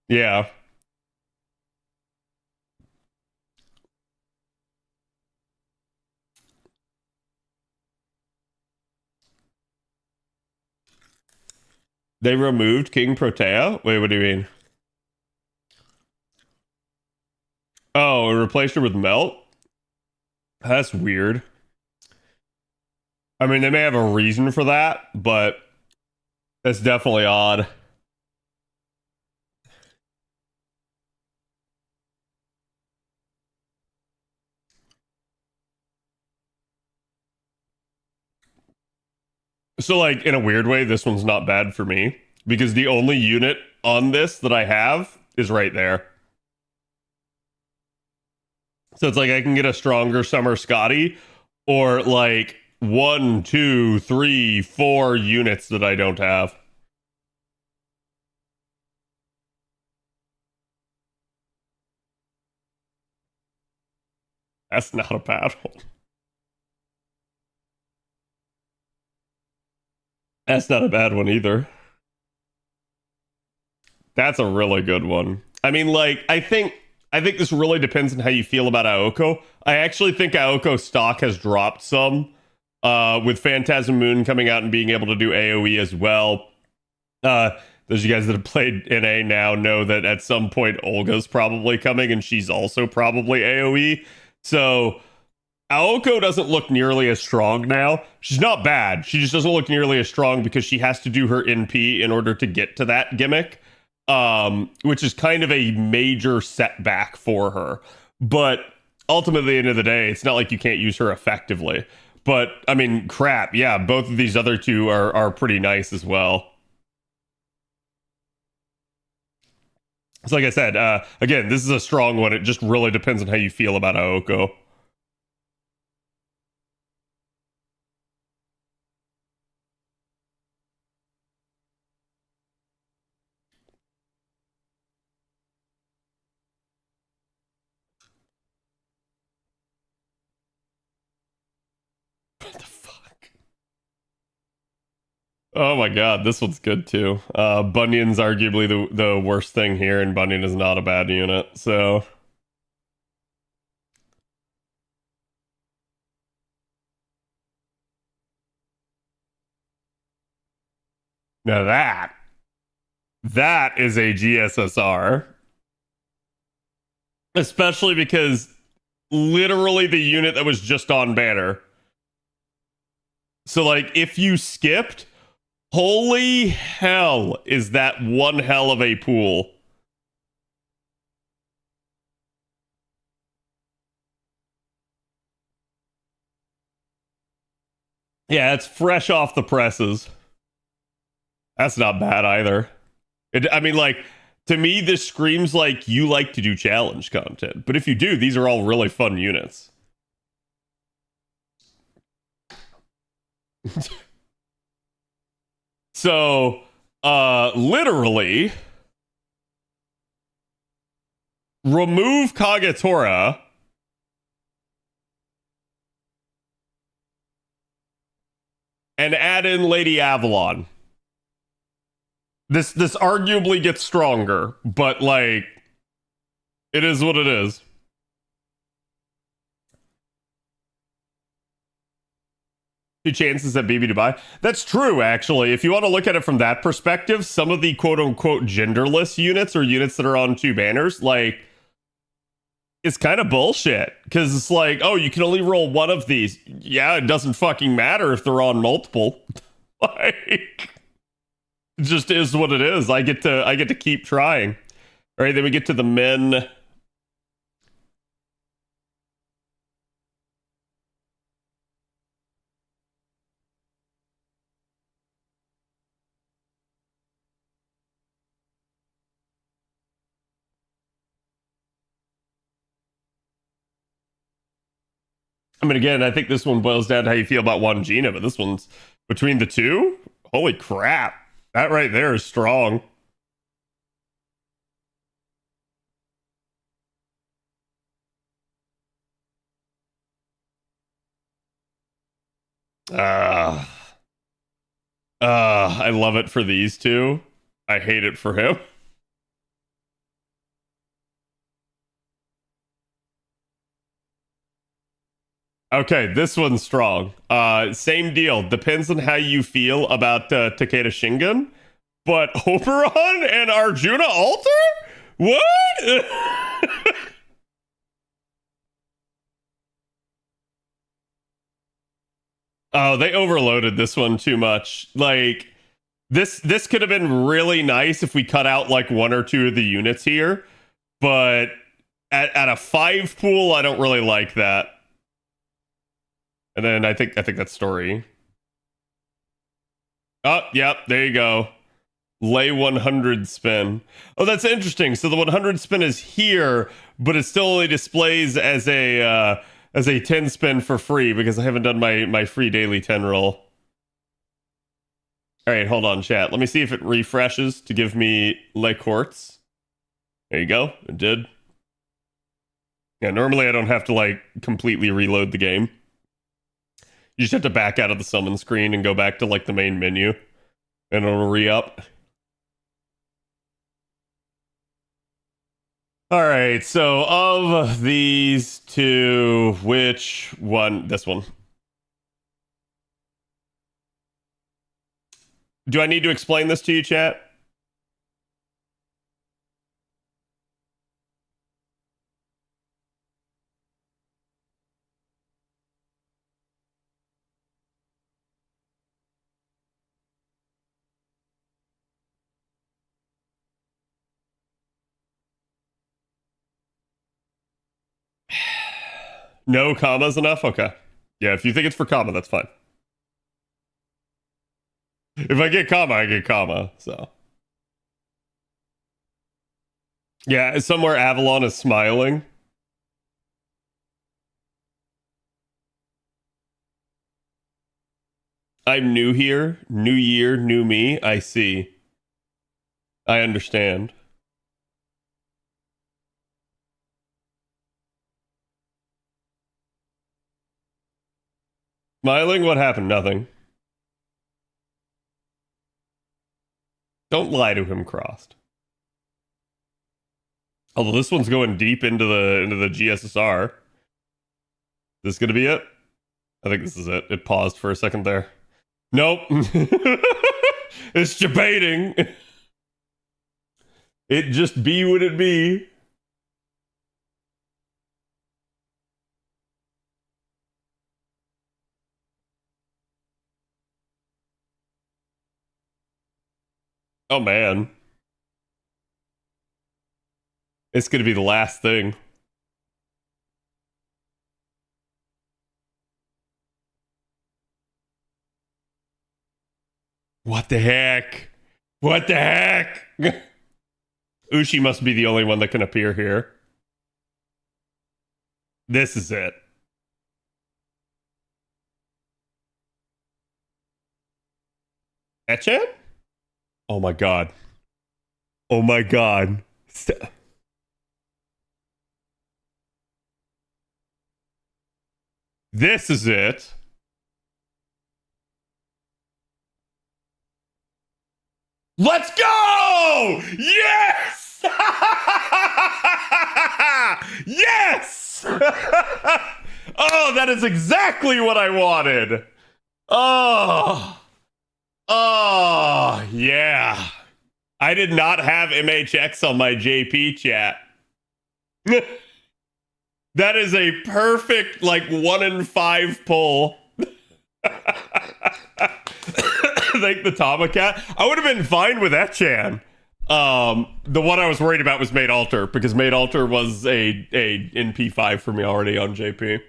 Yeah. They removed King Protea? Wait, what do you mean? Oh, and replaced her with Melt? That's weird. I mean, they may have a reason for that, but that's definitely odd. So, like, in a weird way, this one's not bad for me because the only unit on this that I have is right there. So it's like I can get a stronger Summer Scotty or like 1, 2, 3, 4 units that I don't have. That's not a bad one. That's not a bad one either. That's a really good one. I mean, like, I think this really depends on how you feel about Aoko. I actually think Aoko stock has dropped some with Phantasm Moon coming out and being able to do AoE as well. Those of you guys that have played NA now know that at some point Olga's probably coming and she's also probably AoE. So Aoko doesn't look nearly as strong now. She's not bad. She just doesn't look nearly as strong because she has to do her NP in order to get to that gimmick, which is kind of a major setback for her. But ultimately, at the end of the day, it's not like you can't use her effectively. But, I mean, crap, yeah, both of these other two are pretty nice as well. So like I said, again, this is a strong one. It just really depends on how you feel about Aoko. What the fuck? Oh my god, this one's good too. Bunyan's arguably the worst thing here, and Bunyan is not a bad unit, so... Now that is a GSSR. Especially because literally the unit that was just on banner. So, like, if you skipped, holy hell, is that one hell of a pool. Yeah, it's fresh off the presses. That's not bad either. I mean, like, to me, this screams like you like to do challenge content. But if you do, these are all really fun units. So, literally, remove Kagetora. And add in Lady Avalon. This arguably gets stronger, but like, it is what it is. Two chances at BB Dubai. That's true, actually. If you want to look at it from that perspective, some of the quote-unquote genderless units or units that are on two banners, like, it's kind of bullshit. Because it's like, oh, you can only roll one of these. Yeah, it doesn't fucking matter if they're on multiple. Like, it just is what it is. I get to keep trying. All right, then we get to the men. I mean, again, I think this one boils down to how you feel about one Gina, but this one's between the two. Holy crap. That right there is strong. I love it for these two. I hate it for him. Okay, this one's strong. Same deal. Depends on how you feel about Takeda Shingun. But Oberon and Arjuna Alter? What? Oh, they overloaded this one too much. Like, this could have been really nice if we cut out like one or two of the units here. But at a 5 pool, I don't really like that. And then I think that's story. Oh, yep, there you go. Lay 100 spin. Oh, that's interesting. So the 100 spin is here, but it still only displays as a 10 spin for free because I haven't done my free daily 10 roll. All right, hold on, chat. Let me see if it refreshes to give me Le Quartz. There you go. It did. Yeah, normally I don't have to like completely reload the game. You just have to back out of the summon screen and go back to like the main menu and it'll re-up. All right, so of these two, which one? This one. Do I need to explain this to you, chat? No commas enough? Okay. Yeah, if you think it's for comma, that's fine. If I get comma, I get comma, so. Yeah, somewhere Avalon is smiling. I'm new here. New year, new me. I see. I understand. Smiling? What happened? Nothing. Don't lie to him, Crossed. Although this one's going deep into the GSSR. This gonna be it? I think this is it. It paused for a second there. Nope. It's debating. It just be what it be. Oh man. It's gonna be the last thing. What the heck? What the heck? Ushi must be the only one that can appear here. This is it. Etchan? Oh my god. Oh my god. This is it. Let's go! Yes! Yes! Oh, that is exactly what I wanted. Oh. Oh, yeah. I did not have MHX on my JP chat. That is a perfect, like, 1 in 5 pull. Thank the Tomacat. I would have been fine with Etchan. The one I was worried about was Made Alter, because Made Alter was a NP5 for me already on JP.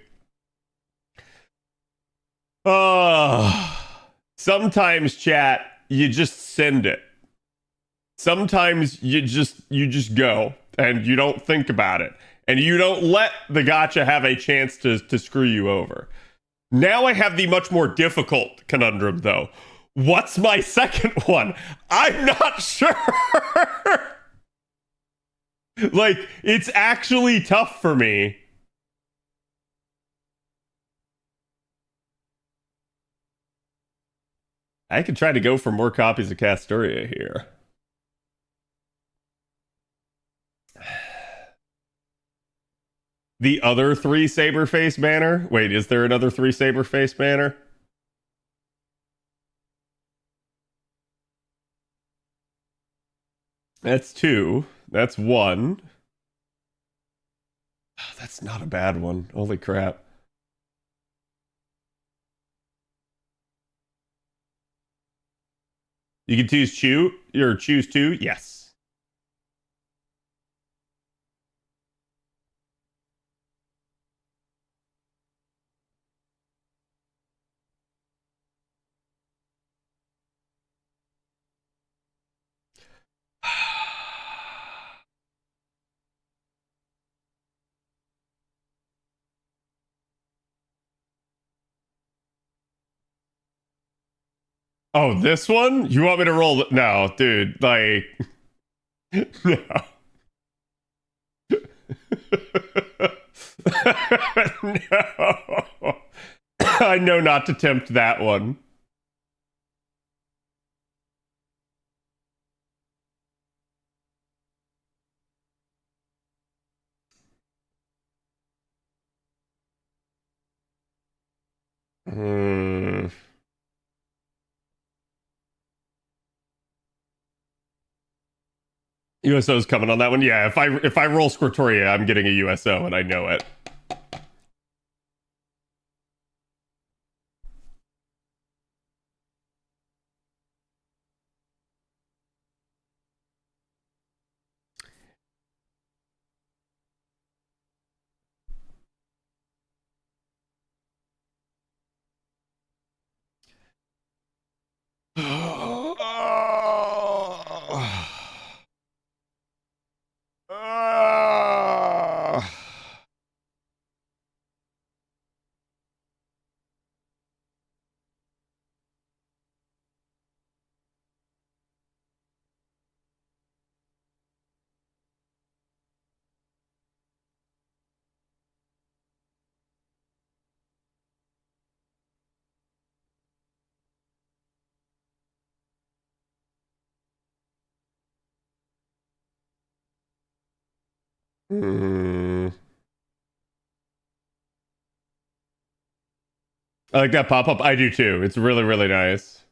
Sometimes, chat, you just send it. Sometimes you just go and you don't think about it. And you don't let the gacha have a chance to screw you over. Now I have the much more difficult conundrum, though. What's my second one? I'm not sure. Like, it's actually tough for me. I could try to go for more copies of Castoria here. The other 3 Saberface banner? Wait, is there another 3 Saberface banner? That's 2. That's 1. Oh, that's not a bad one. Holy crap. You can choose choose 2? Yes. Oh, this one? You want me to roll it? No, dude, like... No. No. I know not to tempt that one. USO's coming on that one. Yeah, if I roll Squirtoria, I'm getting a USO, and I know it. I like that pop-up. I do too. It's really, really nice.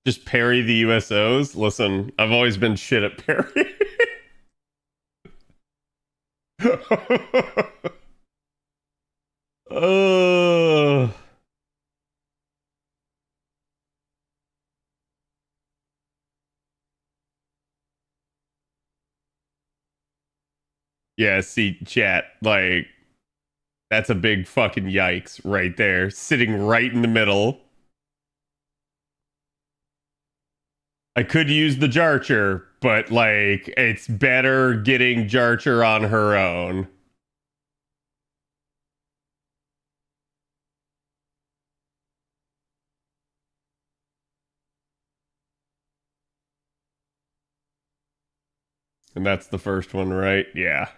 Just parry the USOs? Listen, I've always been shit at parry. Yeah, see, chat, like, that's a big fucking yikes right there. Sitting right in the middle. I could use the Jarcher, but, like, it's better getting Jarcher on her own. And that's the first one, right? Yeah.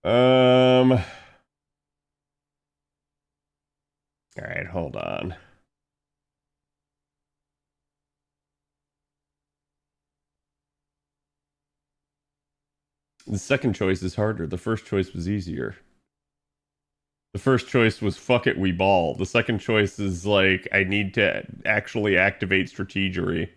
All right, hold on. The second choice is harder. The first choice was easier. The first choice was fuck it, we ball. The second choice is like, I need to actually activate strategery.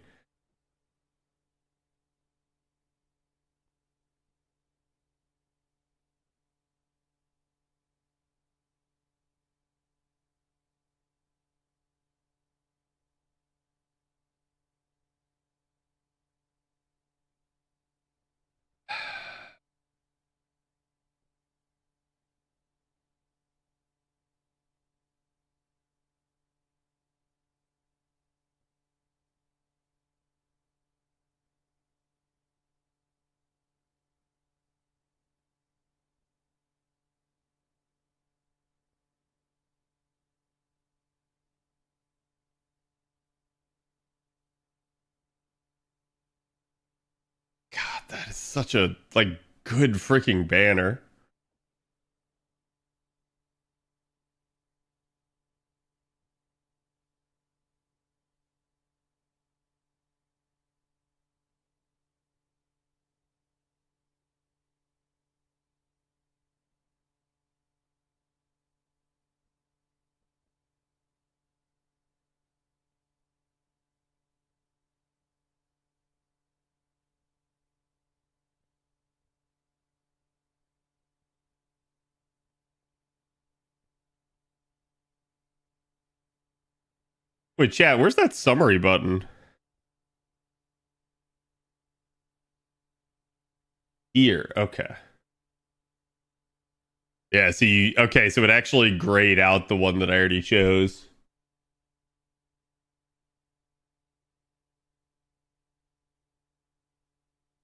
God, that is such a, like, good freaking banner. Wait, chat, where's that summary button? Here, okay. Yeah, see, okay, so it actually grayed out the one that I already chose.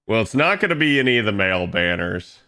Well, it's not going to be any of the male banners.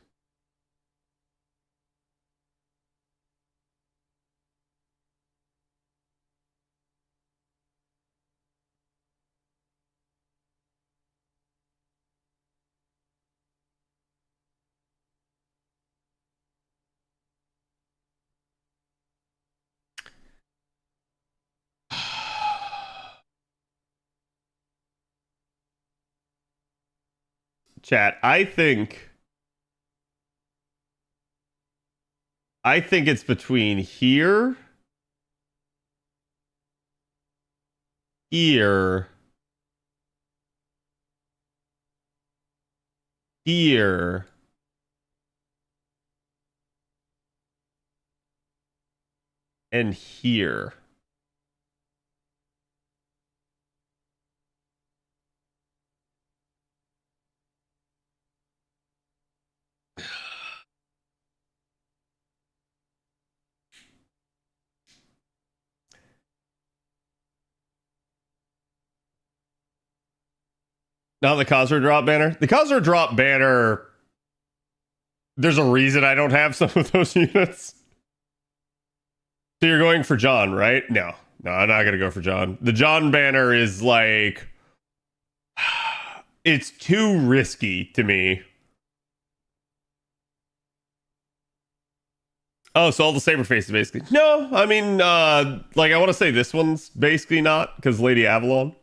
Chat, I think it's between here, here, here, and here. Not the Khadroth drop banner. The Khadroth drop banner, there's a reason I don't have some of those units. So you're going for John, right? No, I'm not going to go for John. The John banner is like, it's too risky to me. Oh, so all the Saberface is basically... No, I mean, like, I want to say this one's basically not, because Lady Avalon.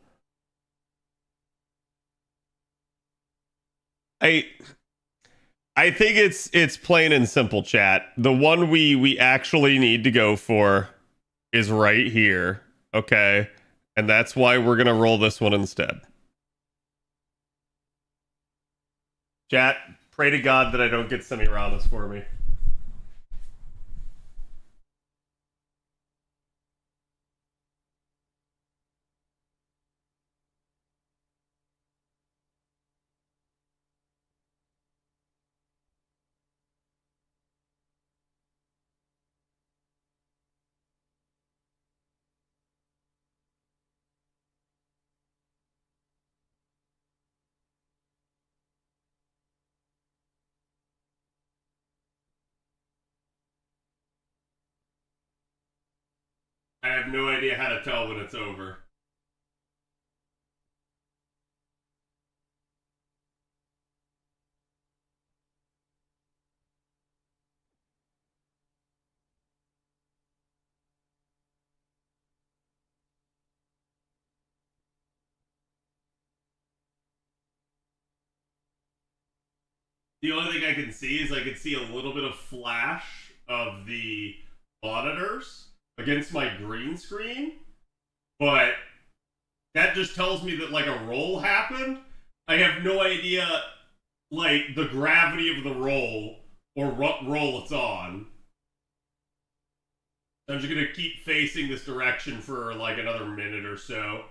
I think it's plain and simple, chat. The one we actually need to go for is right here. Okay. And that's why we're going to roll this one instead. Chat, pray to God that I don't get Semiramis for me. I have no idea how to tell when it's over. The only thing I can see is I can see a little bit of flash of the monitors against my green screen, but that just tells me that like a roll happened. I have no idea like the gravity of the roll or what roll it's on. I'm just gonna keep facing this direction for like another minute or so.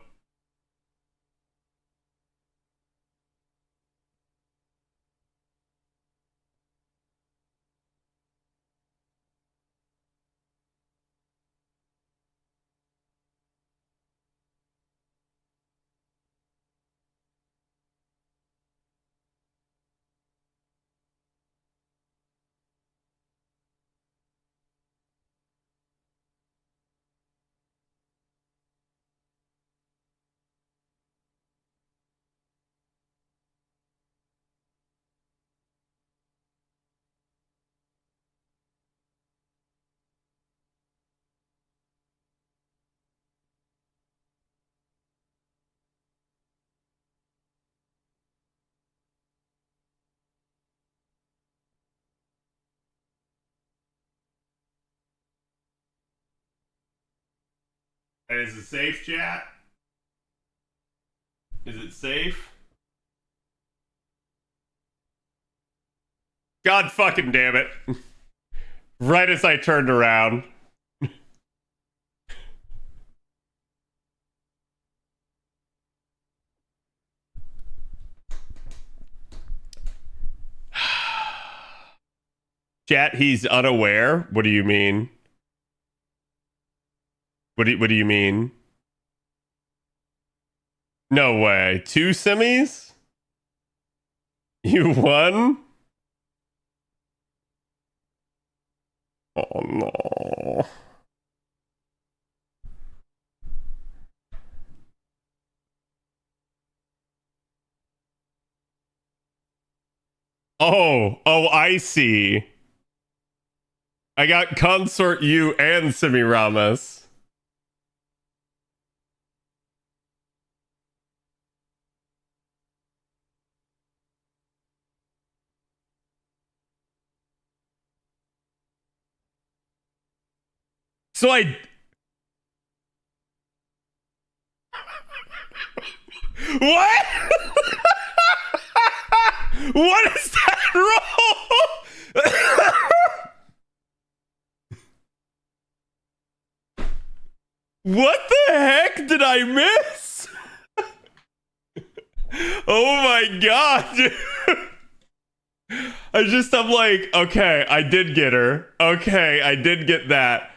Is it safe, chat? Is it safe? God fucking damn it. Right as I turned around. Chat, he's unaware? What do you mean? What do you mean? No way. 2 semis? You won? Oh no. Oh, I see. I got Consort U and Semiramis. So I... What? What is that roll? What the heck did I miss? Oh my god, dude. I'm like, okay, I did get her. Okay, I did get that.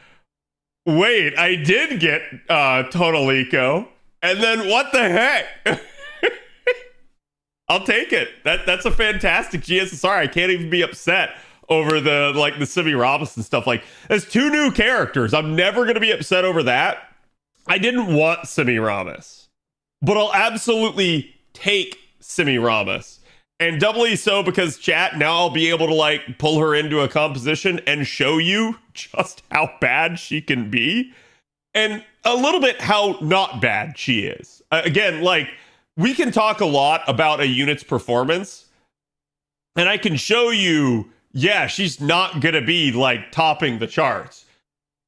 Wait, I did get Total Eco. And then what the heck? I'll take it. That's a fantastic GSSR. I can't even be upset over the Semiramis and stuff. Like, there's 2 new characters. I'm never gonna be upset over that. I didn't want Semiramis, but I'll absolutely take Semiramis. And doubly so because chat, now I'll be able to like pull her into a composition and show you just how bad she can be. And a little bit how not bad she is. Again, like, we can talk a lot about a unit's performance, and I can show you, yeah, she's not gonna be like topping the charts,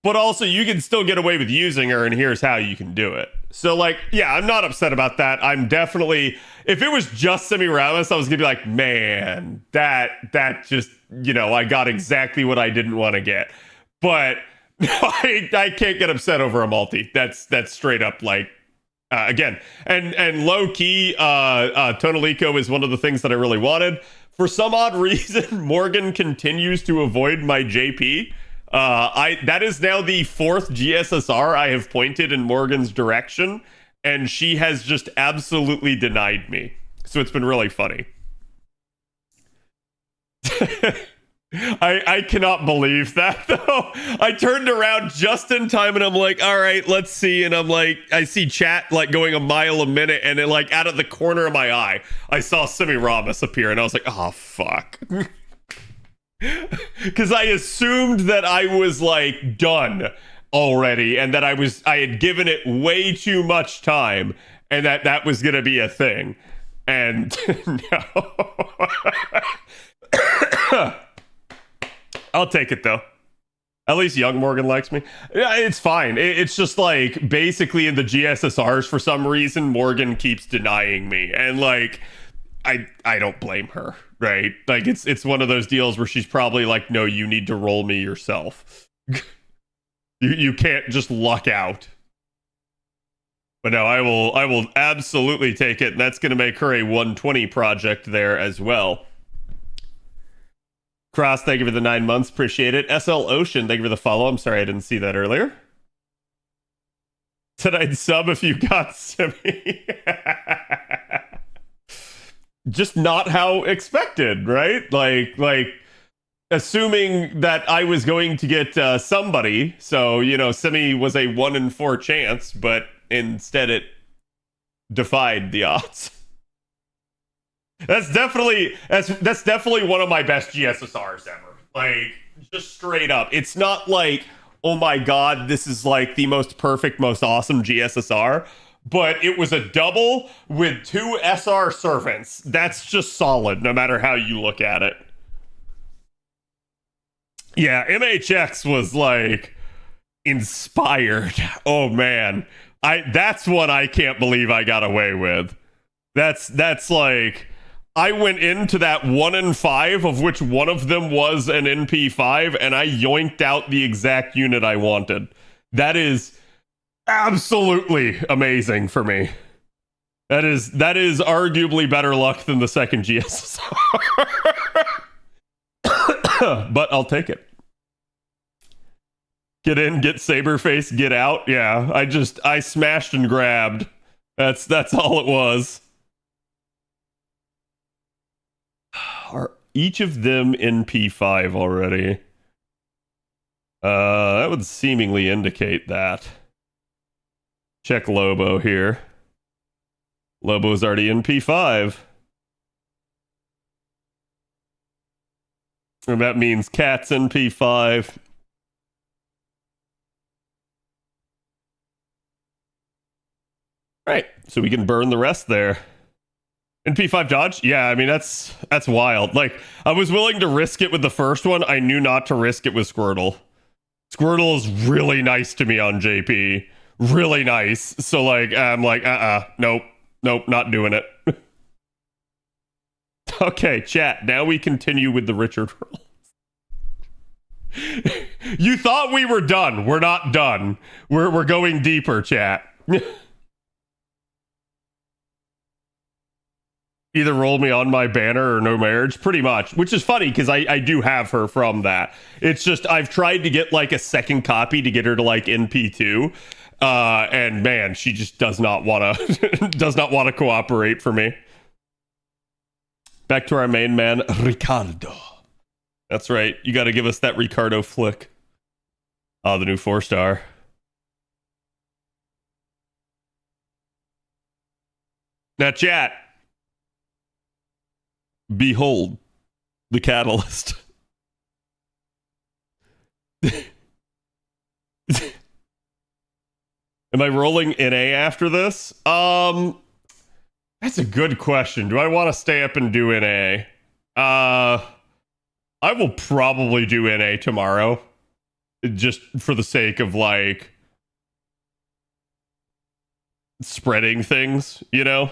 but also you can still get away with using her, and here's how you can do it. So, like, yeah, I'm not upset about that. I'm definitely, if it was just Semiramis, I was gonna be like, man, that just, you know, I got exactly what I didn't want to get. But I can't get upset over a multi. That's straight up like, again, and low key, Tonalico is one of the things that I really wanted. For some odd reason, Morgan continues to avoid my JP. That is now the 4th GSSR I have pointed in Morgan's direction, and she has just absolutely denied me. So it's been really funny. I cannot believe that, though. I turned around just in time and I'm like, all right, let's see. And I'm like, I see chat like going a mile a minute, and then like out of the corner of my eye, I saw Semiramis appear, and I was like, oh, fuck. Because I assumed that I was like done already, and that I had given it way too much time, and that was gonna be a thing. And no. I'll take it though. At least young Morgan likes me. Yeah, it's fine. It's just like basically in the GSSRs for some reason Morgan keeps denying me, and like I don't blame her, right? Like it's one of those deals where she's probably like, no, you need to roll me yourself. you can't just luck out. But no, I will absolutely take it, and that's going to make her a 120 project there as well. Cross, thank you for the 9 months. Appreciate it. SL Ocean, thank you for the follow. I'm sorry I didn't see that earlier. Said I'd sub if you got Simi. Just not how expected, right? Like assuming that I was going to get somebody. So, you know, Simi was a 1 in 4 chance, but instead it defied the odds. That's definitely one of my best GSSRs ever. Like, just straight up. It's not like, oh my god, this is like the most perfect, most awesome GSSR, but it was a double with 2 SR servants. That's just solid, no matter how you look at it. Yeah, MHX was like inspired. Oh man. That's one I can't believe I got away with. That's like, I went into that 1 in 5, of which one of them was an NP5, and I yoinked out the exact unit I wanted. That is absolutely amazing for me. That is arguably better luck than the second GSSR. But I'll take it. Get in, get Saberface, get out. Yeah, I smashed and grabbed. That's all it was. Are each of them in P5 already? That would seemingly indicate that. Check Lobo here. Lobo's already in P5. And that means Cat's in P5. Right, so we can burn the rest there. In P5 dodge? Yeah, I mean, that's wild. Like, I was willing to risk it with the first one. I knew not to risk it with Squirtle. Squirtle is really nice to me on JP. Really nice. So, like, I'm like, nope, not doing it. Okay, chat, now we continue with the Richard roll. You thought we were done. We're not done. We're going deeper, chat. Either roll me on my banner or no marriage, pretty much, which is funny because I do have her from that. It's just I've tried to get like a second copy to get her to like NP2, and man, she just does not want to cooperate for me. Back to our main man, Ricardo. That's right, you got to give us that Ricardo flick. The new 4-star. Now, chat. Behold, the catalyst. Am I rolling NA after this? That's a good question. Do I want to stay up and do NA? I will probably do NA tomorrow. Just for the sake of like spreading things, you know?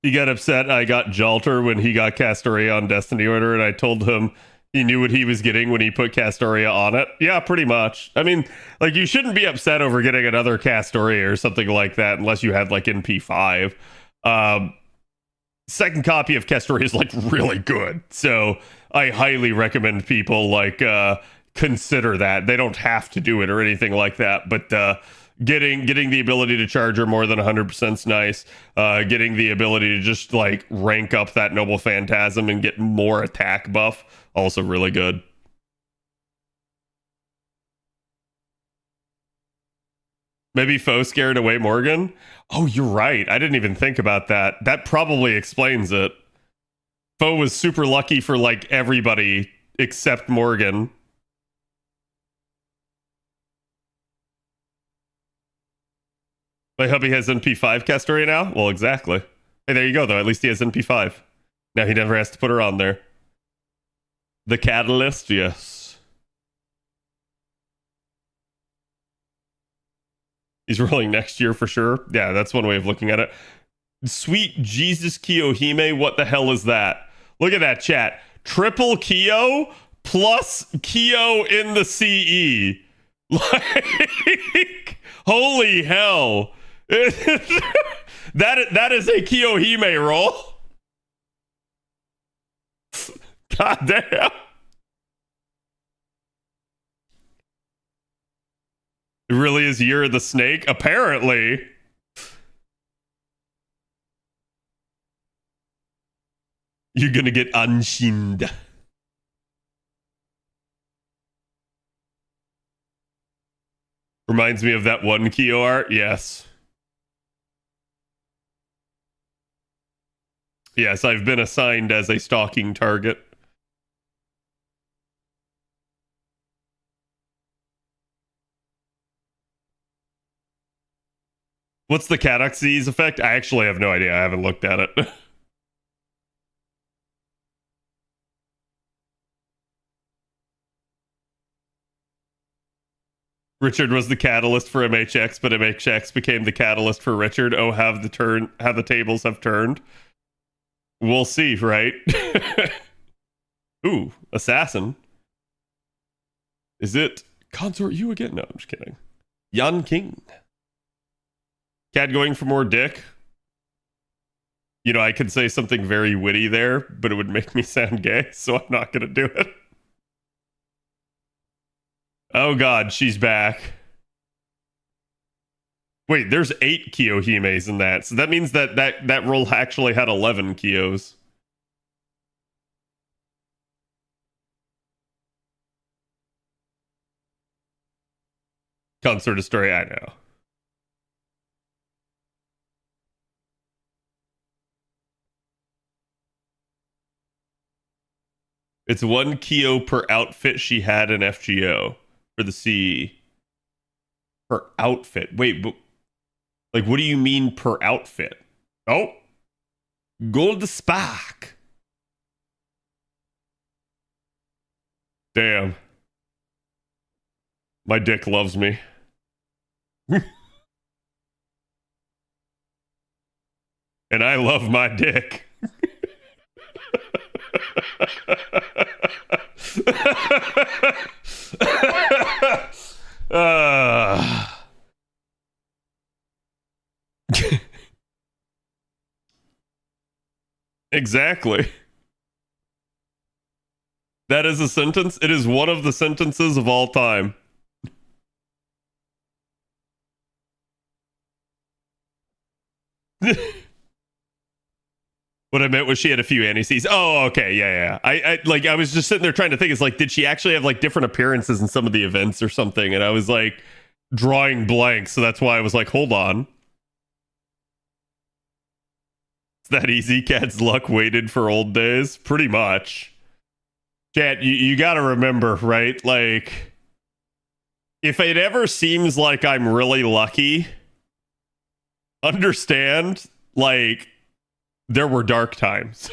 He got upset I got Jalter when he got Castoria on Destiny Order, and I told him he knew what he was getting when he put Castoria on it. Yeah, pretty much. I mean, like, you shouldn't be upset over getting another Castoria or something like that unless you had, like, NP5. Second copy of Castoria is, like, really good. So I highly recommend people, like, consider that. They don't have to do it or anything like that, but getting the ability to charge her more than 100% is nice. Getting the ability to just, like, rank up that Noble Phantasm and get more attack buff, also really good. Maybe Foe scared away Morgan? Oh, you're right. I didn't even think about that. That probably explains it. Foe was super lucky for, like, everybody except Morgan. My hubby has NP5 Castoria now? Well, exactly. Hey, there you go, though. At least he has NP5. Now he never has to put her on there. The Catalyst, yes. He's rolling next year for sure. Yeah, that's one way of looking at it. Sweet Jesus Kiyohime, what the hell is that? Look at that, chat. Triple Kyo plus Kyo in the CE. Like, holy hell. that is a Kiyohime roll. God damn. It really is Year of the Snake? Apparently. You're gonna get unshinned. Reminds me of that one Kyo art? Yes. Yes, I've been assigned as a stalking target. What's the Cataxes effect? I actually have no idea. I haven't looked at it. Richard was the catalyst for MHX, but MHX became the catalyst for Richard. Oh, how the tables have turned. We'll see, right? Ooh, Assassin. Is it Consort you again? No, I'm just kidding. Yan King. Cat going for more dick. You know, I could say something very witty there, but it would make me sound gay, so I'm not going to do it. Oh god, she's back. Wait, there's 8 Kiyohimes in that, so that means that roll actually had 11 Kiyos. Consort of Story, I know. It's 1 Kyo per outfit she had in FGO for the CE. Per outfit. Wait, but like, what do you mean per outfit? Oh, Gold Spark. Damn. My dick loves me. And I love my dick. Exactly. That is a sentence. It is one of the sentences of all time. What I meant was she had a few anti-Cs. Oh, okay, yeah. I was just sitting there trying to think. It's like, did she actually have like different appearances in some of the events or something? And I was like drawing blanks, so that's why I was like, hold on. It's that easy. Cat's luck waited for old days, pretty much. Chat, you got to remember, right? Like, if it ever seems like I'm really lucky, understand, like, there were dark times.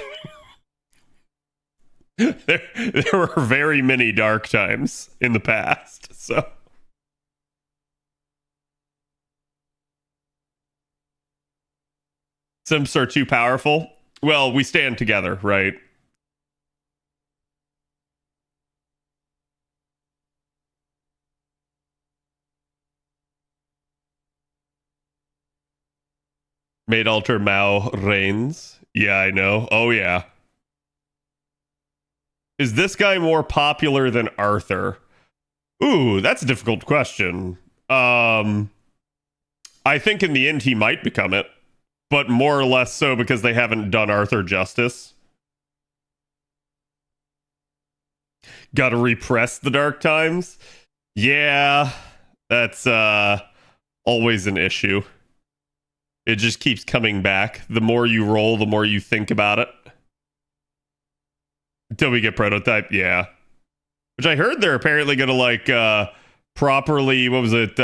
there were very many dark times in the past. So Simps are too powerful. Well, we stand together, right? Made alter Mao reigns. Yeah, I know. Oh, yeah. Is this guy more popular than Arthur? Ooh, that's a difficult question. I think in the end he might become it, but more or less so because they haven't done Arthur justice. Gotta repress the dark times. Yeah, that's always an issue. It just keeps coming back. The more you roll, the more you think about it. Until we get prototype, yeah. Which I heard they're apparently gonna like properly, what was it?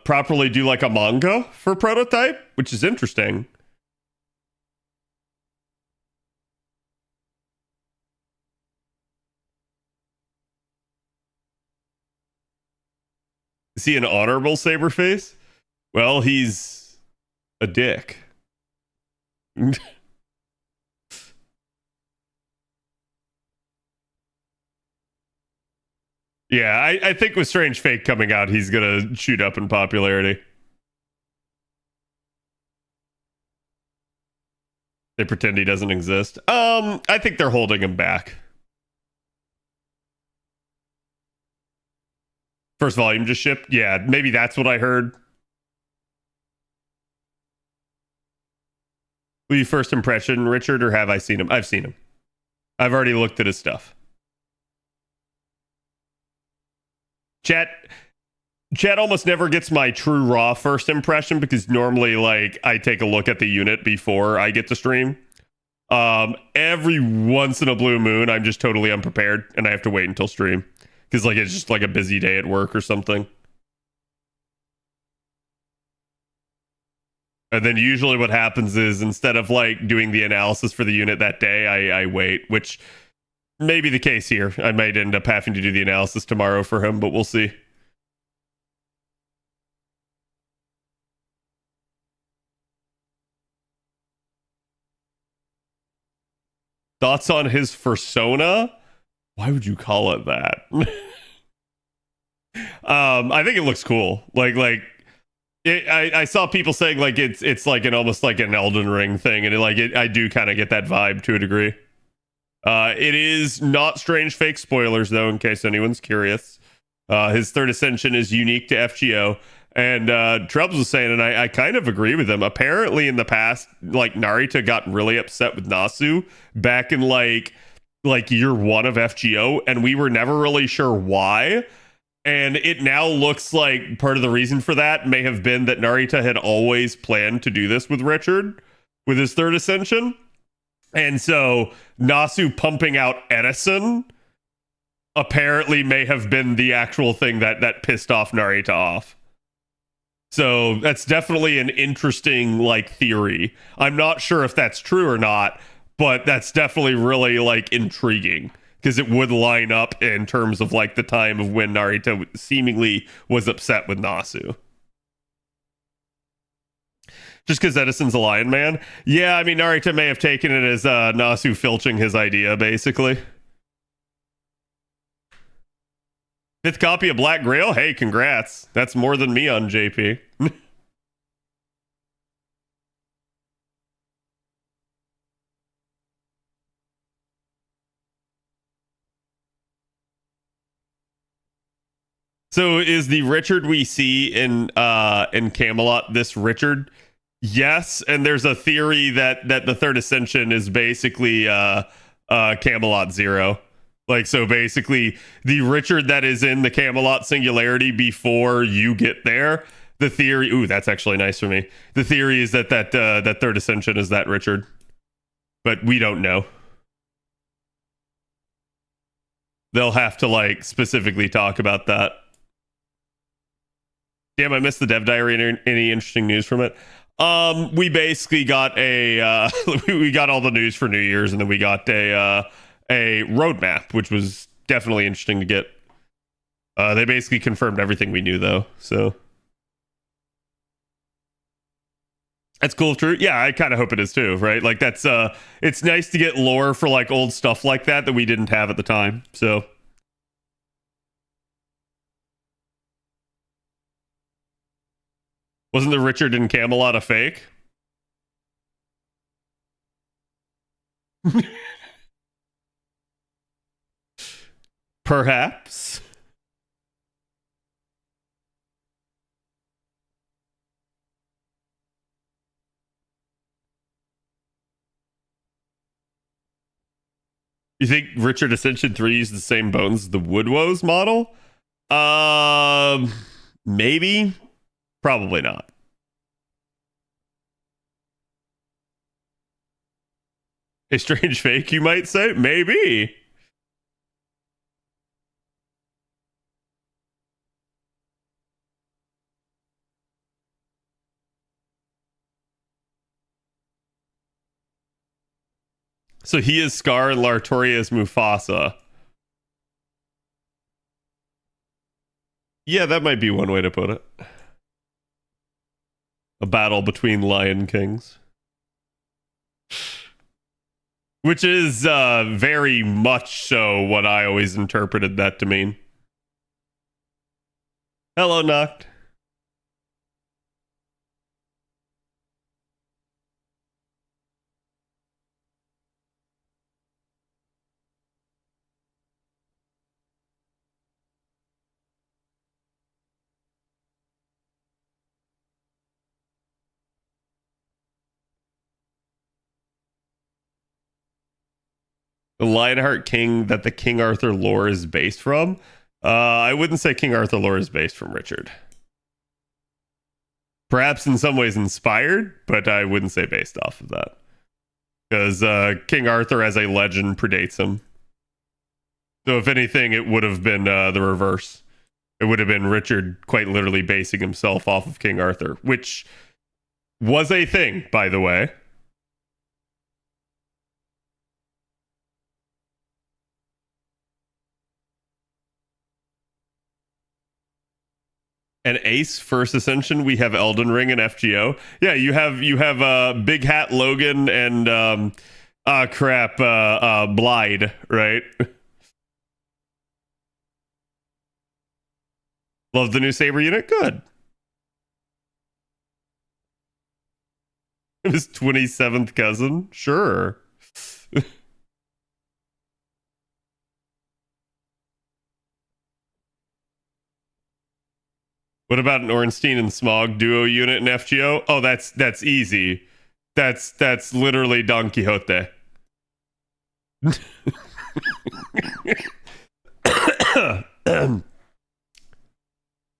Properly do like a manga for prototype, which is interesting. Is he an honorable Saberface? Well, he's a dick. Yeah, I think with Strange Fate coming out, he's gonna shoot up in popularity. They pretend he doesn't exist. I think they're holding him back. First volume just shipped? Yeah, maybe that's what I heard. Will you first impression, Richard, or have I seen him? I've seen him. I've already looked at his stuff. Chat almost never gets my true raw first impression because normally like I take a look at the unit before I get to stream. Every once in a blue moon I'm just totally unprepared and I have to wait until stream because like it's just like a busy day at work or something. And then usually what happens is instead of like doing the analysis for the unit that day, I wait, which may be the case here. I might end up having to do the analysis tomorrow for him, but we'll see. Thoughts on his persona? Why would you call it that? I think it looks cool. I saw people saying like it's like an almost like an Elden Ring thing, and I do kind of get that vibe to a degree. It is not Strange Fake spoilers though, in case anyone's curious. His third ascension is unique to FGO, and Trebs was saying, and I kind of agree with him. Apparently, in the past, like Narita got really upset with Nasu back in like year one of FGO, and we were never really sure why. And it now looks like part of the reason for that may have been that Narita had always planned to do this with Richard, with his third ascension. And so Nasu pumping out Edison apparently may have been the actual thing that pissed off Narita off. So that's definitely an interesting like theory. I'm not sure if that's true or not, but that's definitely really like intriguing. Because it would line up in terms of like the time of when Narita seemingly was upset with Nasu. Just because Edison's a lion man? Yeah, I mean, Narita may have taken it as Nasu filching his idea, basically. Fifth copy of Black Grail? Hey, congrats. That's more than me on JP. So is the Richard we see in Camelot this Richard? Yes, and there's a theory that the third ascension is basically Camelot 0. Like, so basically the Richard that is in the Camelot singularity before you get there. The theory, ooh, that's actually nice for me. The theory is that third ascension is that Richard, but we don't know. They'll have to like specifically talk about that. Damn, I missed the dev diary. Any interesting news from it? We basically got we got all the news for New Year's, and then we got a roadmap, which was definitely interesting to get. They basically confirmed everything we knew, though. So That's cool, true. Yeah, I kind of hope it is too, right? Like that's it's nice to get lore for like old stuff like that we didn't have at the time. So wasn't the Richard and Camelot a fake? Perhaps. You think Richard Ascension 3 used the same bones as the Woodwoes model? Maybe. Probably not. A strange fake, you might say? Maybe. So he is Scar and Lartoria is Mufasa. Yeah, that might be one way to put it. A battle between Lion Kings. Which is very much so what I always interpreted that to mean. Hello, Noct. The Lionheart King that the King Arthur lore is based from? I wouldn't say King Arthur lore is based from Richard. Perhaps in some ways inspired, but I wouldn't say based off of that. Because King Arthur as a legend predates him. So if anything, it would have been the reverse. It would have been Richard quite literally basing himself off of King Arthur, which was a thing, by the way. And Ace First Ascension, we have Elden Ring and FGO. Yeah, you have Big Hat Logan and Blyde, right? Love the new Saber unit. Good. His 27th cousin. Sure. What about an Ornstein and Smog duo unit in FGO? Oh, that's easy. That's literally Don Quixote.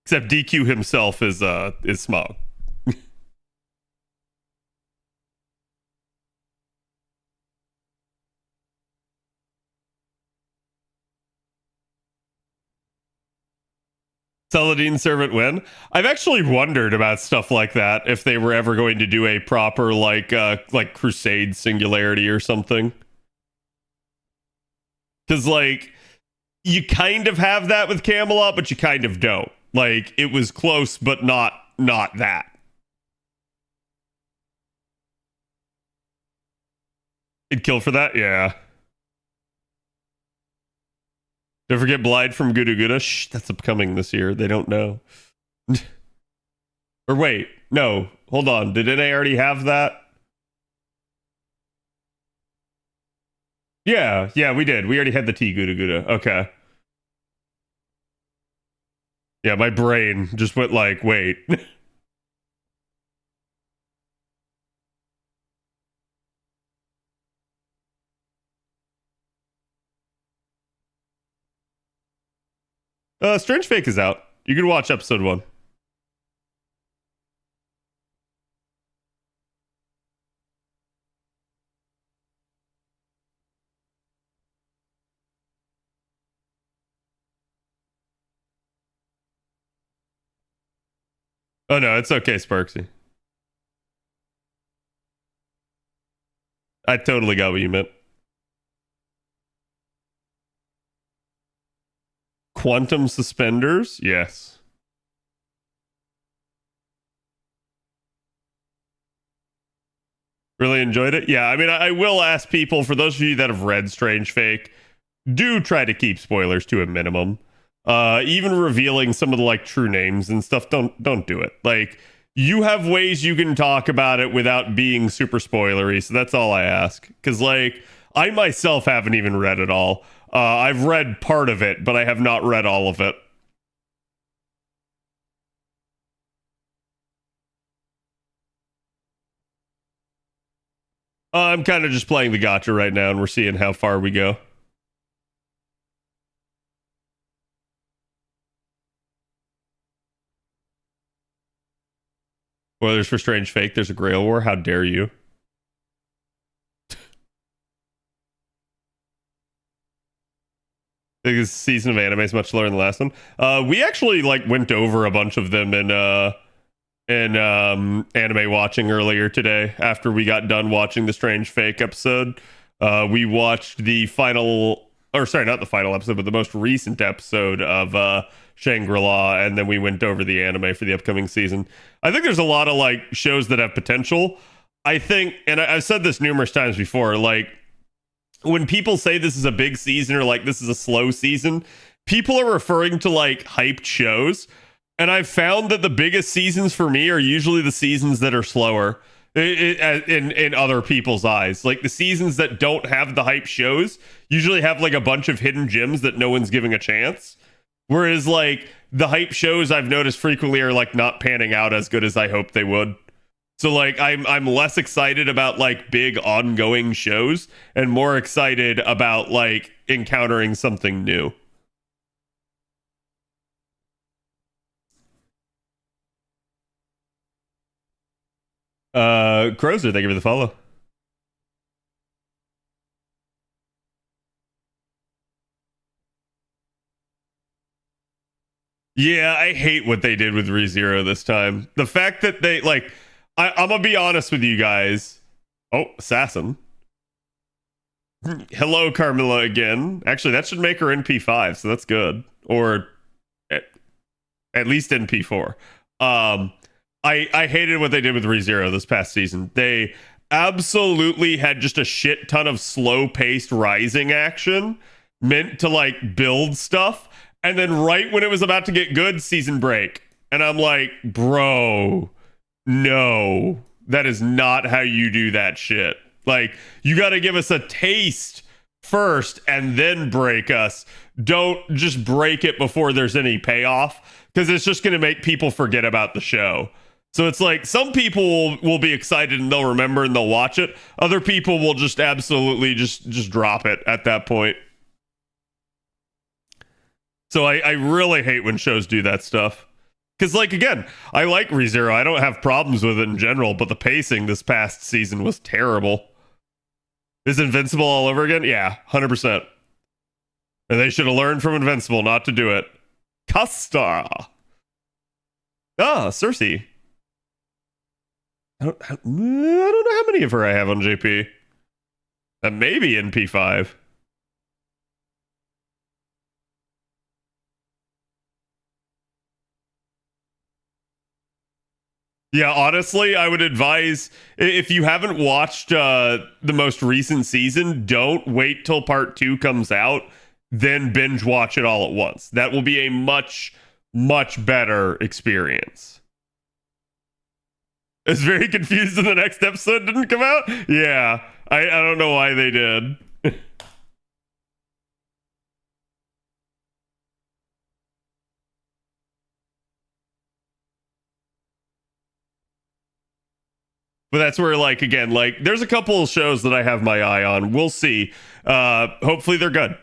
Except DQ himself is Smog. Saladin Servant win. I've actually wondered about stuff like that, if they were ever going to do a proper like Crusade Singularity or something. Because like you kind of have that with Camelot, but you kind of don't. Like it was close, but not that. It'd kill for that, yeah. Don't forget Blyde from Guda Guda. Shh, that's upcoming this year. They don't know. Or wait, no. Hold on. Did NA already have that? Yeah, we did. We already had the T Guda Guda. Okay. Yeah, my brain just went like, wait. Strange Fake is out. You can watch episode 1. Oh no, it's okay, Sparksy. I totally got what you meant. Quantum suspenders? Yes. Really enjoyed it. Yeah, I mean, I will ask people, for those of you that have read Strange Fake, do try to keep spoilers to a minimum. Even revealing some of the like true names and stuff, don't do it. Like, you have ways you can talk about it without being super spoilery, so that's all I ask. Because like, I myself haven't even read it all. I've read part of it, but I have not read all of it. I'm kind of just playing the gacha right now, and we're seeing how far we go. Spoilers for Strange Fake. There's a Grail War. How dare you? I think this season of anime is much lower than the last one. We actually like went over a bunch of them in anime watching earlier today after we got done watching the Strange Fake episode. We watched the final, or sorry, not the final episode, but the most recent episode of Shangri-La, and then we went over the anime for the upcoming season. I think there's a lot of like shows that have potential. I think, and I've said this numerous times before, like when people say this is a big season or like this is a slow season, people are referring to like hyped shows. And I've found that the biggest seasons for me are usually the seasons that are slower in other people's eyes. Like the seasons that don't have the hype shows usually have like a bunch of hidden gems that no one's giving a chance. Whereas like the hype shows I've noticed frequently are like not panning out as good as I hoped they would. So like I'm less excited about like big ongoing shows and more excited about like encountering something new. Crozer, thank you for the follow. Yeah, I hate what they did with ReZero this time. The fact that they like, I'm gonna be honest with you guys. Oh, Assassin. Hello, Carmilla again. Actually, that should make her NP5, so that's good. Or at least NP4. I hated what they did with ReZero this past season. They absolutely had just a shit ton of slow-paced rising action meant to like build stuff, and then right when it was about to get good, season break. And I'm like, bro, no, that is not how you do that shit. Like, you got to give us a taste first and then break us. Don't just break it before there's any payoff, because it's just going to make people forget about the show. So it's like some people will be excited and they'll remember and they'll watch it. Other people will just absolutely just drop it at that point. So I really hate when shows do that stuff. Because, like, again, I like ReZero. I don't have problems with it in general, but the pacing this past season was terrible. Is Invincible all over again? Yeah, 100%. And they should have learned from Invincible not to do it. Costa. Ah, Cersei. I don't know how many of her I have on JP. Maybe in P5. Yeah, honestly, I would advise, if you haven't watched the most recent season, don't wait till part 2 comes out, then binge watch it all at once. That will be a much, much better experience. I was very confused when the next episode didn't come out. Yeah, I don't know why they did. But that's where, like, again, like, there's a couple of shows that I have my eye on. We'll see. Hopefully they're good.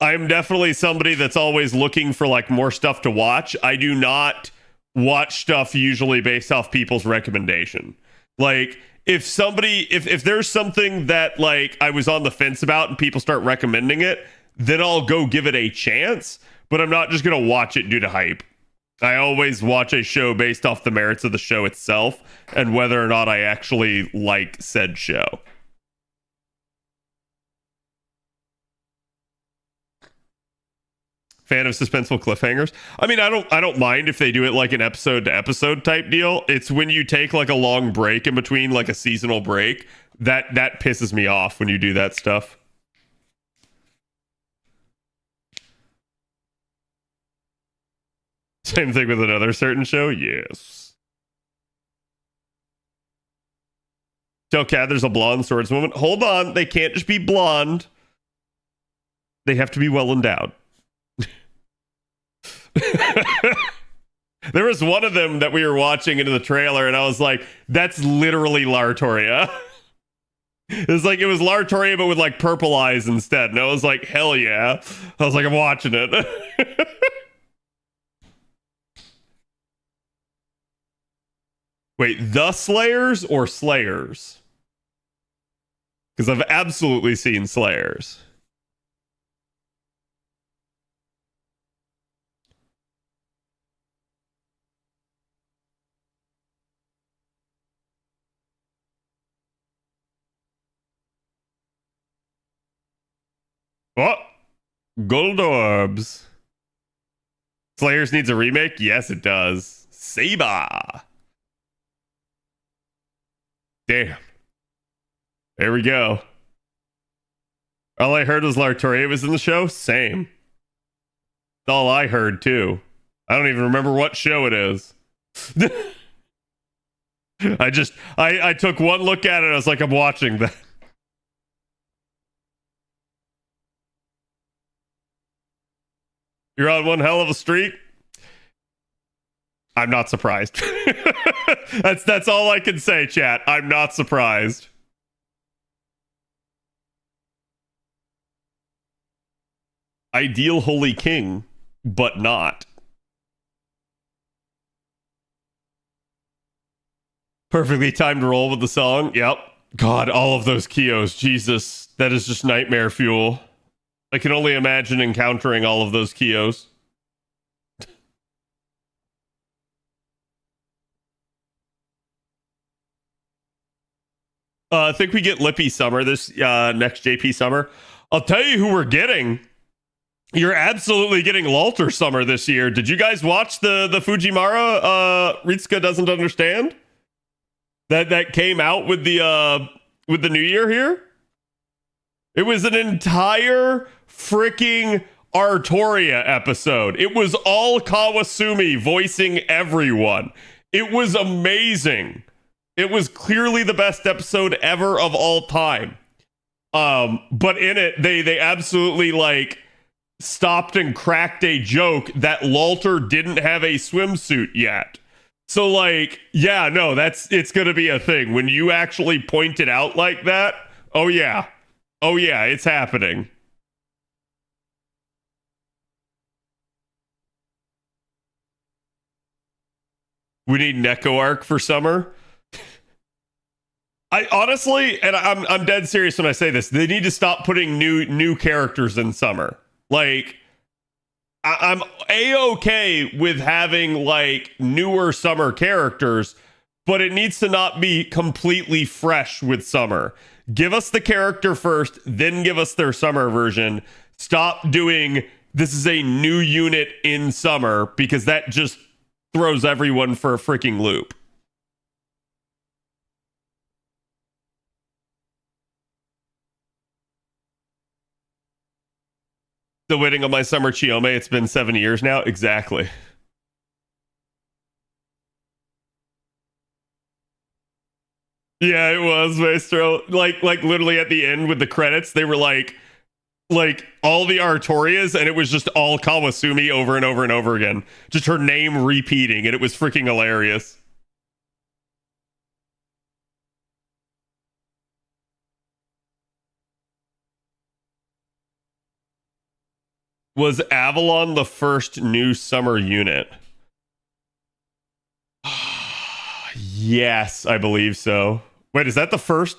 I'm definitely somebody that's always looking for, like, more stuff to watch. I do not watch stuff usually based off people's recommendation. Like, if there's something that, like, I was on the fence about and people start recommending it, then I'll go give it a chance. But I'm not just going to watch it due to hype. I always watch a show based off the merits of the show itself and whether or not I actually like said show. Fan of suspenseful cliffhangers. I mean, I don't mind if they do it like an episode to episode type deal. It's when you take like a long break in between, like a seasonal break, that pisses me off when you do that stuff. Same thing with another certain show. Yes. Tell Cat there's a blonde swordswoman. Hold on, they can't just be blonde. They have to be well endowed. There was one of them that we were watching into the trailer, and I was like, that's literally Lartoria. It was like, it was Lartoria, but with like purple eyes instead. And I was like, hell yeah. I was like, I'm watching it. Wait, the Slayers or Slayers? Because I've absolutely seen Slayers. Oh, gold orbs. Slayers needs a remake? Yes, it does. Saber. Damn. There we go. All I heard was Lartoria was in the show? Same. That's all I heard, too. I don't even remember what show it is. I took one look at it, I was like, I'm watching that. You're on one hell of a streak. I'm not surprised. That's all I can say, chat. I'm not surprised. Ideal Holy King, but not. Perfectly timed roll with the song. Yep. God, all of those Kios. Jesus, that is just nightmare fuel. I can only imagine encountering all of those Kios. I think we get Lippy Summer this next JP Summer. I'll tell you who we're getting. You're absolutely getting Lalter Summer this year. Did you guys watch the Fujimara Ritsuka Doesn't Understand? That came out with the new year here? It was an entire freaking Artoria episode. It was all Kawasumi voicing everyone. It was amazing. It was clearly the best episode ever of all time. But in it, they absolutely like stopped and cracked a joke that Lalter didn't have a swimsuit yet. So like, yeah, no, it's gonna be a thing. When you actually point it out like that, oh yeah, it's happening. We need Neko arc for summer. I honestly, and I'm dead serious when I say this, they need to stop putting new characters in summer. Like, I'm A-okay with having like newer summer characters, but it needs to not be completely fresh with summer. Give us the character first, then give us their summer version. Stop doing this is a new unit in summer, because that just throws everyone for a freaking loop. Still waiting on my summer Chiome. It's been 7 years now. Exactly. Yeah, it was, Maestro. Like literally at the end with the credits, they were like all the Artorias, and it was just all Kawasumi over and over and over again. Just her name repeating, and it was freaking hilarious. Was Avalon the first new summer unit? Yes, I believe so. Wait, is that the first?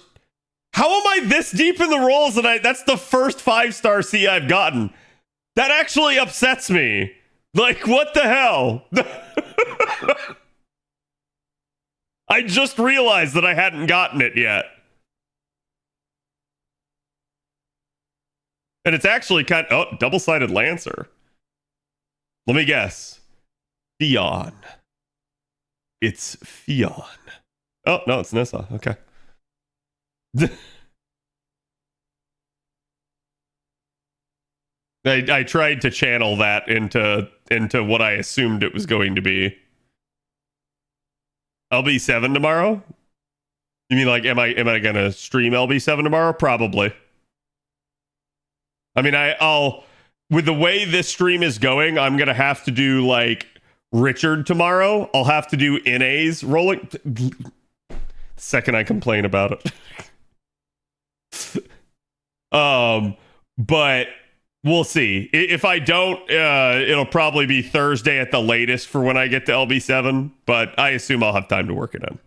How am I this deep in the rolls and that's the first 5-star C I've gotten? That actually upsets me. Like, what the hell? I just realized that I hadn't gotten it yet. And it's actually kind of... Oh, double-sided Lancer. Let me guess. Fion. It's Fion. Oh, no, it's Nissa. Okay. I tried to channel that into what I assumed it was going to be. LB7 tomorrow? You mean like am I gonna stream LB7 tomorrow? Probably. I mean I'll with the way this stream is going, I'm gonna have to do like Richard tomorrow. I'll have to do NAs rolling. Second I complain about it. But we'll see. If I don't, it'll probably be Thursday at the latest for when I get to LB7, but I assume I'll have time to work it in.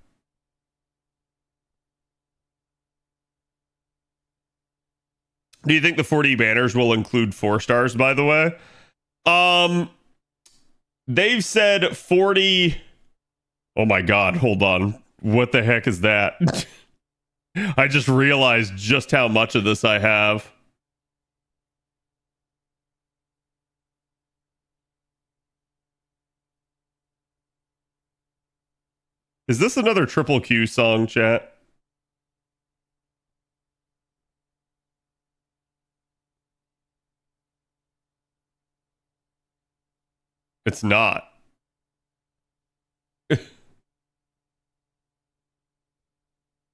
Do you think the 40 banners will include 4 stars, by the way? They've said 40... Oh my god, hold on. What the heck is that? I just realized just how much of this I have. Is this another Triple Q song, chat? It's not.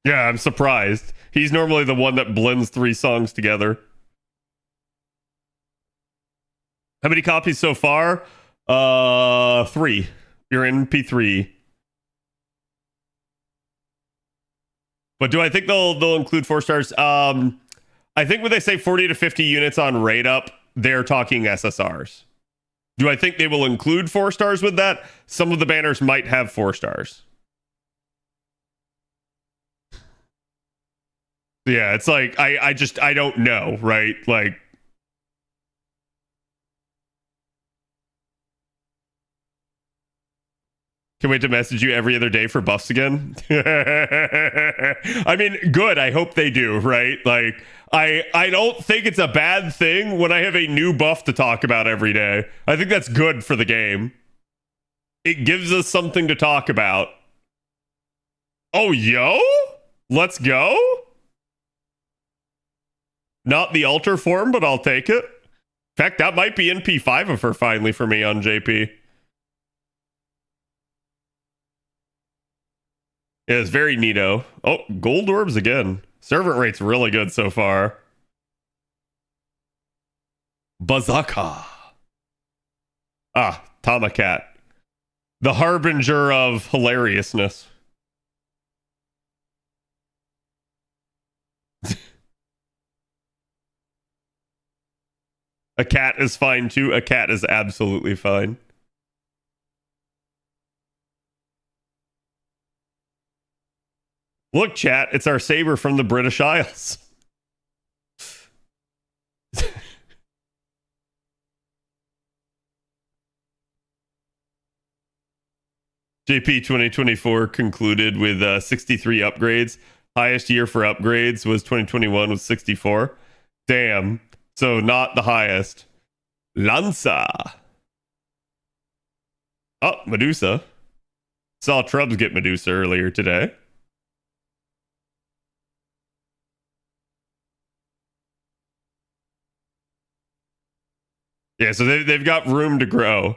Yeah, I'm surprised. He's normally the one that blends 3 songs together. How many copies so far? 3. You're in P3. But do I think they'll include 4 stars? I think when they say 40 to 50 units on rate up, they're talking SSRs. Do I think they will include 4 stars with that? Some of the banners might have 4 stars. Yeah, it's like I don't know, right? Like can't wait to message you every other day for buffs again. I mean, good. I hope they do, right? Like I don't think it's a bad thing when I have a new buff to talk about every day. I think that's good for the game. It gives us something to talk about. Oh, yo? Let's go? Not the alter form, but I'll take it. In fact, that might be NP5 of her finally for me on JP. Yeah, it's very neato. Oh, gold orbs again. Servant rate's really good so far. Bazaka. Ah, Tomacat. The harbinger of hilariousness. A cat is fine too. A cat is absolutely fine. Look, chat, it's our Saber from the British Isles. JP 2024 concluded with 63 upgrades. Highest year for upgrades was 2021 with 64. Damn. So not the highest. Lanza. Oh, Medusa. Saw Trubs get Medusa earlier today. Yeah, so they've got room to grow.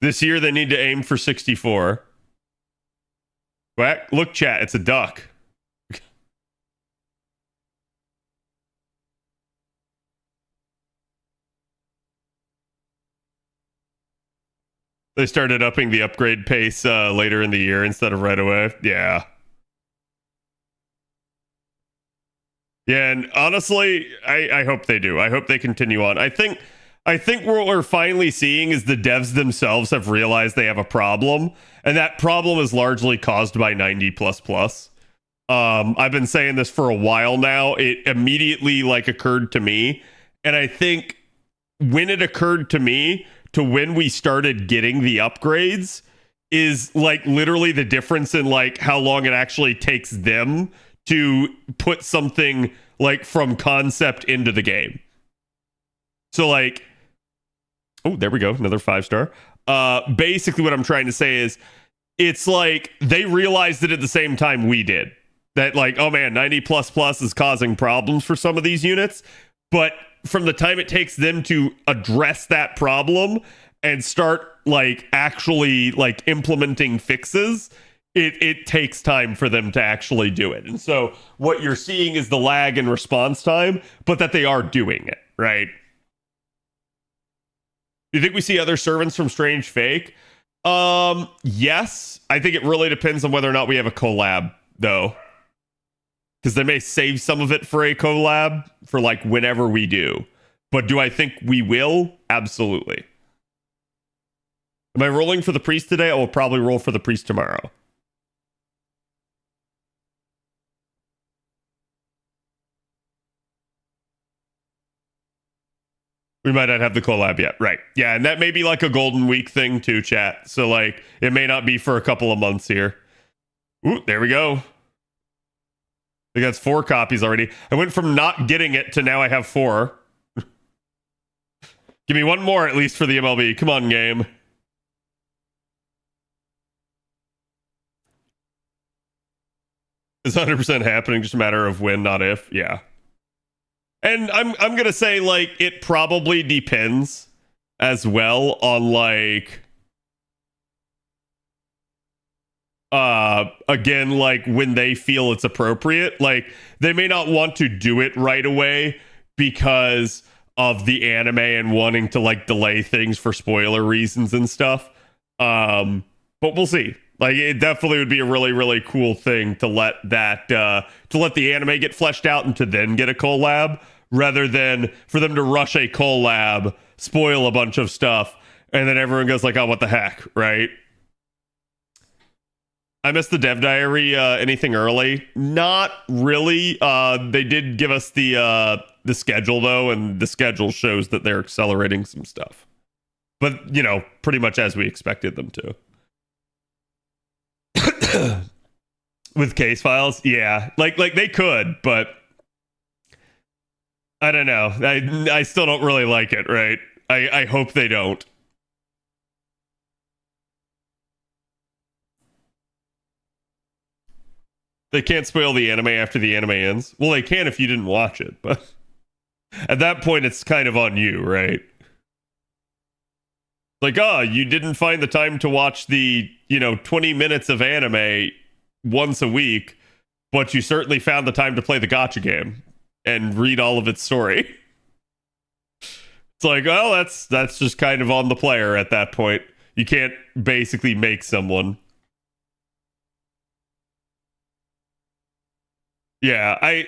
This year they need to aim for 64. Look, chat, it's a duck. They started upping the upgrade pace later in the year instead of right away. Yeah. Yeah, and honestly, I hope they do. I hope they continue on. I think what we're finally seeing is the devs themselves have realized they have a problem, and that problem is largely caused by 90++. I've been saying this for a while now. It immediately occurred to me, and I think when it occurred to me to when we started getting the upgrades is literally the difference in how long it actually takes them to put something from concept into the game. So Oh, there we go. Another 5-star. Basically, what I'm trying to say is it's like they realized it at the same time we did. That like, oh man, 90++ is causing problems for some of these units. But from the time it takes them to address that problem and start like actually like implementing fixes, it takes time for them to actually do it. And so what you're seeing is the lag in response time, but that they are doing it, right? Do you think we see other servants from Strange Fake? Yes. I think it really depends on whether or not we have a collab, though. Because they may save some of it for a collab for like whenever we do. But do I think we will? Absolutely. Am I rolling for the priest today? I will probably roll for the priest tomorrow. We might not have the collab yet. Right. Yeah, and that may be like a golden week thing too, chat. So like it may not be for a couple of months here. Ooh, there we go. I think that's 4 copies already. I went from not getting it to now I have 4. Give me one more at least for the MLB. Come on, game. It's 100% happening, just a matter of when, not if. Yeah. And I'm gonna say like it probably depends as well on like again like when they feel it's appropriate. Like they may not want to do it right away because of the anime and wanting to like delay things for spoiler reasons and stuff. But we'll see. Like it definitely would be a really, really cool thing to let that to let the anime get fleshed out and to then get a collab, rather than for them to rush a collab, spoil a bunch of stuff, and then everyone goes like, oh, what the heck, right? I missed the dev diary. Anything early? Not really. They did give us the schedule though, and the schedule shows that they're accelerating some stuff. But you know, pretty much as we expected them to. With case files, yeah, like they could, but I don't know. I still don't really like it, right? I hope they don't. They can't spoil the anime after the anime ends. Well, they can if you didn't watch it, but at that point, it's kind of on you, right? Like, you didn't find the time to watch the, 20 minutes of anime once a week, but you certainly found the time to play the gacha game and read all of its story. It's like, well, that's just kind of on the player at that point. You can't basically make someone. Yeah, I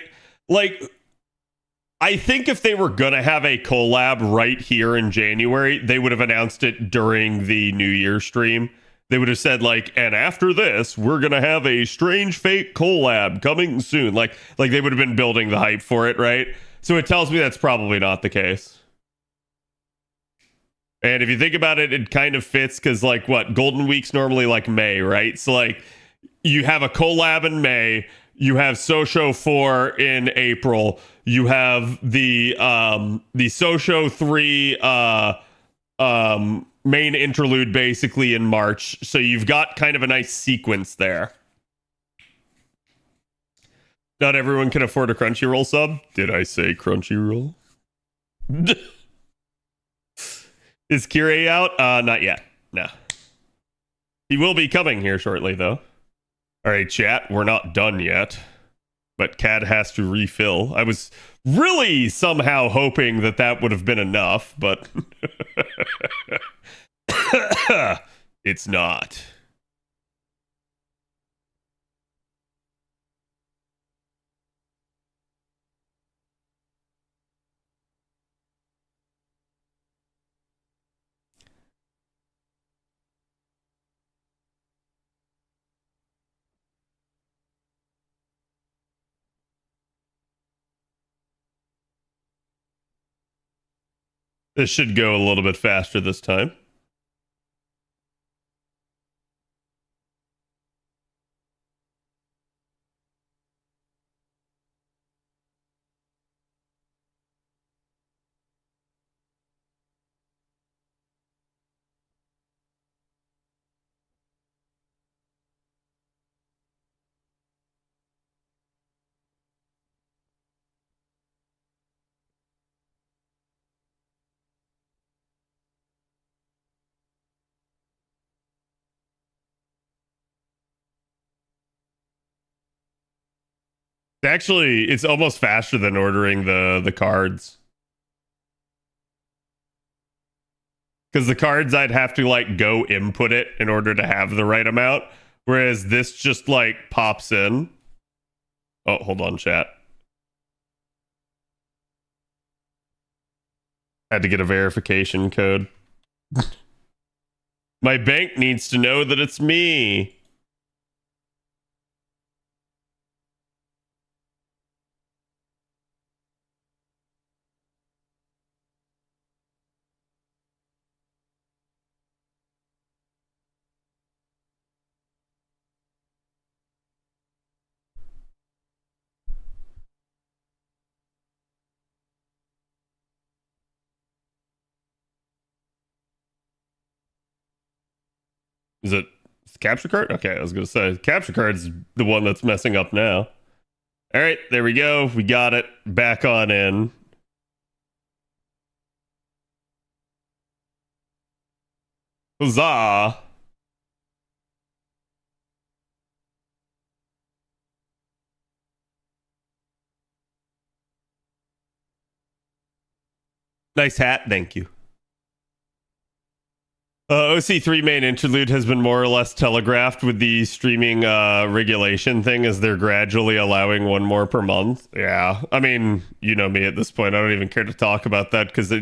think if they were going to have a collab right here in January, they would have announced it during the New Year stream. They would have said like, and after this, we're going to have a Strange Fate collab coming soon. Like they would have been building the hype for it, right? So it tells me that's probably not the case. And if you think about it, it kind of fits because like what? Golden Week's normally like May, right? So like you have a collab in May. You have Sosho 4 in April. You have the Sosho 3 main interlude basically in March. So you've got kind of a nice sequence there. Not everyone can afford a Crunchyroll sub. Did I say Crunchyroll? Is Kirei out? Not yet. No. He will be coming here shortly though. All right, chat, we're not done yet, but CAD has to refill. I was really somehow hoping that would have been enough, but it's not. This should go a little bit faster this time. Actually, it's almost faster than ordering the cards. Because the cards, I'd have to like go input it in order to have the right amount. Whereas this just like pops in. Oh, hold on, chat. Had to get a verification code. My bank needs to know that it's me. Is it capture card? Okay, I was going to say capture card's the one that's messing up now. All right, there we go. We got it back on in. Huzzah. Nice hat, thank you. OC3 main interlude has been more or less telegraphed with the streaming regulation thing as they're gradually allowing one more per month. Yeah, I mean, you know me at this point. I don't even care to talk about that because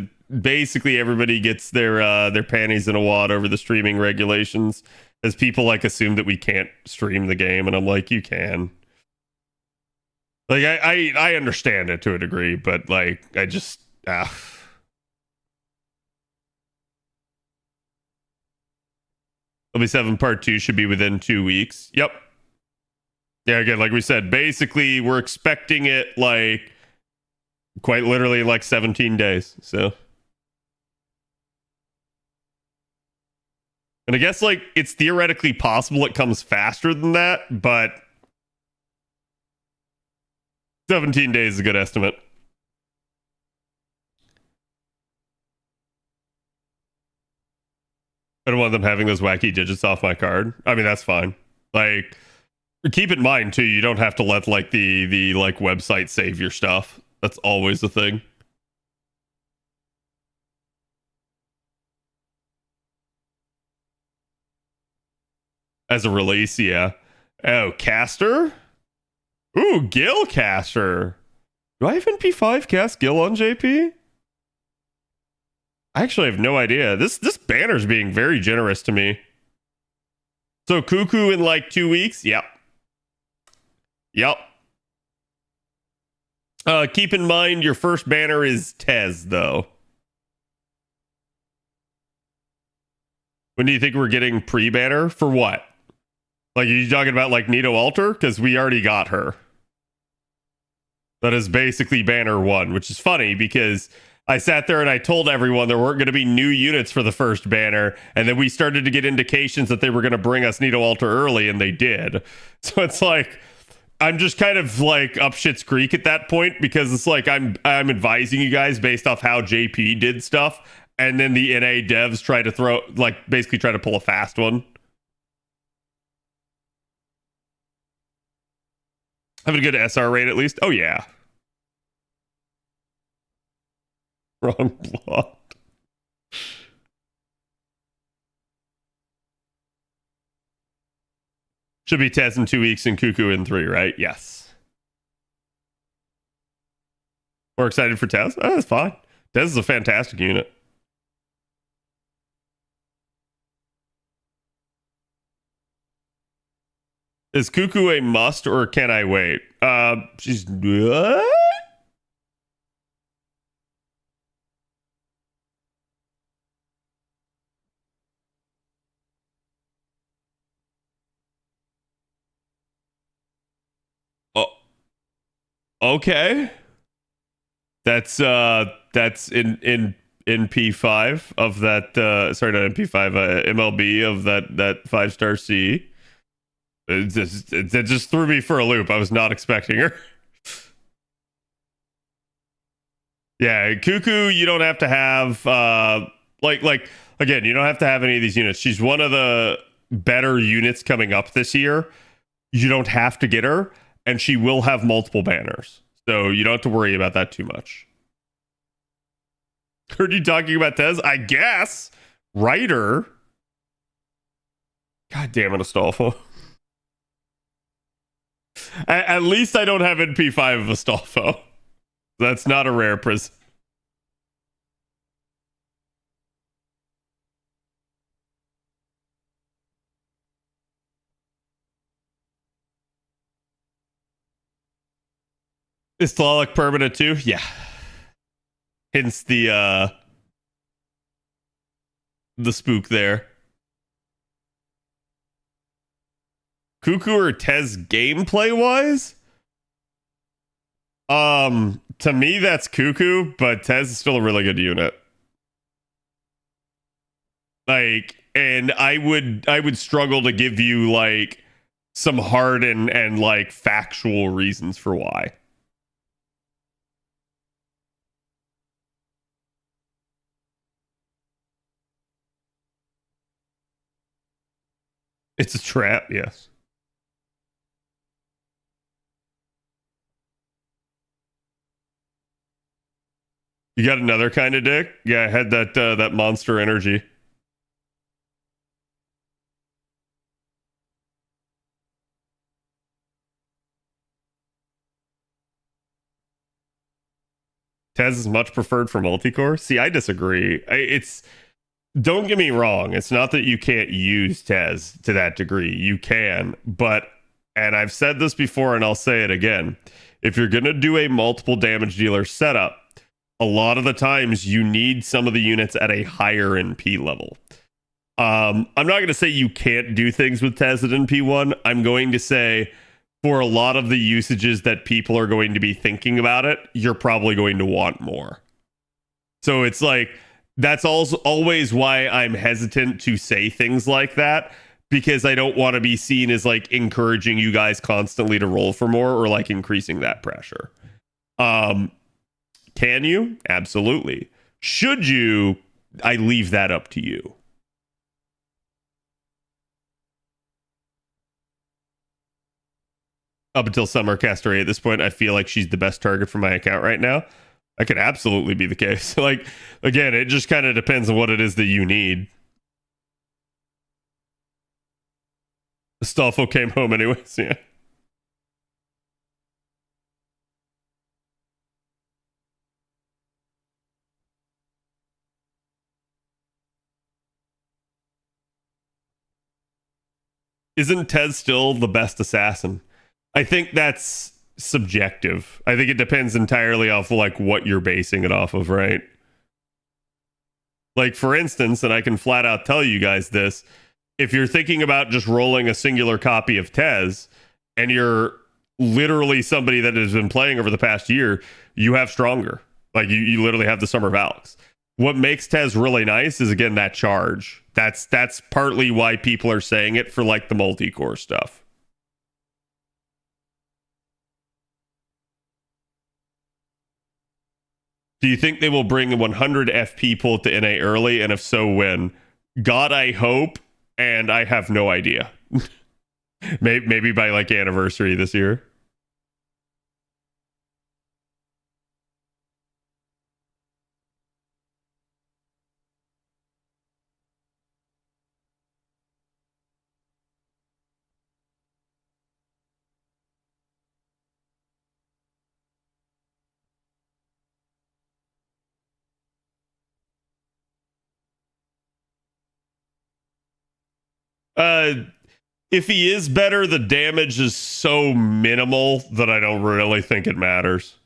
basically everybody gets their panties in a wad over the streaming regulations as people like assume that we can't stream the game, and I'm like, you can. Like, I understand it to a degree, but like, I just LB7 part 2 should be within 2 weeks. Yep. Yeah, again, like we said, basically we're expecting it like quite literally like 17 days. So, and I guess like it's theoretically possible it comes faster than that, but 17 days is a good estimate. I don't want them having those wacky digits off my card. I mean, that's fine. Like, keep in mind too, you don't have to let like the like website save your stuff. That's always the thing. As a release, yeah. Oh, caster? Ooh, Gil caster. Do I even P5 cast Gil on JP? I actually have no idea. This banner's being very generous to me. So Cuckoo in like 2 weeks? Yep. Yep. Keep in mind your first banner is Tez, though. When do you think we're getting pre-banner? For what? Like, are you talking about like Nito Alter? Because we already got her. That is basically banner 1, which is funny because I sat there and I told everyone there weren't going to be new units for the first banner, and then we started to get indications that they were going to bring us Nito Alter early, and they did. So it's like, I'm just kind of like up shit's creek at that point because it's like I'm advising you guys based off how JP did stuff, and then the NA devs try to throw, like, basically try to pull a fast one. Having a good SR rate at least? Oh, yeah. Wrong plot. Should be Tez in 2 weeks and Cuckoo in 3, right? Yes. More excited for Tez? Oh, that's fine. Tez is a fantastic unit. Is Cuckoo a must or can I wait? She's what? Oh, okay. That's in P5 of that. Sorry, not in P5. MLB of that 5-star C. It just threw me for a loop. I was not expecting her. Yeah, Cuckoo, you don't have to have like again, you don't have to have any of these units. She's one of the better units coming up this year. You don't have to get her, and she will have multiple banners. So you don't have to worry about that too much. Heard you talking about Tez? I guess. Writer. God damn it, Astolfo. At least I don't have NP5 of Astolfo. That's not a rare prison. Is Tlaloc permanent too? Yeah. Hence the spook there. Cuckoo or Tez gameplay wise? To me that's Cuckoo, but Tez is still a really good unit. Like, and I would struggle to give you like some hard and like factual reasons for why. It's a trap, yes. You got another kind of dick? Yeah, I had that monster energy. Tez is much preferred for multi-core. See, I disagree. Don't get me wrong. It's not that you can't use Tez to that degree. You can, but, and I've said this before and I'll say it again. If you're going to do a multiple damage dealer setup, a lot of the times you need some of the units at a higher NP level. I'm not going to say you can't do things with Tez at NP1. I'm going to say for a lot of the usages that people are going to be thinking about it, you're probably going to want more. So it's like, that's also always why I'm hesitant to say things like that, because I don't want to be seen as like encouraging you guys constantly to roll for more or like increasing that pressure. Can you? Absolutely. Should you? I leave that up to you. Up until Summer Caster at this point, I feel like she's the best target for my account right now. That could absolutely be the case. Like, again, it just kind of depends on what it is that you need. Astolfo came home anyways, yeah. Isn't Tez still the best assassin? I think that's subjective. I think it depends entirely off like what you're basing it off of, right? Like, for instance, and I can flat out tell you guys this, if you're thinking about just rolling a singular copy of Tez and you're literally somebody that has been playing over the past year, you have stronger. Like, you literally have the Summer Valks. What makes Tez really nice is, again, that charge. That's partly why people are saying it for like the multi-core stuff. Do you think they will bring 100 FP pull to NA early? And if so, when? God, I hope, and I have no idea. Maybe by like anniversary this year. If he is better, the damage is so minimal that I don't really think it matters.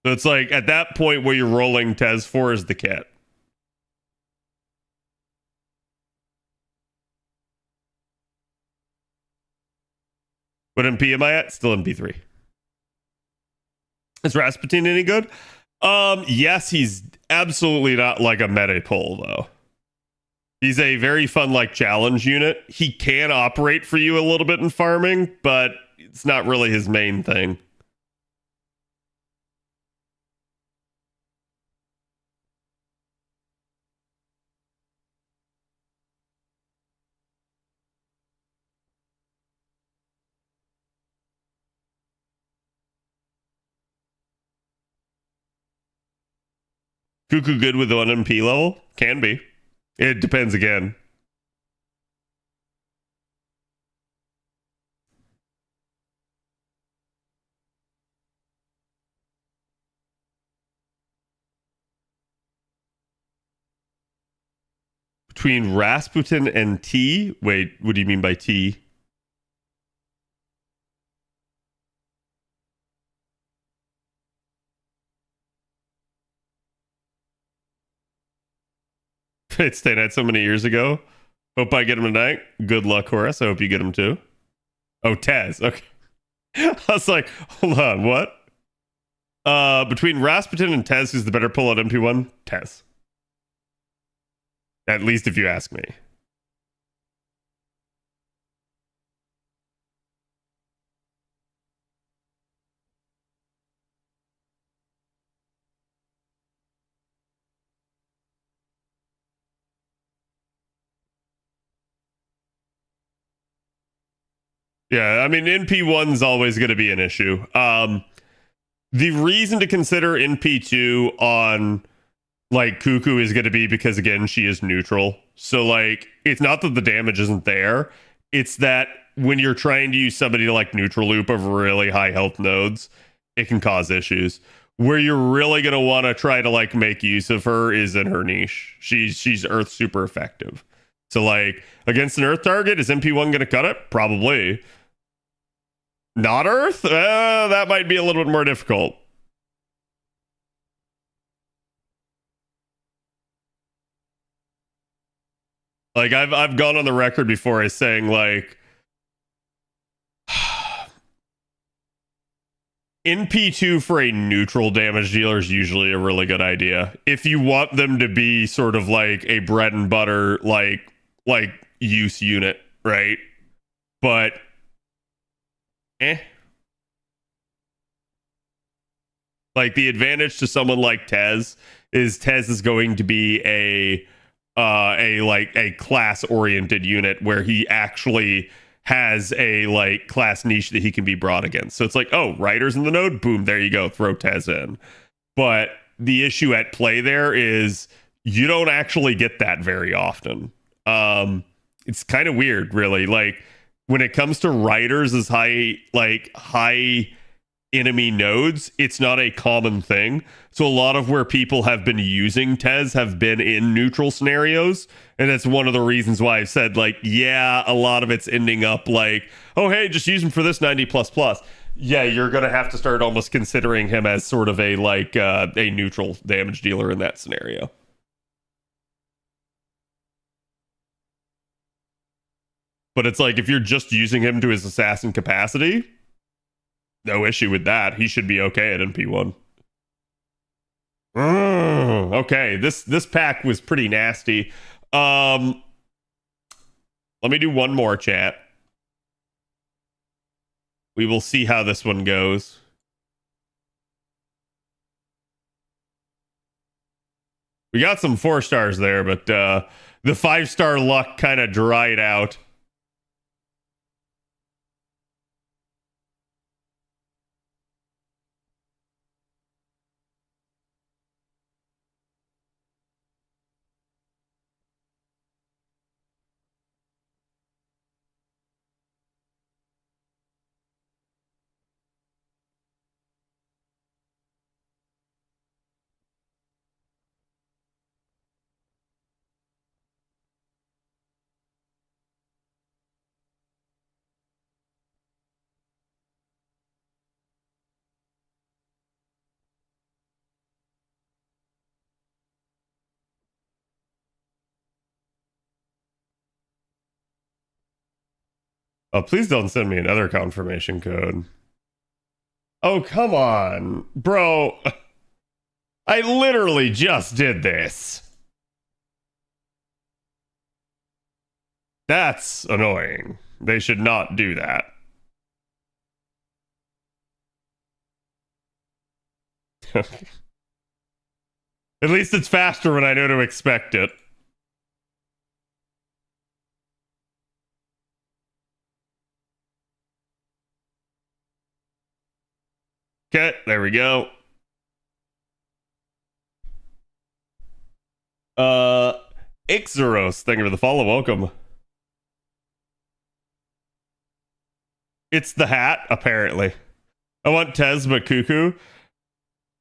So it's like at that point where you're rolling Tez for is the kit. What MP am I at? Still MP3. Is Rasputin any good? Yes, he's absolutely not like a meta pull though. He's a very fun like challenge unit. He can operate for you a little bit in farming, but it's not really his main thing. Cuckoo good with 1 MP level? Can be. It depends again. Between Rasputin and T? Wait, what do you mean by T? It stayed at so many years ago. Hope I get him tonight. Good luck, Horace. I hope you get him too. Oh, Taz. Okay. I was like, hold on, what? Between Rasputin and Tez, who's the better pull at MP1? Tez. At least if you ask me. Yeah, I mean, NP1's always going to be an issue. The reason to consider NP2 on like Cuckoo is going to be because, again, she is neutral. So, like, it's not that the damage isn't there. It's that when you're trying to use somebody to like neutral loop over really high health nodes, it can cause issues. Where you're really going to want to try to like make use of her is in her niche. She's Earth super effective. So, like, against an Earth target, is MP1 going to cut it? Probably. Not Earth? That might be a little bit more difficult. Like, I've gone on the record before as saying, like, NP2 for a neutral damage dealer is usually a really good idea. If you want them to be sort of like a bread and butter, like use unit, right? But like, the advantage to someone like Tez is going to be a class oriented unit where he actually has a like class niche that he can be brought against. So it's like, oh, Riders in the node, boom, there you go, throw Tez in. But the issue at play there is you don't actually get that very often. It's kind of weird, really. Like, when it comes to Riders as high enemy nodes, it's not a common thing. So a lot of where people have been using Tez have been in neutral scenarios, and that's one of the reasons why I've said, like, yeah, a lot of it's ending up like, oh, hey, just use him for this 90 plus plus. Yeah, you're gonna have to start almost considering him as sort of a like a neutral damage dealer in that scenario. But it's like, if you're just using him to his assassin capacity, no issue with that. He should be okay at MP1. Okay, this pack was pretty nasty. Let me do one more, chat. We will see how this one goes. We got some 4 stars there, but the 5-star luck kind of dried out. Oh, please don't send me another confirmation code. Oh, come on, bro. I literally just did this. That's annoying. They should not do that. At least it's faster when I know to expect it. Okay, there we go. Ixeros, thank you for the follow. Welcome. It's the hat, apparently. I want Tez, but Cuckoo.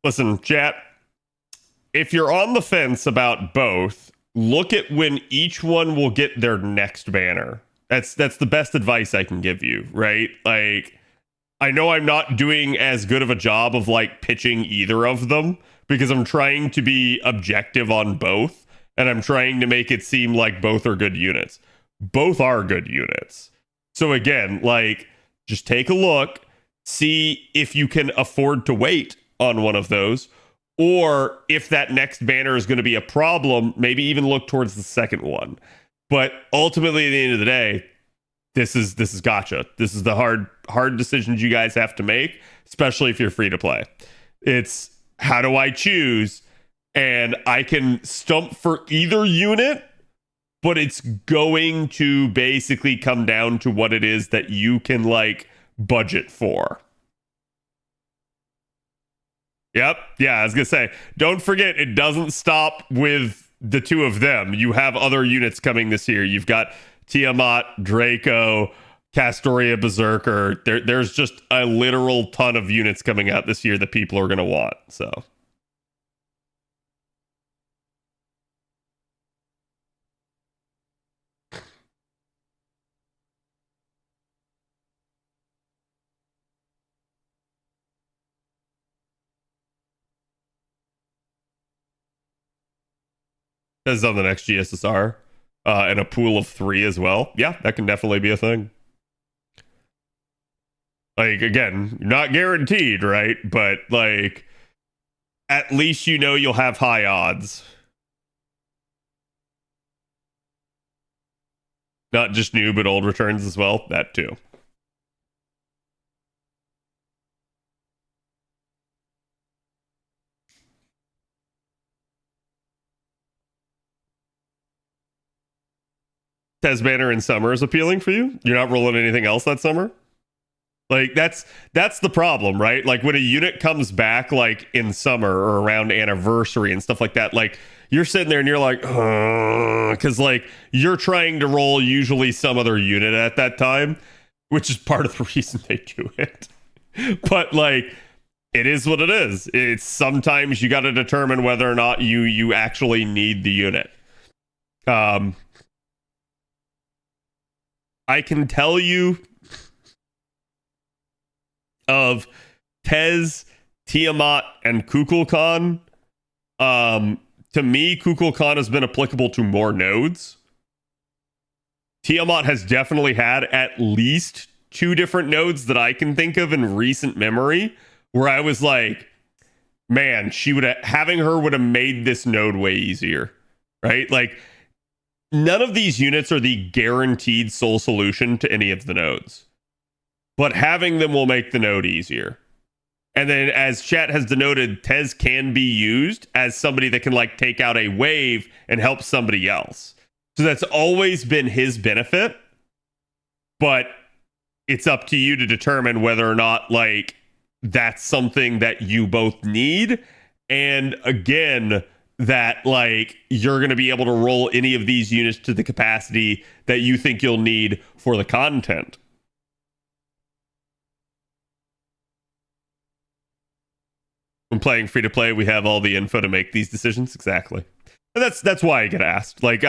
Listen, chat. If you're on the fence about both, look at when each one will get their next banner. That's the best advice I can give you, right? Like, I know I'm not doing as good of a job of like pitching either of them because I'm trying to be objective on both and I'm trying to make it seem like both are good units. Both are good units. So again, like, just take a look, see if you can afford to wait on one of those, or if that next banner is going to be a problem, maybe even look towards the second one. But ultimately, at the end of the day, this is gotcha. This is the hard decisions you guys have to make, especially if you're free to play. It's how do I choose? And I can stump for either unit, but it's going to basically come down to what it is that you can like budget for. Yep. Yeah, I was going to say, don't forget, it doesn't stop with the two of them. You have other units coming this year. You've got Tiamat, Draco, Castoria, Berserker. There's just a literal ton of units coming out this year that people are going to want. So. As on the next GSSR, and a pool of 3 as well. Yeah, that can definitely be a thing. Like, again, not guaranteed, right? But, like, at least you know you'll have high odds. Not just new, but old returns as well. That too. Tez Banner in summer is appealing for you? You're not rolling anything else that summer? Like, that's the problem, right? Like, when a unit comes back, like, in summer or around anniversary and stuff like that, like, you're sitting there and you're like, because, like, you're trying to roll usually some other unit at that time, which is part of the reason they do it. But, like, it is what it is. It's sometimes you got to determine whether or not you actually need the unit. I can tell you of Tez, Tiamat, and Kukulkan. To me, Kukulkan has been applicable to more nodes. Tiamat has definitely had at least 2 different nodes that I can think of in recent memory where I was like, man, having her would have made this node way easier, right? Like, none of these units are the guaranteed sole solution to any of the nodes, but having them will make the node easier. And then, as chat has denoted, Tez can be used as somebody that can like take out a wave and help somebody else. So that's always been his benefit, but it's up to you to determine whether or not like that's something that you both need. And again, that like you're going to be able to roll any of these units to the capacity that you think you'll need for the content. When playing free to play, we have all the info to make these decisions. Exactly. And that's why I get asked. Like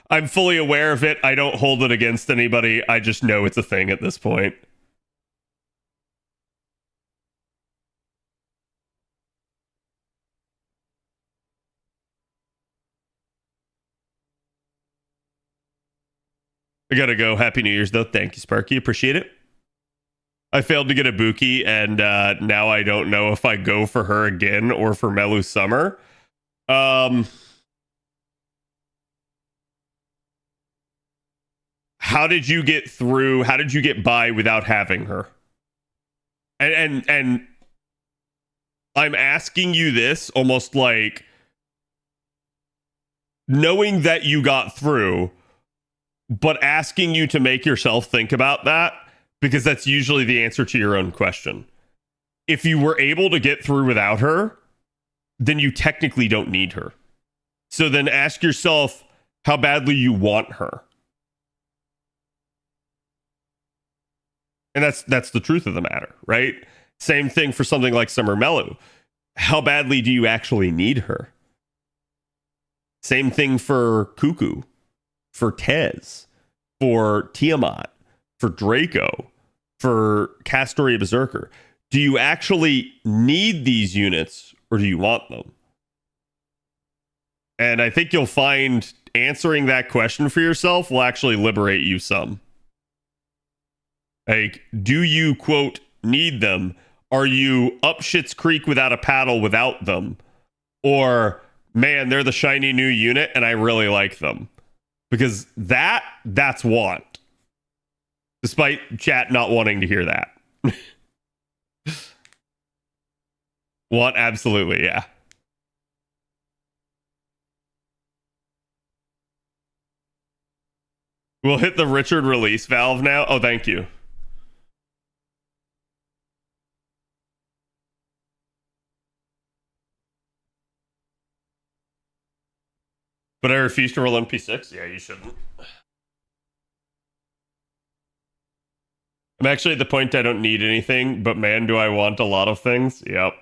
I'm fully aware of it. I don't hold it against anybody. I just know it's a thing at this point. I gotta go. Happy New Year's, though. Thank you, Sparky. Appreciate it. I failed to get a Buki, and now I don't know if I go for her again or for Melu Summer. How did you get through? How did you get by without having her? And I'm asking you this almost like knowing that you got through, but asking you to make yourself think about that, because that's usually the answer to your own question. If you were able to get through without her, then you technically don't need her. So then ask yourself how badly you want her. And that's the truth of the matter, right? Same thing for something like Summer Mellow. How badly do you actually need her? Same thing for Cuckoo, for Tez, for Tiamat, for Draco, for Castoria Berserker. Do you actually need these units or do you want them? And I think you'll find answering that question for yourself will actually liberate you some. Like, do you, quote, need them? Are you up Shit's Creek without a paddle without them? Or, man, they're the shiny new unit and I really like them. Because that's want. Despite chat not wanting to hear that. Want, absolutely, yeah. We'll hit the Richard release valve now. Oh, thank you. But I refuse to roll MP6? Yeah, you shouldn't. I'm actually at the point I don't need anything, but man, do I want a lot of things. Yep.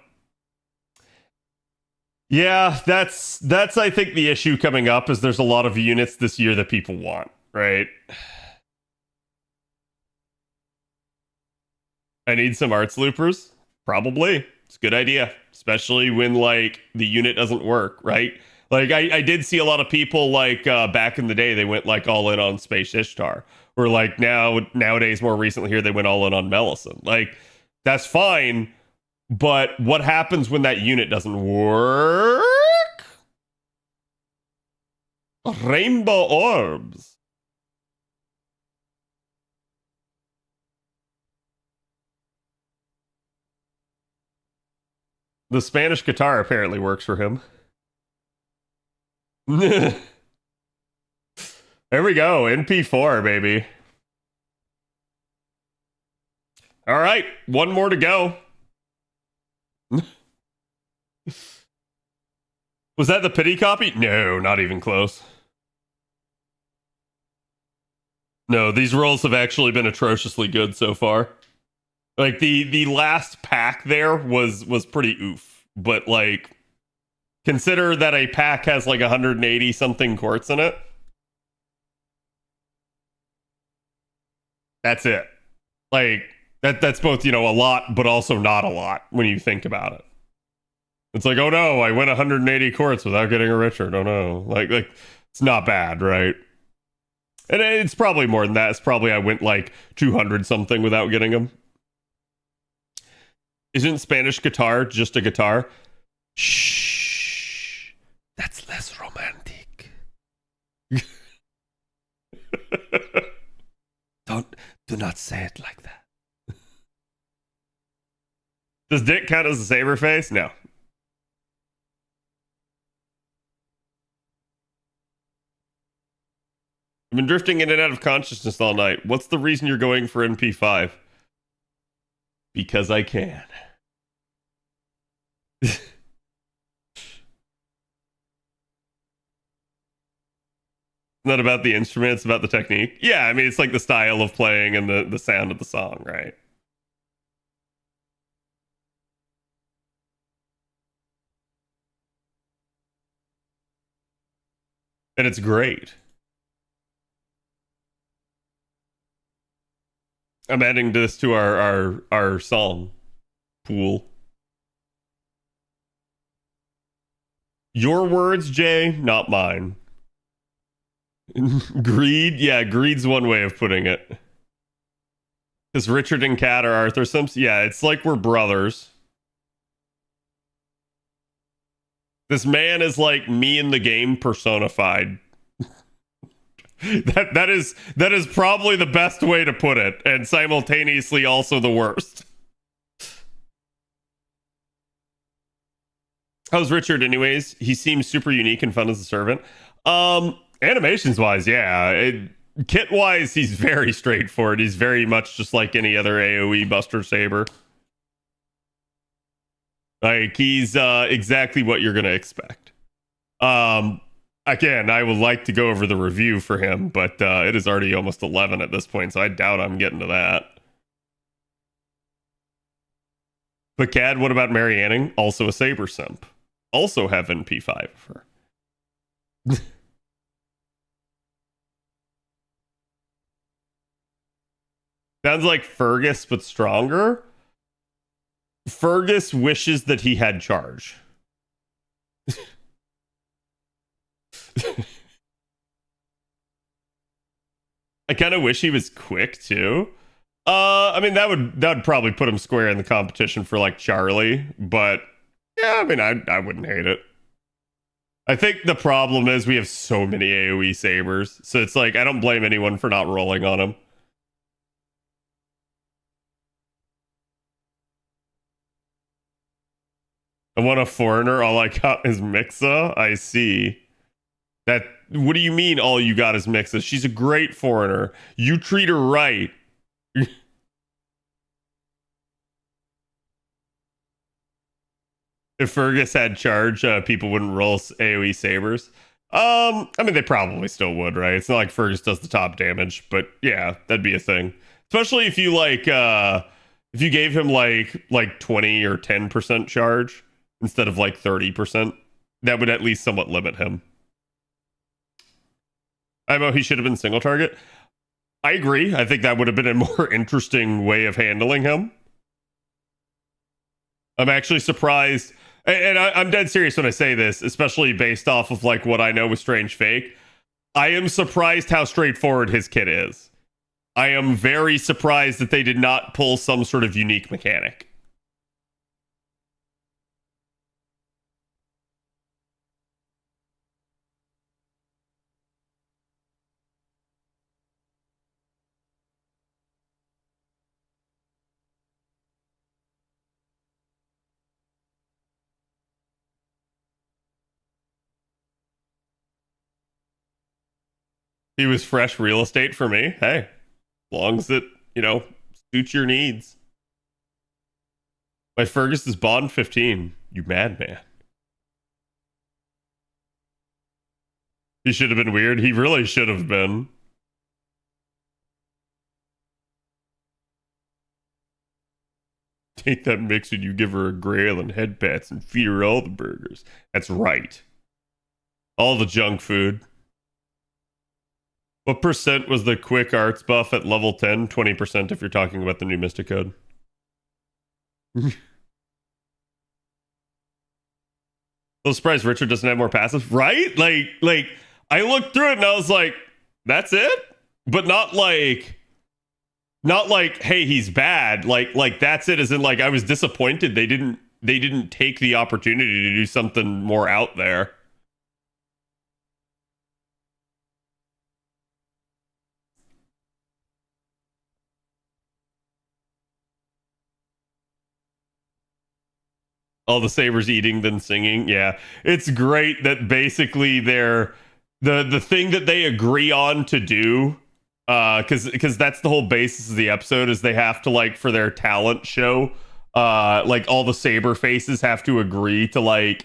Yeah, that's I think the issue coming up is there's a lot of units this year that people want, right? I need some arts loopers? Probably. It's a good idea, especially when like the unit doesn't work, right? Like, I did see a lot of people, like, back in the day, they went, like, all in on Space Ishtar. Or, like, nowadays, more recently here, they went all in on Melisande. Like, that's fine, but what happens when that unit doesn't work? Rainbow orbs. The Spanish guitar apparently works for him. There we go. NP4, baby. All right. One more to go. Was that the pity copy? No, not even close. No, these rolls have actually been atrociously good so far. Like, the last pack there was pretty oof. But, like, consider that a pack has like 180 something quartz in it. That's it. Like that's both, you know, a lot, but also not a lot when you think about it. It's like, oh no, I went 180 quartz without getting a Richard. Oh no. Like it's not bad, right? And it's probably more than that. It's probably I went like 200 something without getting them. Isn't Spanish guitar just a guitar? Shh. That's less romantic. Do not say it like that. Does Dick count as a saber face? No. I've been drifting in and out of consciousness all night. What's the reason you're going for NP5? Because I can. Not about the instrument, it's about the technique. Yeah, I mean, it's like the style of playing and the sound of the song, right? And it's great. I'm adding this to our song pool. Your words, Jay, not mine. Greed? Yeah, greed's one way of putting it. Because Richard and Kat are Arthur Sims. Yeah, it's like we're brothers. This man is like me in the game personified. that is probably the best way to put it, and simultaneously also the worst. How's Richard anyways? He seems super unique and fun as a servant. Animations wise, yeah. Kit wise, he's very straightforward. He's very much just like any other AoE Buster Saber. Like, he's exactly what you're gonna expect. Again, I would like to go over the review for him, but it is already almost 11 at this point, so I doubt I'm getting to that. But Cad, what about Mary Anning? Also a Saber simp. Also have NP5 of her. Sounds like Fergus, but stronger. Fergus wishes that he had charge. I kind of wish he was quick too. I mean that would probably put him square in the competition for like Charlie, but yeah, I mean I wouldn't hate it. I think the problem is we have so many AoE sabers, so it's like I don't blame anyone for not rolling on him. I want a foreigner. All I got is Mixa. I see. That. What do you mean? All you got is Mixa? She's a great foreigner. You treat her right. If Fergus had charge, people wouldn't roll AoE sabers. I mean, they probably still would, right? It's not like Fergus does the top damage, but yeah, that'd be a thing. Especially if you like, if you gave him like 20 or 10% charge instead of like 30%, that would at least somewhat limit him. I know he should have been single target. I agree. I think that would have been a more interesting way of handling him. I'm actually surprised, and I'm dead serious when I say this, especially based off of like what I know with Strange Fake. I am surprised how straightforward his kit is. I am very surprised that they did not pull some sort of unique mechanic. He was fresh real estate for me. Hey, as long as it, suits your needs. My Fergus is Bond 15. You madman. He should have been weird. He really should have been. Take that mix and you give her a grail and head pats and feed her all the burgers. That's right. All the junk food. What percent was the quick arts buff at level 10? 20% if you're talking about the new Mystic Code. I'm surprised Richard doesn't have more passive, right? Like I looked through it and I was like, that's it? But not like, hey, he's bad. Like that's it, as in like I was disappointed they didn't take the opportunity to do something more out there. All the sabers eating then singing. Yeah, it's great that basically they're the thing that they agree on to do, because that's the whole basis of the episode, is they have to, like, for their talent show, like all the saber faces have to agree to like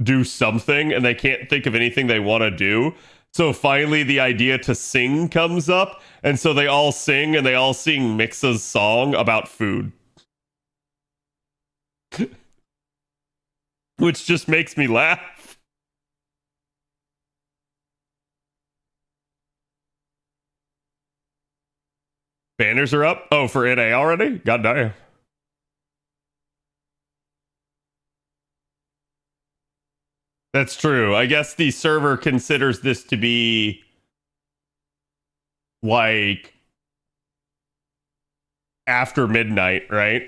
do something, and they can't think of anything they want to do. So finally the idea to sing comes up, and so they all sing, and they all sing Mixa's song about food. Which just makes me laugh. Banners are up? Oh, for NA already? God damn. That's true. I guess the server considers this to be like after midnight, right?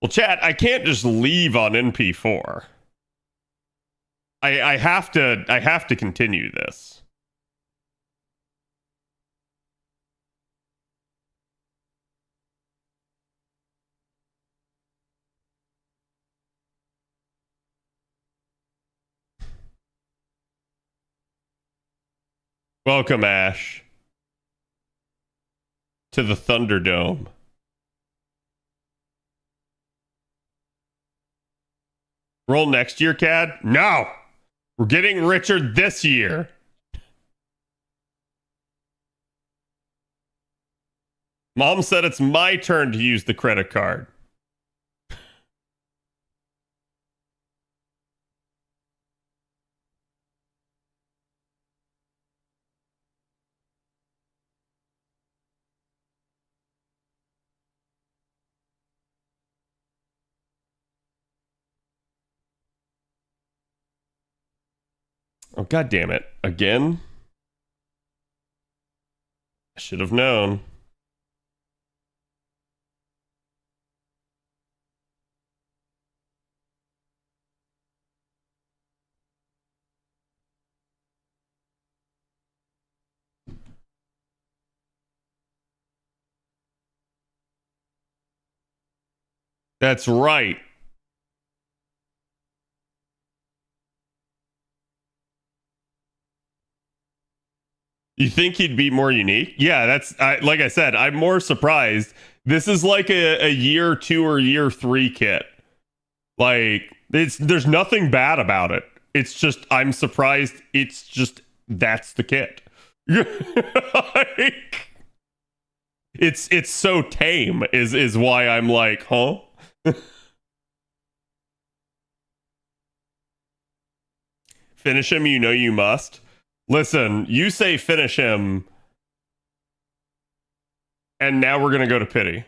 Well, chat, I can't just leave on NP4. I have to continue this. Welcome, Ash, to the Thunderdome. Roll next year, Cad? No! We're getting richer this year. Mom said it's my turn to use the credit card. Oh, God damn it. Again? I should have known. That's right. You think he'd be more unique? Yeah, like I said, I'm more surprised. This is like a year 2 or year 3 kit. Like, there's nothing bad about it. It's just, I'm surprised it's just, that's the kit. Like, it's so tame is why I'm like, huh? Finish him, you know you must. Listen, you say finish him, and now we're gonna go to pity.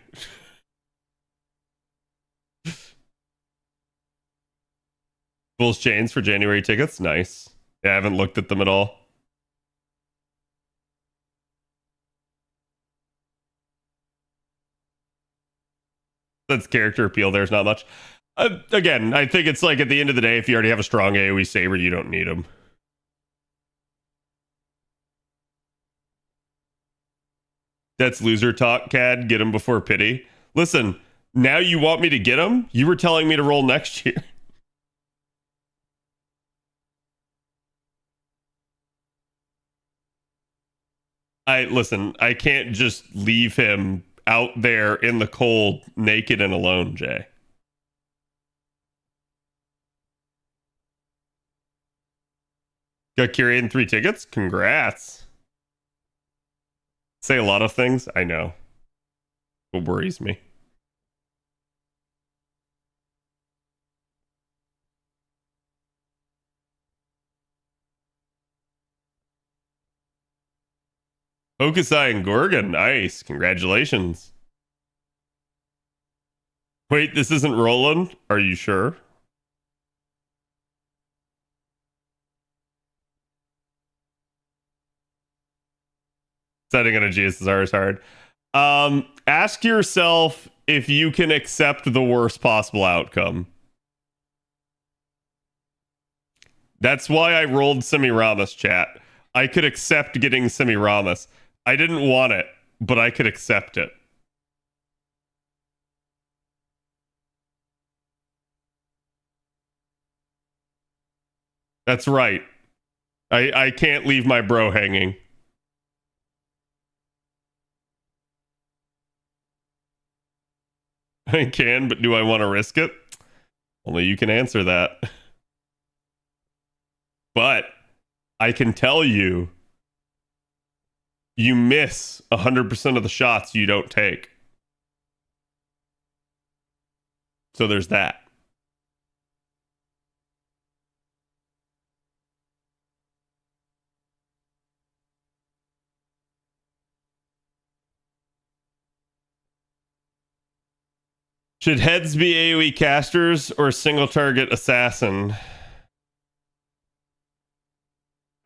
Bulls chains for January tickets, nice. Yeah, I haven't looked at them at all. That's character appeal. There's not much. Again, I think it's like at the end of the day, if you already have a strong AoE Saber, you don't need him. That's loser talk, Cad. Get him before pity. Listen, now you want me to get him? You were telling me to roll next year. Listen, I can't just leave him out there in the cold, naked and alone, Jay. Got Kyrian 3 tickets? Congrats. Say a lot of things. I know. What worries me. Hokusai and Gorgon. Nice. Congratulations. Wait, this isn't Roland? Are you sure? Setting on a GSSR is hard. Ask yourself if you can accept the worst possible outcome. That's why I rolled Semiramis, chat. I could accept getting Semiramis. I didn't want it, but I could accept it. That's right. I can't leave my bro hanging. I can, but do I want to risk it? Only you can answer that. But I can tell you, you miss 100% of the shots you don't take. So there's that. Should heads be AoE casters or single target assassin?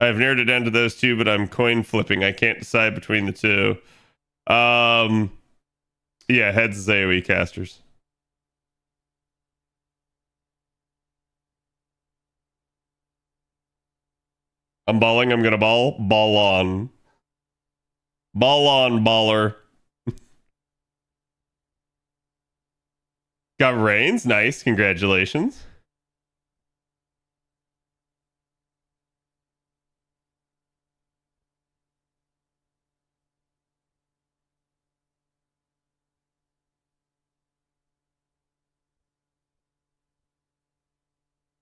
I've narrowed it down to those two, but I'm coin flipping. I can't decide between the two. Yeah, heads is AoE casters. I'm balling. I'm gonna ball. Ball on. Ball on, baller. Got Reigns. Nice. Congratulations.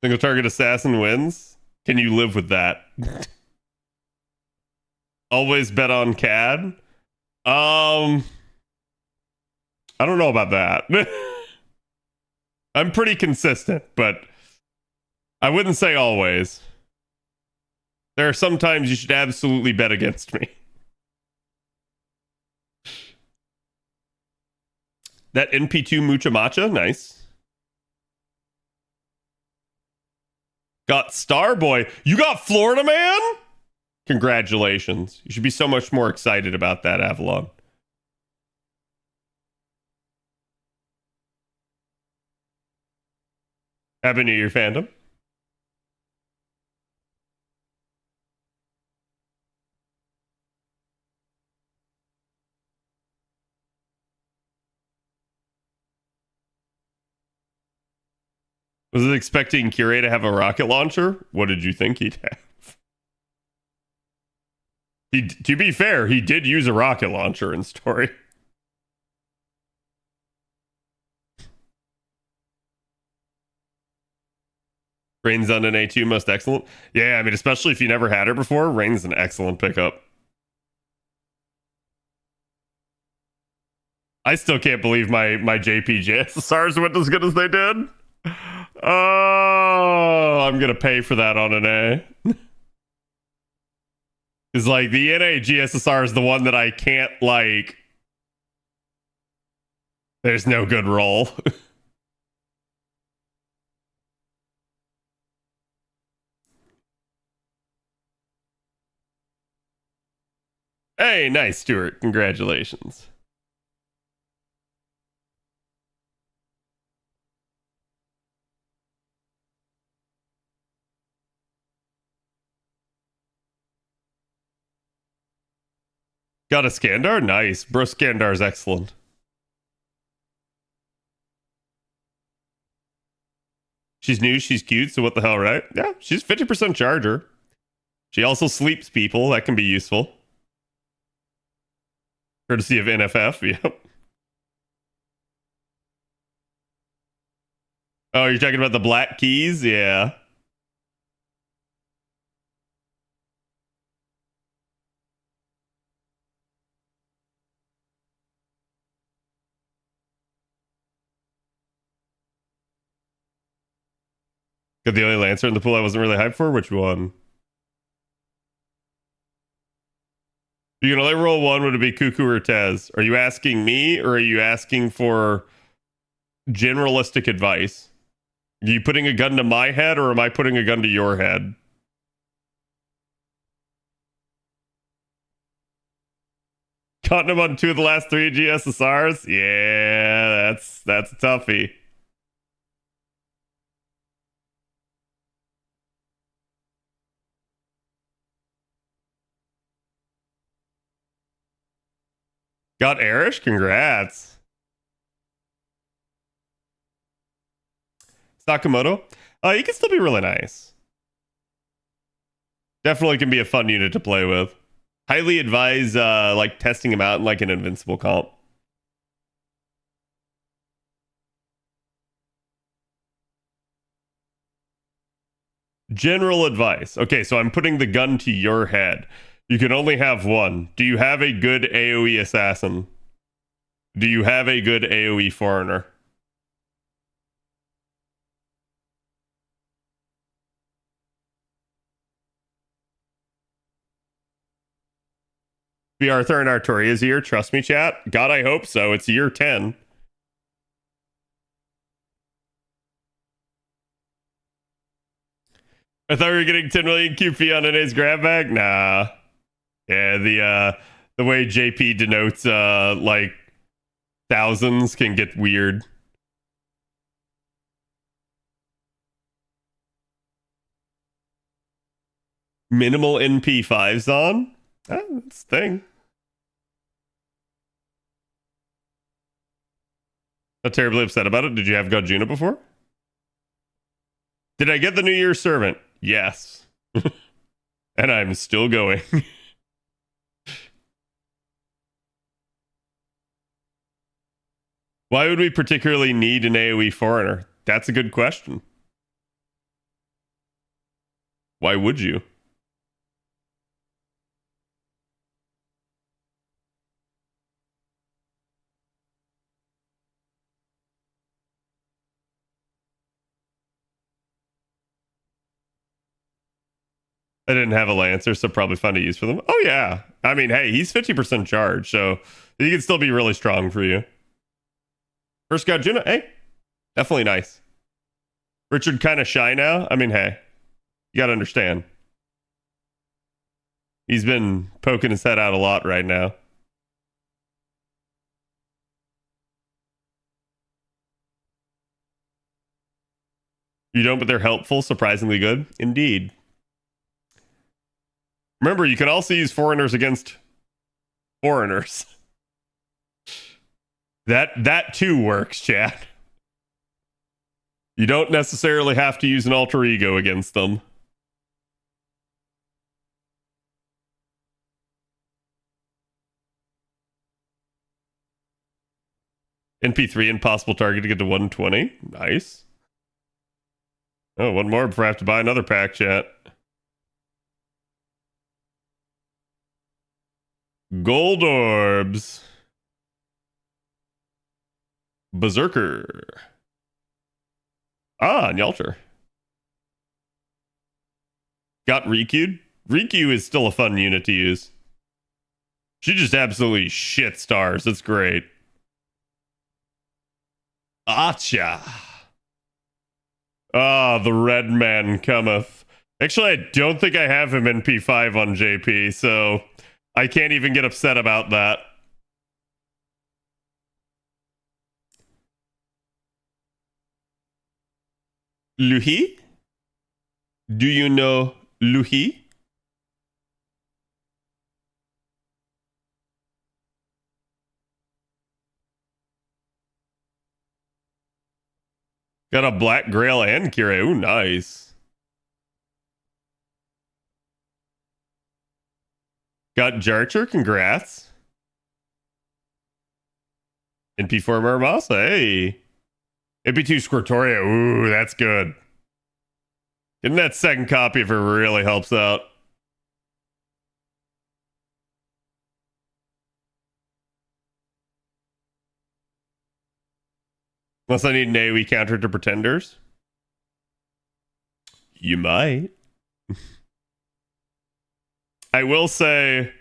Single target assassin wins. Can you live with that? Always bet on CAD. I don't know about that. I'm pretty consistent, but I wouldn't say always. There are some times you should absolutely bet against me. That NP2 Mucha Matcha, nice. Got Starboy. You got Florida Man? Congratulations. You should be so much more excited about that, Avalon. Happy New Year, fandom. Was it expecting Curie to have a rocket launcher? What did you think he'd have? To be fair, he did use a rocket launcher in story. Rain's on an A2 most excellent. Yeah, I mean, especially if you never had her before, Rain's an excellent pickup. I still can't believe my JP GSSRs went as good as they did. Oh, I'm gonna pay for that on an A. It's like the NA GSSR is the one that I can't like. There's no good roll. Hey, nice, Stuart. Congratulations. Got a Skandar? Nice. Bro, Skandar's excellent. She's new, she's cute, so what the hell, right? Yeah, she's 50% charger. She also sleeps people. That can be useful. Courtesy of NFF, yep. Oh, you're talking about the black keys? Yeah. Got the only Lancer in the pool I wasn't really hyped for? Which one? If you can only roll one, would it be Cuckoo or Tez? Are you asking me, or are you asking for generalistic advice? Are you putting a gun to my head, or am I putting a gun to your head? Caught him on 2 of the last 3 GSSRs? Yeah, that's a toughie. Got Arish? Congrats. Sakamoto? He can still be really nice. Definitely can be a fun unit to play with. Highly advise like testing him out in like an invincible comp. General advice. Okay, so I'm putting the gun to your head. You can only have one. Do you have a good AoE assassin? Do you have a good AoE foreigner? Be Arthur and Artoria's year. Trust me, chat. God, I hope so. It's year 10. I thought we were getting 10 million QP on NA's grab bag. Nah. Yeah, the way JP denotes like thousands can get weird. Minimal NP5s on? That's the thing. Not terribly upset about it. Did you have Gojuna before? Did I get the New Year's servant? Yes. And I'm still going. Why would we particularly need an AoE foreigner? That's a good question. Why would you? I didn't have a Lancer, so probably find a use for them. Oh, yeah. I mean, hey, he's 50% charge, so he can still be really strong for you. First Scout Juno, hey, definitely nice. Richard kind of shy now. I mean, hey, you got to understand. He's been poking his head out a lot right now. You don't, but they're helpful, surprisingly good. Indeed. Remember, you can also use foreigners against foreigners. That too works, chat. You don't necessarily have to use an alter ego against them. NP3 impossible target to get to 120. Nice. Oh, one more before I have to buy another pack, chat. Gold orbs. Berserker. Ah, Nyalter. Got Rikyu'd. Rikyu is still a fun unit to use. She just absolutely shit stars. It's great. Acha. Ah, the red man cometh. Actually, I don't think I have him in P5 on JP, so I can't even get upset about that. Luhi? Do you know Luhi? Got a Black Grail and Kira. Ooh, nice. Got Jarcher. Congrats. NP4 Muramasa. Hey. NP2 Squirtoria. Ooh, that's good. Getting that second copy of her really helps out. Unless I need an AoE counter to Pretenders. You might. I will say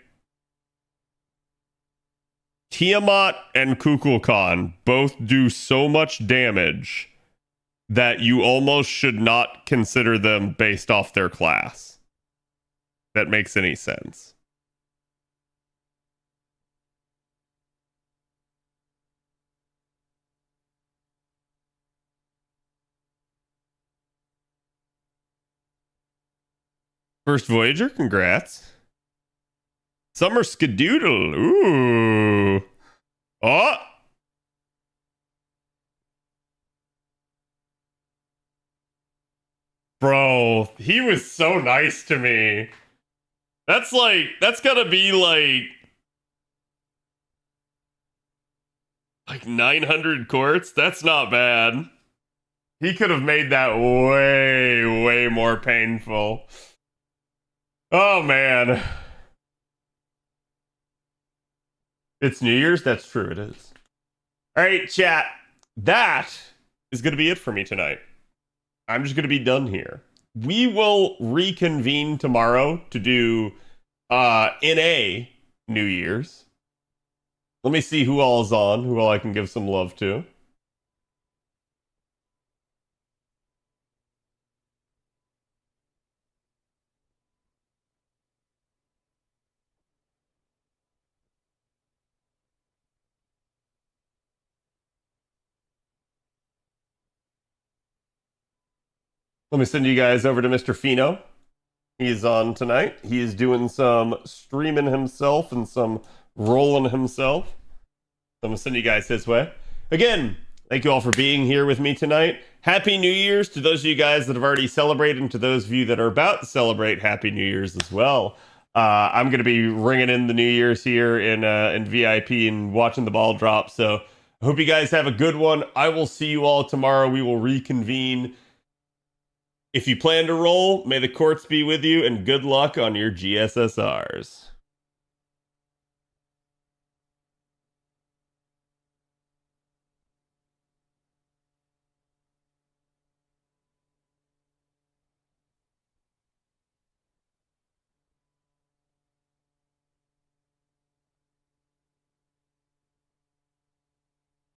Tiamat and Kukulkan both do so much damage that you almost should not consider them based off their class. If that makes any sense. First Voyager, congrats. Summer Skadoodle. Ooh. Oh. Bro, he was so nice to me. That's gotta be like 900 quartz. That's not bad. He could have made that way, way more painful. Oh, man. It's New Year's? That's true, it is. All right, chat. That is going to be it for me tonight. I'm just going to be done here. We will reconvene tomorrow to do NA New Year's. Let me see who all is on, who all I can give some love to. Let me send you guys over to Mr. Fino. He's on tonight. He is doing some streaming himself and some rolling himself. So I'm going to send you guys his way. Again, thank you all for being here with me tonight. Happy New Year's to those of you guys that have already celebrated and to those of you that are about to celebrate Happy New Year's as well. I'm going to be ringing in the New Year's here in VIP and watching the ball drop. So I hope you guys have a good one. I will see you all tomorrow. We will reconvene If you plan to roll, may the courts be with you and good luck on your GSSRs.